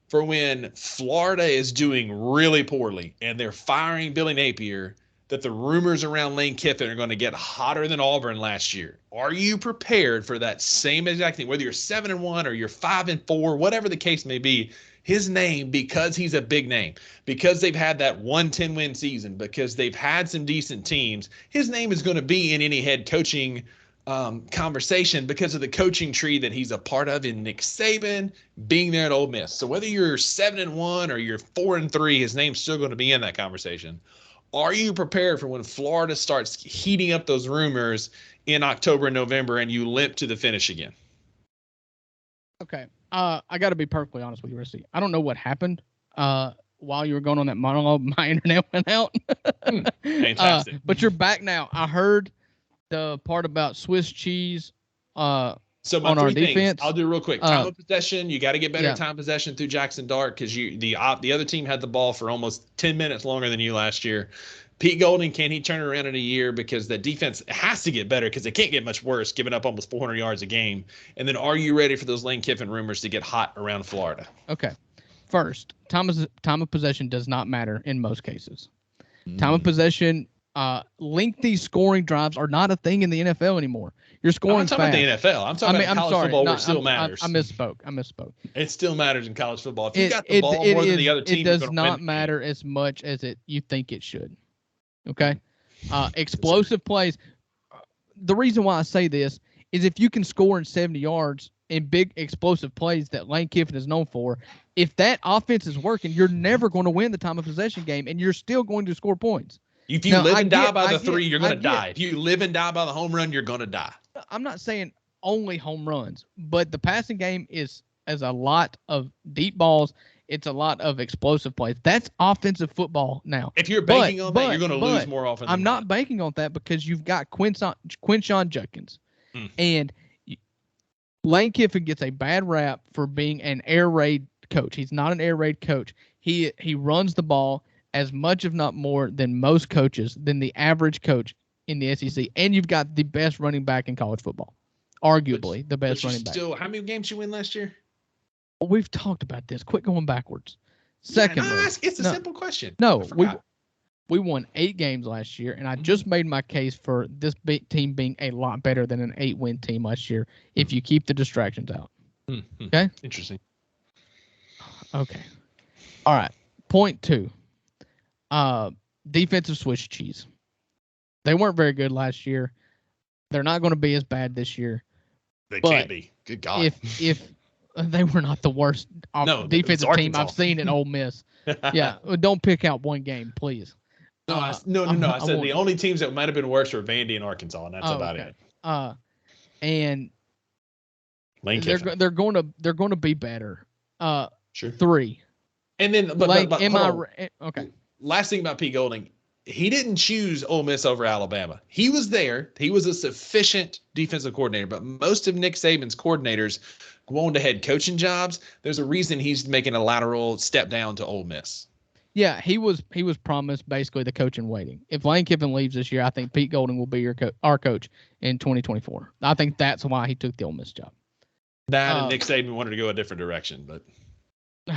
for when Florida is doing really poorly and they're firing Billy Napier, that the rumors around Lane Kiffin are going to get hotter than Auburn last year? Are you prepared for that same exact thing? Whether you're 7-1 or you're 5-4, whatever the case may be, his name, because he's a big name, because they've had that 10-win season, because they've had some decent teams, his name is going to be in any head coaching conversation because of the coaching tree that he's a part of in Nick Saban being there at Ole Miss. So whether you're 7-1 or you're 4-3, his name's still going to be in that conversation. Are you prepared for when Florida starts heating up those rumors in October and November and you limp to the finish again? Okay. I got to be perfectly honest with you, Rusty. I don't know what happened while you were going on that monologue. My internet went out. Fantastic. But you're back now. I heard the part about Swiss cheese so on our defense. I'll do real quick. Time of possession. You got to get better time possession through Jackson Dart because the other team had the ball for almost 10 minutes longer than you last year. Pete Golding, can he turn it around in a year? Because the defense has to get better because it can't get much worse, giving up almost 400 yards a game. And then are you ready for those Lane Kiffin rumors to get hot around Florida? Okay. First, time of possession does not matter in most cases. Time of possession, lengthy scoring drives are not a thing in the NFL anymore. You're scoring fast. I'm talking about the NFL. I'm talking about college football where it still matters. I misspoke. It still matters in college football. If you got the ball more than the other team, it does not matter as much as you think it should. Okay? Explosive plays. the reason why I say this is if you can score in 70 yards in big explosive plays that Lane Kiffin is known for, if that offense is working, you're never going to win the time of possession game, and you're still going to score points. If you live and die by the three, you're going to die. If you live and die by the home run, you're going to die. I'm not saying only home runs, but the passing game is a lot of deep balls. It's a lot of explosive plays. That's offensive football now. If you're banking on that, you're going to lose more often than I'm not banking on that because you've got Quinshon Judkins. And Lane Kiffin gets a bad rap for being an air raid coach. He's not an air raid coach. He runs the ball as much, if not more, than most coaches, than the average coach in the SEC. And you've got the best running back in college football. Arguably the best running back. Still, how many games you win last year? We've talked about this. Quit going backwards. Secondly, it's a simple question. No, we won 8 games last year, and I just made my case for this team being a lot better than an 8-win team last year if you keep the distractions out. Okay? Interesting. Okay. All right. Point 2. Defensive Swiss cheese. They weren't very good last year. They're not going to be as bad this year. They can't be. Good God. If they were not the worst defensive team I've seen at Ole Miss. Yeah, don't pick out one game, please. No. I said the only teams that might have been worse were Vandy and Arkansas, and that's about it. And Lane Kiffin. They're going to be better. Sure. 3. And then, okay? Last thing about Pete Golding, he didn't choose Ole Miss over Alabama. He was there. He was a sufficient defensive coordinator, but most of Nick Saban's coordinators go on to head coaching jobs. There's a reason he's making a lateral step down to Ole Miss. Yeah, he was promised basically the coach in waiting. If Lane Kiffin leaves this year, I think Pete Golding will be our coach in 2024. I think that's why he took the Ole Miss job. And Nick Saban wanted to go a different direction, but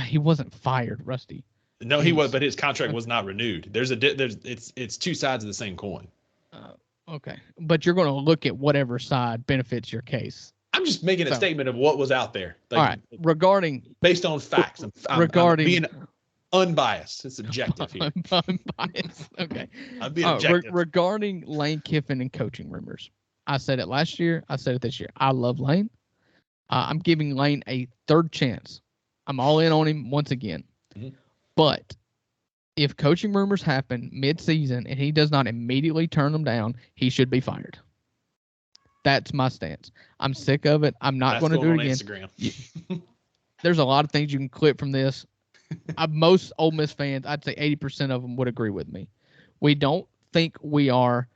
he wasn't fired, Rusty. No, he was, but his contract was not renewed. It's two sides of the same coin. Okay, but you're going to look at whatever side benefits your case. I'm just making a statement of what was out there. All right, regarding based on facts. I'm being unbiased. It's objective here. Unbiased. Okay. I'm being objective. Regarding Lane Kiffin and coaching rumors, I said it last year. I said it this year. I love Lane. I'm giving Lane a third chance. I'm all in on him once again. Mm-hmm. But if coaching rumors happen mid-season and he does not immediately turn them down, he should be fired. That's my stance. I'm sick of it. I'm not going to do it again. Instagram. There's a lot of things you can clip from this. Most Ole Miss fans, I'd say 80% of them would agree with me. We don't think we are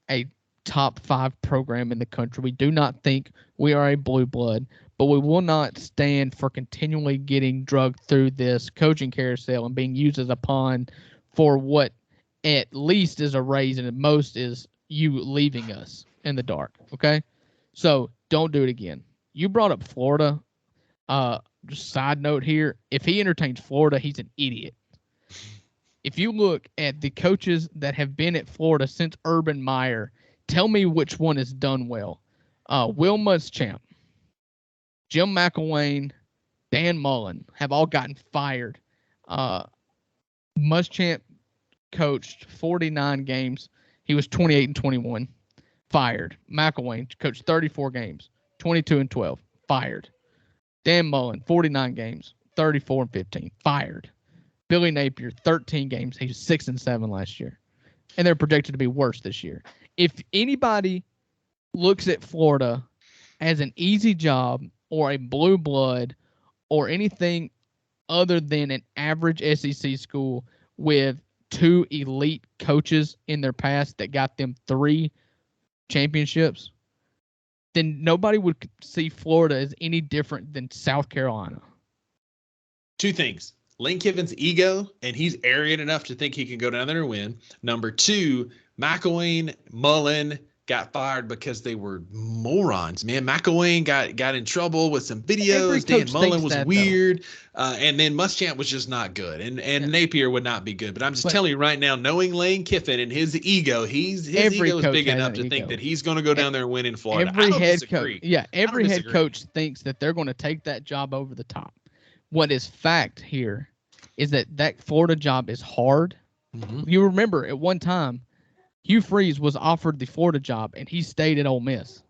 a top 5 program in the country. We do not think we are a blue blood, but we will not stand for continually getting drugged through this coaching carousel and being used as a pawn for what at least is a raise and at most is you leaving us in the dark. Okay. So don't do it again. You brought up Florida. Just side note here. If he entertains Florida, he's an idiot. If you look at the coaches that have been at Florida since Urban Meyer, tell me which one has done well. Will Muschamp, Jim McElwain, Dan Mullen have all gotten fired. Muschamp coached 49 games. He was 28-21. Fired. McElwain coached 34 games. 22-12. Fired. Dan Mullen, 49 games. 34-15. Fired. Billy Napier, 13 games. He was 6-7 last year. And they're projected to be worse this year. If anybody looks at Florida as an easy job or a blue blood or anything other than an average SEC school with 2 elite coaches in their past that got them 3 championships, then nobody would see Florida as any different than South Carolina. 2 things. Lane Kiffin's ego, and he's arrogant enough to think he can go down there and win. Number 2, McElwain, Mullen got fired because they were morons, man. McElwain got in trouble with some videos. Dan Mullen was weird. And then Muschamp was just not good. And Napier would not be good. But I'm just telling you right now, knowing Lane Kiffin and his ego, his ego is big enough to think that he's going to go down there and win in Florida. Every head coach thinks that they're going to take that job over the top. What is fact here is that Florida job is hard. Mm-hmm. You remember at one time, Hugh Freeze was offered the Florida job, and he stayed at Ole Miss.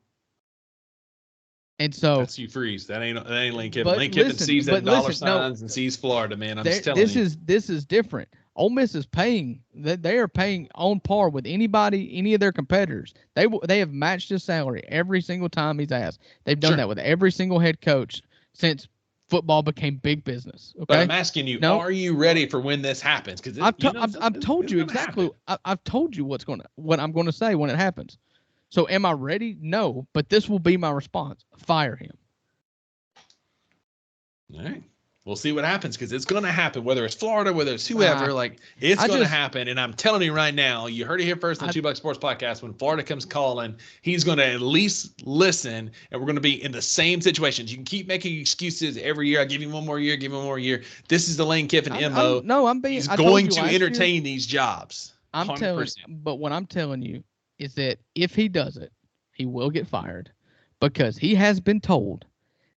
And so that's Hugh Freeze. That ain't Lane Kiffin. but Lane Kiffin listen- sees but that dollar listen, no. signs and sees Florida, man. I'm just telling this you. this is different. Ole Miss is paying that they are paying on par with any of their competitors. They have matched his salary every single time he's asked. They've done Sure. that with every single head coach since football became big business. Okay, But I'm asking you, No. are you ready for when this happens? Because I've told you exactly. I've told you what I'm going to say when it happens. So am I ready? No, but this will be my response. Fire him. All right. We'll see what happens because it's going to happen, whether it's Florida, whether it's whoever. It's going to happen. And I'm telling you right now, you heard it here first on the 2 Buck Sports Podcast. When Florida comes calling, he's going to at least listen, and we're going to be in the same situations. You can keep making excuses every year. I give you one more year, give him one more year. This is the Lane Kiffin MO. He's going to entertain these jobs. 100%. But what I'm telling you is that if he does it, he will get fired because he has been told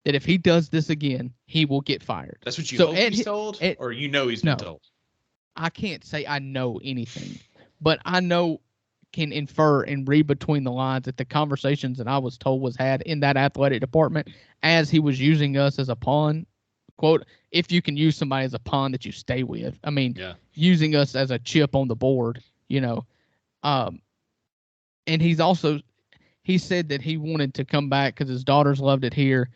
that if he does this again, he will get fired. That's what you hope he's told, or you know he's been told? I can't say I know anything, but I can infer and read between the lines that the conversations that I was told was had in that athletic department as he was using us as a pawn. Quote, if you can use somebody as a pawn that you stay with. I mean, using us as a chip on the board, and he said that he wanted to come back because his daughters loved it here.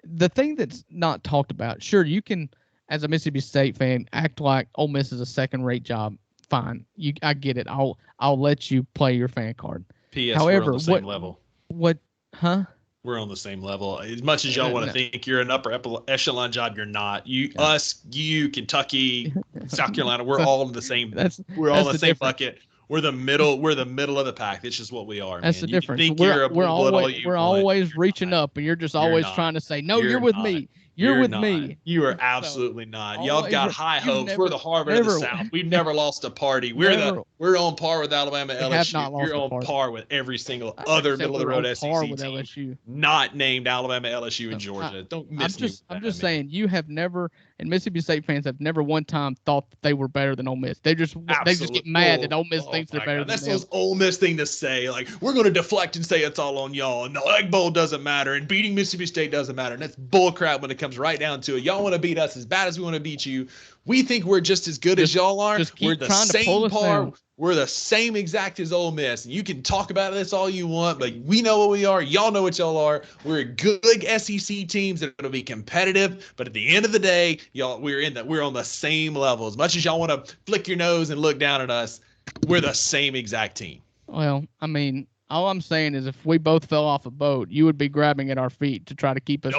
The thing that's not talked about, sure, you can, as a Mississippi State fan, act like Ole Miss is a second-rate job. Fine, I get it. I'll let you play your fan card. P.S. However, we're on the same level. What? Huh? We're on the same level. As much as y'all want to think you're an upper echelon job, you're not. You, Kentucky, South Carolina, we're all in the same. We're all in the same bucket. We're the middle. We're the middle of the pack. It's just what we are. That's man. the difference. We're always reaching up, and you're just always trying to say, "No, you're with me. You're with me." You are absolutely not. Y'all got high hopes. We're the Harvard of the South. We've never lost a party. We're on par with Alabama, LSU. You're on par with every single other middle of the road SEC team. Not named Alabama, LSU, and Georgia. Don't miss me. I'm just saying you have never, and Mississippi State fans have never one time thought that they were better than Ole Miss. They just get mad that Ole Miss thinks they're better than them. That's those Ole Miss thing to say. Like, we're going to deflect and say it's all on y'all, and the Egg Bowl doesn't matter, and beating Mississippi State doesn't matter. And that's bullcrap when it comes right down to it. Y'all want to beat us as bad as we want to beat you. We think we're just as good as y'all are. We're the same par. We're the same exact as Ole Miss. And you can talk about this all you want, but we know what we are. Y'all know what y'all are. We're good SEC teams that are going to be competitive. But at the end of the day, y'all, we're on the same level. As much as y'all want to flick your nose and look down at us, we're the same exact team. Well, I mean, all I'm saying is if we both fell off a boat, you would be grabbing at our feet to try to keep us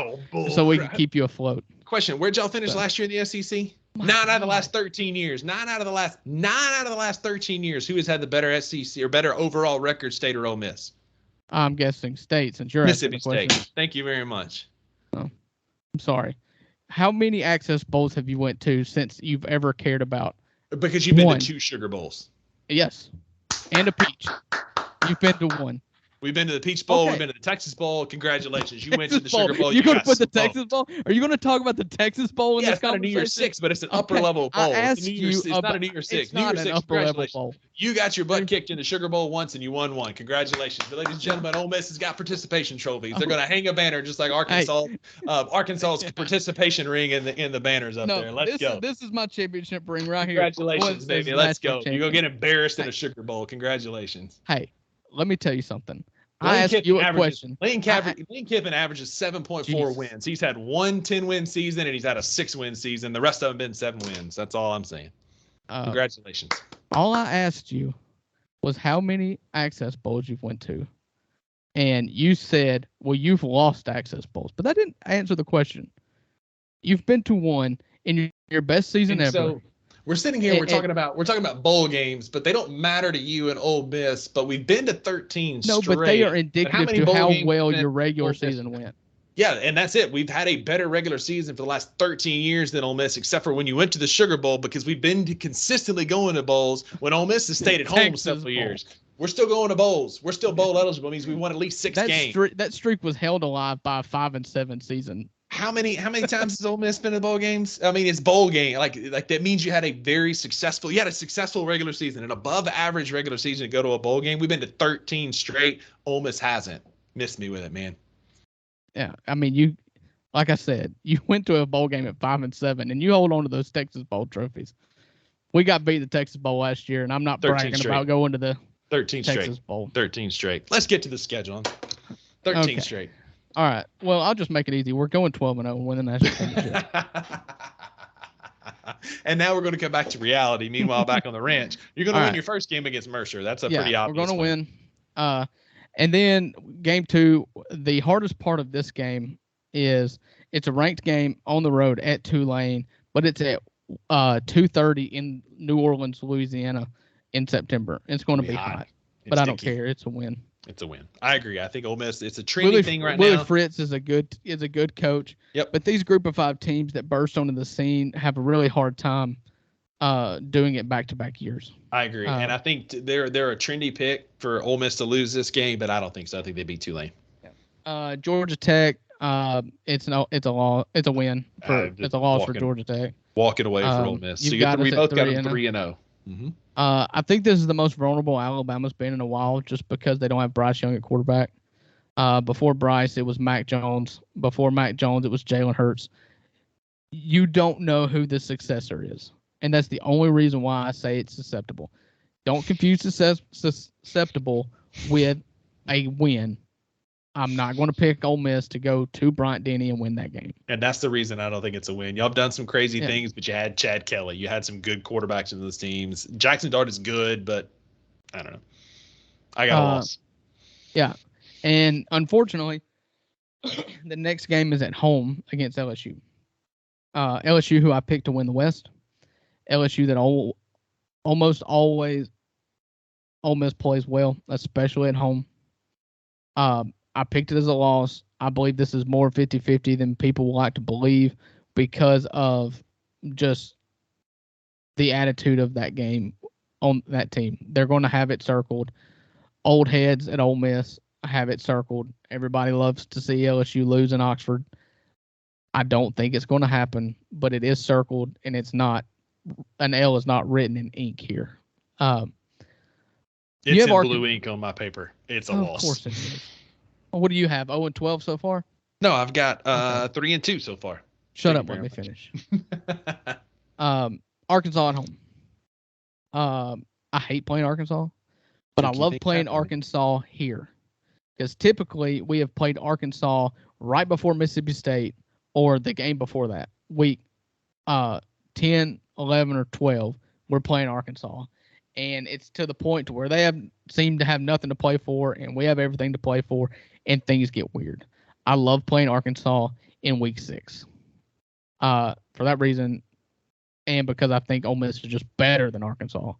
so we can keep you afloat. Question, where'd y'all finish last year in the SEC? 9 out of the last 13 years. 9 out of the last 13 years. Who has had the better SEC or better overall record, State or Ole Miss? I'm guessing State, since you're Mississippi State. Thank you very much. Oh, I'm sorry. How many Access Bowls have you went to since you've ever cared about? Because you've been to 2 Sugar Bowls. Yes, and a Peach. You've been to 1. We've been to the Peach Bowl. Okay. We've been to the Texas Bowl. Congratulations. You went to the Sugar Bowl. You're going to put the Texas Bowl? Are you going to talk about the Texas Bowl in this conversation? It's not a New Year's Six, but it's an upper level bowl. It's not a New Year's Six. It's not an upper level bowl. You got your butt kicked in the Sugar Bowl once and you won 1. Congratulations. But ladies and gentlemen, Ole Miss has got participation trophies. They're going to hang a banner just like Arkansas. Arkansas's participation ring in the banners up there. Let's go. This is my championship ring right here. Congratulations, baby. Let's go. You're going to get embarrassed in a Sugar Bowl. Congratulations. Hey, let me tell you something. I asked you a question. Lane Kiffin averages 7.4 wins. He's had 1 10-win season, and he's had a 6-win season. The rest of them been 7 wins. That's all I'm saying. Congratulations. All I asked you was how many Access Bowls you've went to. And you said, well, you've lost Access Bowls. But that didn't answer the question. You've been to 1 in your best season ever. So, we're sitting here. We're talking about bowl games, but they don't matter to you in Ole Miss. But we've been to 13 straight. No, but they are indicative to how well your regular season went. Yeah, and that's it. We've had a better regular season for the last 13 years than Ole Miss, except for when you went to the Sugar Bowl, because we've been consistently going to bowls when Ole Miss has stayed at home several years. We're still going to bowls. We're still bowl eligible. It means we won at least 6 games. That streak was held alive by a 5-7 season. How many times has Ole Miss been in bowl games? I mean, it's bowl game. Like that means you had a successful regular season, an above average regular season to go to a bowl game. We've been to 13 straight. Ole Miss hasn't. Missed me with it, man. Yeah, I mean, like I said, you went to a bowl game at 5-7, and you hold on to those Texas Bowl trophies. We got beat the Texas Bowl last year, and I'm not bragging about going to the 13 Texas straight. Bowl. 13 straight. Let's get to the schedule. 13 straight. All right. Well, I'll just make it easy. We're going 12-0 and win the national championship. And now we're going to come back to reality. Meanwhile, back on the ranch, you're going to win your first game against Mercer. That's a pretty obvious we're going to win. And then game 2, the hardest part of this game is it's a ranked game on the road at Tulane, but it's at 2:30 in New Orleans, Louisiana in September. It's going to be hot. But I don't care. It's a win. It's a win. I agree. I think Ole Miss, it's a trending thing right now. Willie Fritz is a good coach. Yep. But these group of 5 teams that burst onto the scene have a really hard time doing it back-to-back years. I agree. And I think they're a trendy pick for Ole Miss to lose this game, but I don't think so. I think they beat Tulane. Yeah. Georgia Tech, it's a win. It's a loss for Georgia Tech. Walking away for Ole Miss. So we both got them 3-0. Mm-hmm. I think this is the most vulnerable Alabama's been in a while, just because they don't have Bryce Young at quarterback. Before Bryce, it was Mac Jones. Before Mac Jones, it was Jalen Hurts. You don't know who the successor is, and that's the only reason why I say it's susceptible. Don't confuse susceptible with a win. I'm not going to pick Ole Miss to go to Bryant-Denny and win that game. And that's the reason I don't think it's a win. Y'all have done some crazy things, but you had Chad Kelly. You had some good quarterbacks in those teams. Jackson Dart is good, but I don't know. I got a loss. Yeah. And unfortunately, the next game is at home against LSU. LSU, who I picked to win the West. LSU that almost always Ole Miss plays well, especially at home. I picked it as a loss. I believe this is more 50-50 than people would like to believe because of just the attitude of that game on that team. They're going to have it circled. Old heads at Ole Miss have it circled. Everybody loves to see LSU lose in Oxford. I don't think it's going to happen, but it is circled, and it's not. An L is not written in ink here. It's in blue ink on my paper. It's a loss. Of course it is. What do you have? 0-12 so far? No, I've got 3-2 so far. Shut up. Let me finish. Arkansas at home. I hate playing Arkansas, but I love playing Arkansas here because typically we have played Arkansas right before Mississippi State or the game before that. Week 10, 11, or 12, we're playing Arkansas. And it's to the point to where they seem to have nothing to play for, and we have everything to play for, and things get weird. I love playing Arkansas in Week 6. For that reason, and because I think Ole Miss is just better than Arkansas.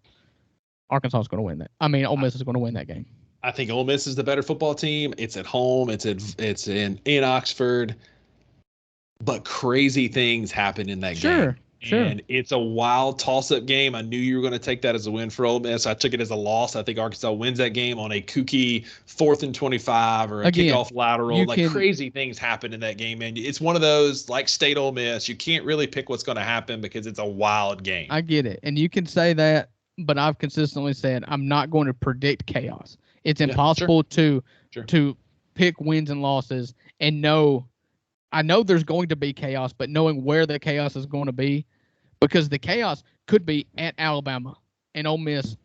Arkansas is going to win that. Ole Miss is going to win that game. I think Ole Miss is the better football team. It's at home. It's in Oxford. But crazy things happen in that game. Sure. And it's a wild toss-up game. I knew you were going to take that as a win for Ole Miss. I took it as a loss. I think Arkansas wins that game on a kooky 4th and 25 or a kickoff lateral. Crazy things happen in that game, man. It's one of those, like State Ole Miss, you can't really pick what's going to happen because it's a wild game. I get it. And you can say that, but I've consistently said I'm not going to predict chaos. It's impossible to pick wins and losses and know. I know there's going to be chaos, but knowing where the chaos is going to be, because the chaos could be at Alabama and Ole Miss.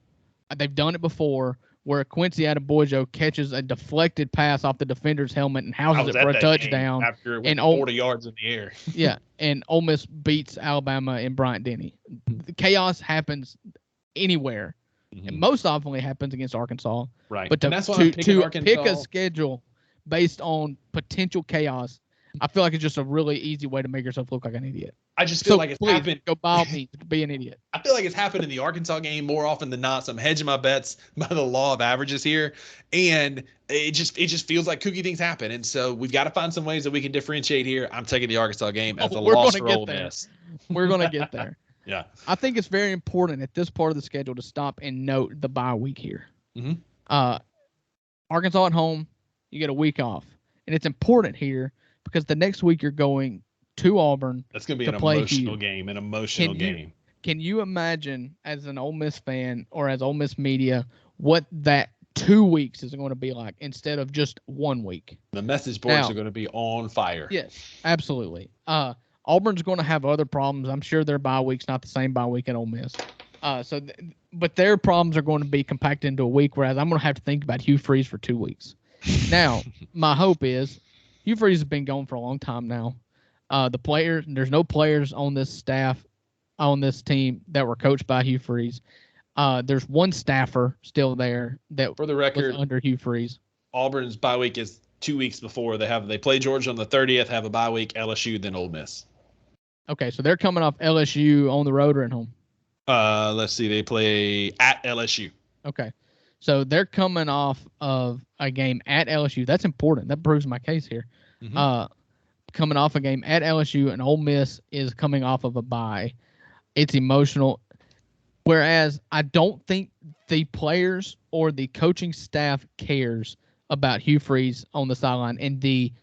They've done it before where Quincy Adebojo catches a deflected pass off the defender's helmet and houses it for a touchdown. After it went 40 yards in the air. Yeah, and Ole Miss beats Alabama in Bryant-Denny. The chaos happens anywhere. Mm-hmm. And most often happens against Arkansas. Right. But to pick a schedule based on potential chaos, I feel like it's just a really easy way to make yourself look like an idiot. I just feel like it's happened. Go by me to be an idiot. I feel like it's happened in the Arkansas game more often than not. So I'm hedging my bets by the law of averages here, and it just feels like kooky things happen. And so we've got to find some ways that we can differentiate here. I'm taking the Arkansas game as a loss for Ole Miss. We're going to get there. Yeah, I think it's very important at this part of the schedule to stop and note the bye week here. Mm-hmm. Arkansas at home, you get a week off, and it's important here because the next week you're going to Auburn. That's going to be to an play emotional Hugh. game, an emotional game. Can you imagine, as an Ole Miss fan or as Ole Miss media, what that 2 weeks is going to be like instead of just 1 week? The message boards are going to be on fire. Yes, absolutely. Auburn's going to have other problems. I'm sure their bye week's not the same bye week at Ole Miss. But their problems are going to be compacted into a week, whereas I'm going to have to think about Hugh Freeze for 2 weeks. Now, my hope is Hugh Freeze has been gone for a long time now. There's no players on this staff, on this team that were coached by Hugh Freeze. There's one staffer still there that, for the record, was under Hugh Freeze. Auburn's bye week is 2 weeks before they play Georgia on the 30th, have a bye week, LSU, then Ole Miss. Okay, so they're coming off LSU on the road or at home? Let's see, they play at LSU. Okay, so they're coming off of a game at LSU. That's important. That proves my case here. Mm-hmm. Coming off a game at LSU, and Ole Miss is coming off of a bye. It's emotional. Whereas I don't think the players or the coaching staff cares about Hugh Freeze on the sideline and the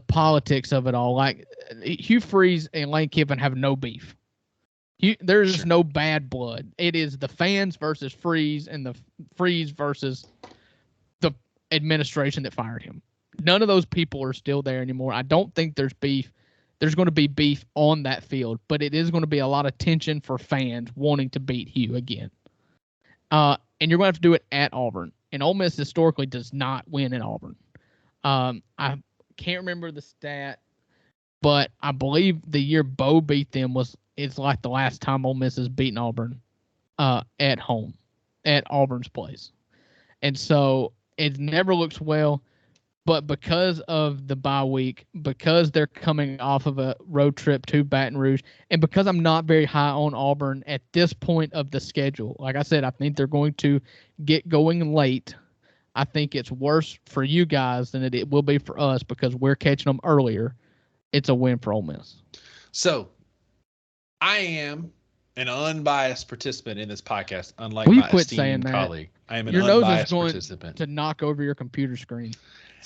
politics of it all. Like, Hugh Freeze and Lane Kiffin have no beef. There's no bad blood. It is the fans versus Freeze, and the Freeze versus the administration that fired him. None of those people are still there anymore. I don't think there's beef. There's going to be beef on that field, but it is going to be a lot of tension for fans wanting to beat Hugh again. And you're going to have to do it at Auburn. And Ole Miss historically does not win in Auburn. I can't remember the stat, but I believe the year Bo beat them it's like the last time Ole Miss has beaten Auburn at home, at Auburn's place. And so it never looks well. But because of the bye week, because they're coming off of a road trip to Baton Rouge, and because I'm not very high on Auburn at this point of the schedule, like I said, I think they're going to get going late. I think it's worse for you guys than it will be for us because we're catching them earlier. It's a win for Ole Miss. So I am an unbiased participant in this podcast, unlike my esteemed colleague. I am an unbiased participant. To knock over your computer screen.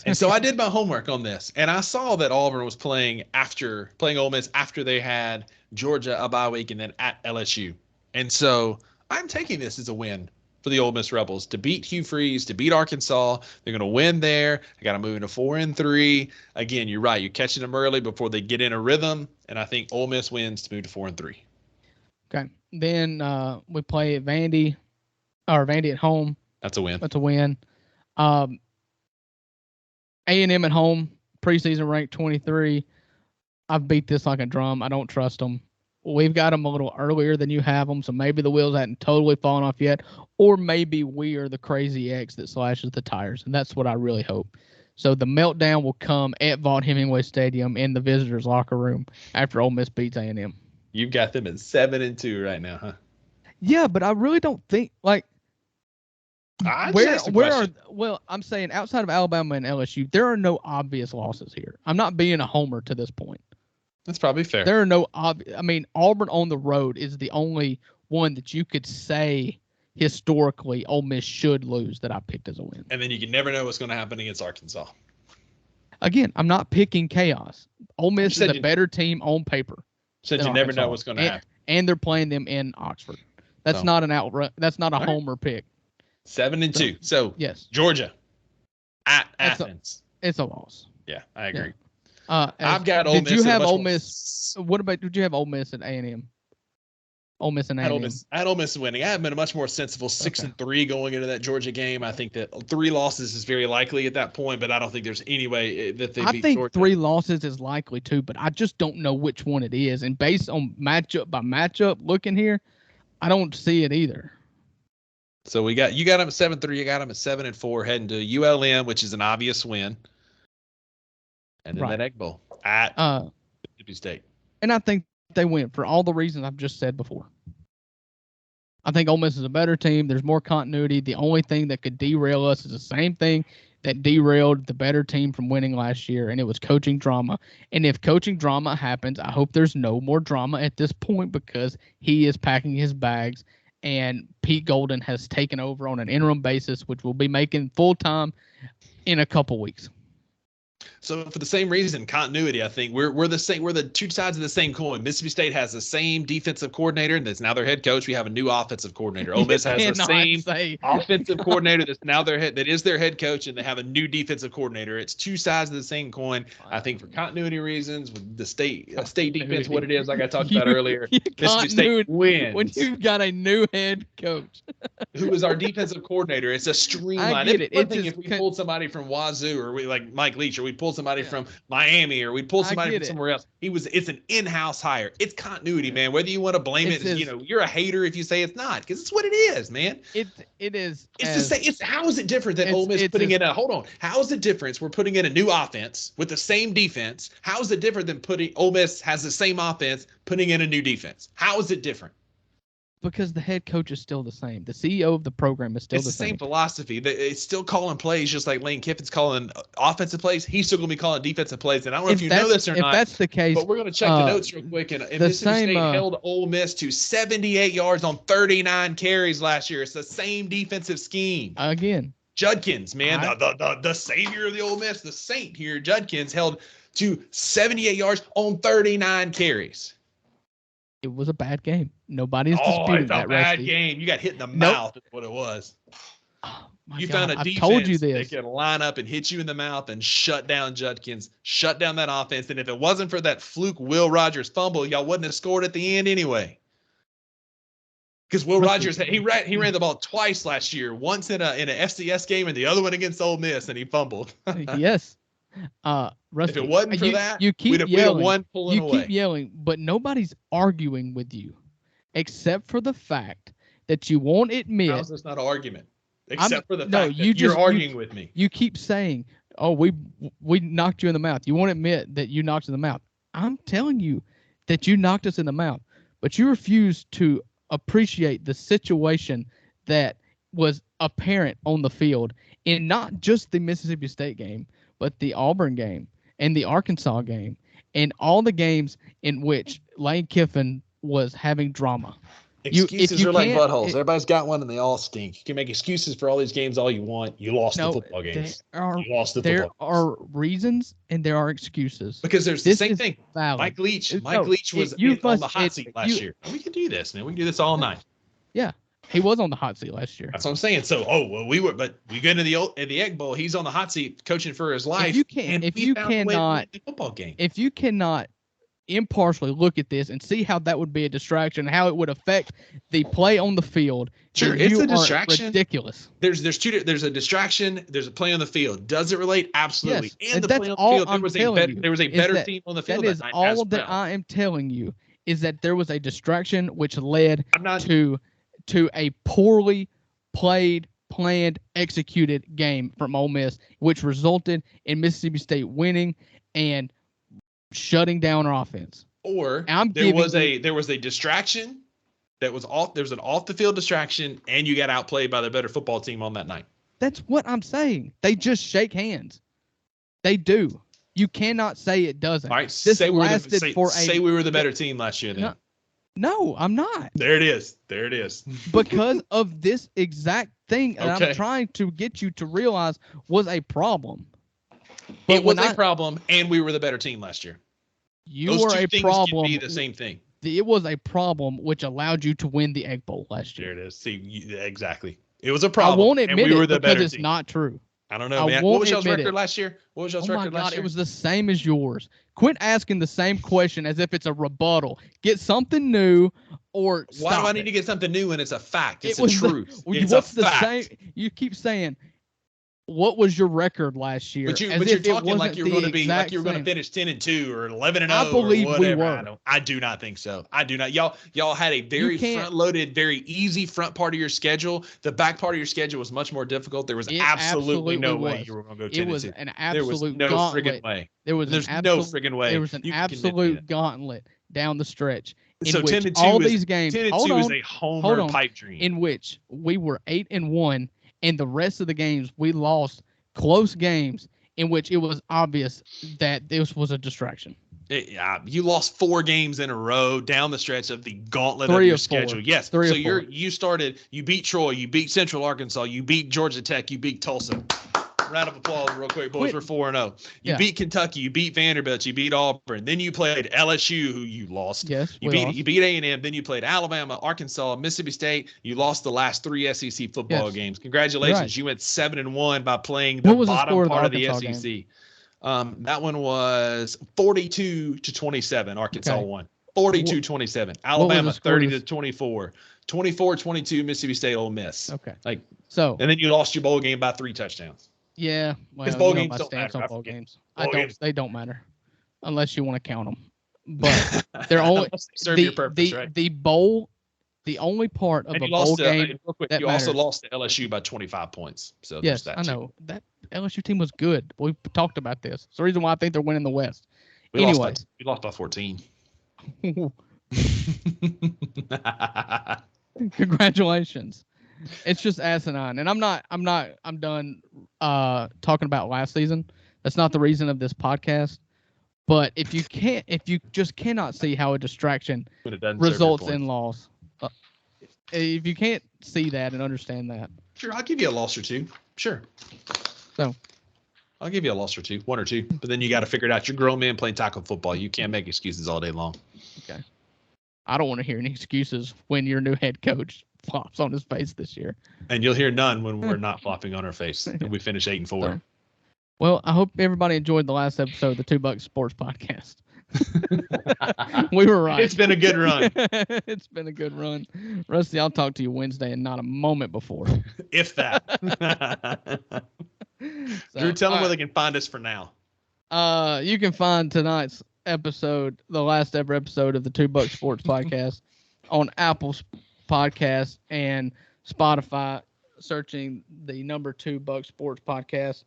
And so I did my homework on this, and I saw that Auburn was playing Ole Miss after they had Georgia a bye week and then at LSU. And so I'm taking this as a win for the Ole Miss Rebels to beat Hugh Freeze, to beat Arkansas. They're going to win there. I got to move into 4-3. Again, you're right. You're catching them early before they get in a rhythm, and I think Ole Miss wins to move to 4-3. Okay. Then we play at Vandy at home. That's a win. That's a win. A&M at home, preseason ranked 23. I've beat this like a drum. I don't trust them. We've got them a little earlier than you have them, so maybe the wheels hadn't totally fallen off yet, or maybe we are the crazy X that slashes the tires, and that's what I really hope. So the meltdown will come at Vaught Hemingway Stadium in the visitors' locker room after Ole Miss beats A&M. You've got them at 7-2 right now, huh? Yeah, but I really don't think I'm saying outside of Alabama and LSU, there are no obvious losses here. I'm not being a homer to this point. That's probably fair. There are no Auburn on the road is the only one that you could say historically Ole Miss should lose that I picked as a win. And then you can never know what's going to happen against Arkansas. Again, I'm not picking chaos. Ole Miss is a better team on paper. Said you never know what's going to happen. And they're playing them in Oxford. That's not an outright. That's not a homer pick. 7-2. So yes, Georgia at Athens. It's a loss. Yeah, I agree. Yeah. I've got Ole Miss. Did you have Ole Miss? Did you have Ole Miss at A&M? Ole Miss and A&M. I had Ole Miss winning. I have been a much more sensible 6-3 going into that Georgia game. I think that 3 losses is very likely at that point, but I don't think there's any way that they beat Georgia. I think 3 losses is likely too, but I just don't know which one it is. And based on matchup by matchup, looking here, I don't see it either. So you got them at 7-3. You got them at 7-4, heading to ULM, which is an obvious win, and then that Egg Bowl at Mississippi State. And I think they win for all the reasons I've just said before. I think Ole Miss is a better team. There's more continuity. The only thing that could derail us is the same thing that derailed the better team from winning last year, and it was coaching drama. And if coaching drama happens, I hope there's no more drama at this point because he is packing his bags. And Pete Golden has taken over on an interim basis, which will be making full-time in a couple weeks. So for the same reason, continuity, I think we're the same. We're the two sides of the same coin. Mississippi State has the same defensive coordinator that's now their head coach. We have a new offensive coordinator. Ole Miss has the same offensive coordinator that's now that is their head coach, and they have a new defensive coordinator. It's two sides of the same coin. I think for continuity reasons, with the state defense, what it is, like I talked about earlier, Mississippi State wins when you've got a new head coach who is our defensive coordinator. It's a streamline. I get it. It's one thing if we pulled somebody from Wazoo, or we like Mike Leach, or we pulled somebody from Miami, or we pulled somebody from somewhere else. It's an in-house hire. It's continuity, man. Whether you want to blame it, you're a hater if you say it's not, because it's what it is, man. It is. It's the same. How is it different than Ole Miss putting in a? Hold on. How is it different? We're putting in a new offense with the same defense. How is it different than putting Ole Miss has the same offense, putting in a new defense? How is it different? Because the head coach is still the same. The CEO of the program is still the same. It's the same philosophy. It's still calling plays, just like Lane Kiffin's calling offensive plays. He's still going to be calling defensive plays. And I don't know if you know this or not. If that's the case, but we're going to check the notes real quick. And Mississippi State held Ole Miss to 78 yards on 39 carries last year. It's the same defensive scheme. Again, Judkins, man, the savior of the Ole Miss, the saint here. Judkins held to 78 yards on 39 carries. It was a bad game. Nobody's disputing that. It's a bad game. You got hit in the mouth is what it was. Oh, you found a defense that can line up and hit you in the mouth and shut down Judkins, shut down that offense. And if it wasn't for that fluke Will Rogers fumble, y'all wouldn't have scored at the end anyway. Because Will Rogers, he ran the ball twice last year, once in an FCS game and the other one against Ole Miss, and he fumbled. Yes. Rusty, if it wasn't for that, we'd have won pulling away. You keep yelling, but nobody's arguing with you, except for the fact that you won't admit. How's this not an argument? Except for the fact that you're arguing with me. You keep saying, "Oh, we knocked you in the mouth." You won't admit that you knocked us in the mouth. I'm telling you that you knocked us in the mouth, but you refuse to appreciate the situation that was apparent on the field in not just the Mississippi State game, but the Auburn game and the Arkansas game and all the games in which Lane Kiffin was having drama. Excuses are like buttholes. Everybody's got one and they all stink. You can make excuses for all these games all you want. You lost the football games. There are reasons and there are excuses. Because there's the same thing. Valid. Mike Leach was on the hot seat last year. We can do this, man. We can do this all night. Yeah. He was on the hot seat last year. That's what I'm saying. So, we get into the Egg Bowl. He's on the hot seat, coaching for his life. If you cannot football game. If you cannot impartially look at this and see how that would be a distraction, how it would affect the play on the field. Sure, it's a distraction. Ridiculous. There's a distraction. There's a play on the field. Does it relate? Absolutely. Yes. And the play on the field, there was a better team on the field. That is all that I am telling you, is that there was a distraction which led to a poorly played, planned, executed game from Ole Miss, which resulted in Mississippi State winning and shutting down our offense. Or there was a distraction that was off. There was an off the field distraction, and you got outplayed by the better football team on that night. That's what I'm saying. They just shake hands. They do. You cannot say it doesn't. All right, say we were the better team last year. Then no, I'm not. There it is. Because of this exact thing that I'm trying to get you to realize was a problem. But it was a problem, and we were the better team last year. Those were a problem. Can be the same thing. It was a problem which allowed you to win the Egg Bowl last year. There it is. See, exactly. It was a problem. I won't admit we were the better because it's team. Not true. I don't know, man. What was y'all's record last year? Oh my God, it was the same as yours. Quit asking the same question as if it's a rebuttal. Get something new, or stop. Why do I need to get something new when it's a fact? It's a truth. What's the same? You keep saying, what was your record last year? But you're talking like you're going to be like you're going to finish 10-2 or 11-0. I believe or whatever. We were. I do not think so. I do not. Y'all had a very front-loaded, very easy front part of your schedule. The back part of your schedule was much more difficult. There was absolutely no way you were going to go 10-2. It was an absolute no gauntlet. Friggin' way. There's no friggin' way. There was an absolute gauntlet down the stretch. So 10-2 all these games. 10-2 is a homer pipe dream. In which we were 8-1, and the rest of the games we lost close games in which it was obvious that this was a distraction. You lost 4 games in a row down the stretch of the gauntlet of your schedule. Yes. So you beat Troy, you beat Central Arkansas, you beat Georgia Tech, you beat Tulsa. Round of applause real quick, boys. Quit. We're 4-0. You beat Kentucky. You beat Vanderbilt. You beat Auburn. Then you played LSU, who you lost. Yes, you beat A&M. Then you played Alabama, Arkansas, Mississippi State. You lost the last 3 SEC football games. Congratulations. Right. You went 7-1 by playing the bottom part of the SEC. Game? That one was 42-27. Arkansas won. 42-27. Alabama 30-24. 24-22 Mississippi State Ole Miss. Okay. And then you lost your bowl game by 3 touchdowns. Yeah. Well, bowl games don't matter. Bowl games. They don't matter unless you want to count them. But they're only serve your purpose, right? The bowl, the only part of a bowl game that you also lost to LSU by 25 points. So yes, I know that LSU team was good. We've talked about this. It's the reason why I think they're winning the West. We lost by 14. Congratulations. It's just asinine. And I'm done talking about last season. That's not the reason of this podcast. But if you just cannot see how a distraction results in loss, if you can't see that and understand that. Sure, I'll give you a loss or two. Sure. So I'll give you a loss or two, 1 or 2. But then you got to figure it out. You're grown men playing tackle football. You can't make excuses all day long. Okay. I don't want to hear any excuses when your new head coach flops on his face this year. And you'll hear none when we're not flopping on our face. And we finish 8-4. So, well, I hope everybody enjoyed the last episode of the 2 Bucks Sports Podcast. We were right. It's been a good run. It's been a good run. Rusty, I'll talk to you Wednesday and not a moment before. If that. Drew, tell them where they can find us for now. You can find tonight's episode, the last ever episode of the 2 Bucks Sports Podcast, on Apple Podcasts and Spotify, searching the number 2 Bucks Sports Podcast.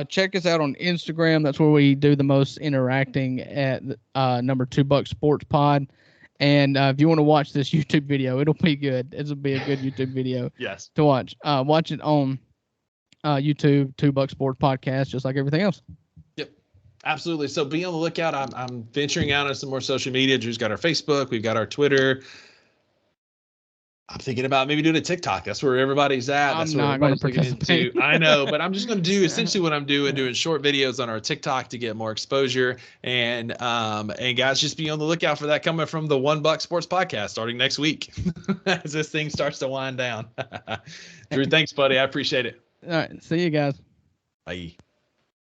Check us out on Instagram. That's where we do the most interacting at number 2 Bucks Sports Pod. And if you want to watch this YouTube video, it'll be good. It'll be a good YouTube video to watch. Watch it on YouTube, 2 Bucks Sports Podcast, just like everything else. Yep, absolutely. So be on the lookout. I'm venturing out on some more social media. Drew's got our Facebook. We've got our Twitter. I'm thinking about maybe doing a TikTok. That's where everybody's at. That's I'm not going to participate. I know, but I'm just going to do essentially what I'm doing short videos on our TikTok to get more exposure. And guys, just be on the lookout for that coming from the 1 Buck Sports Podcast starting next week as this thing starts to wind down. Drew, thanks, buddy. I appreciate it. All right. See you guys. Bye.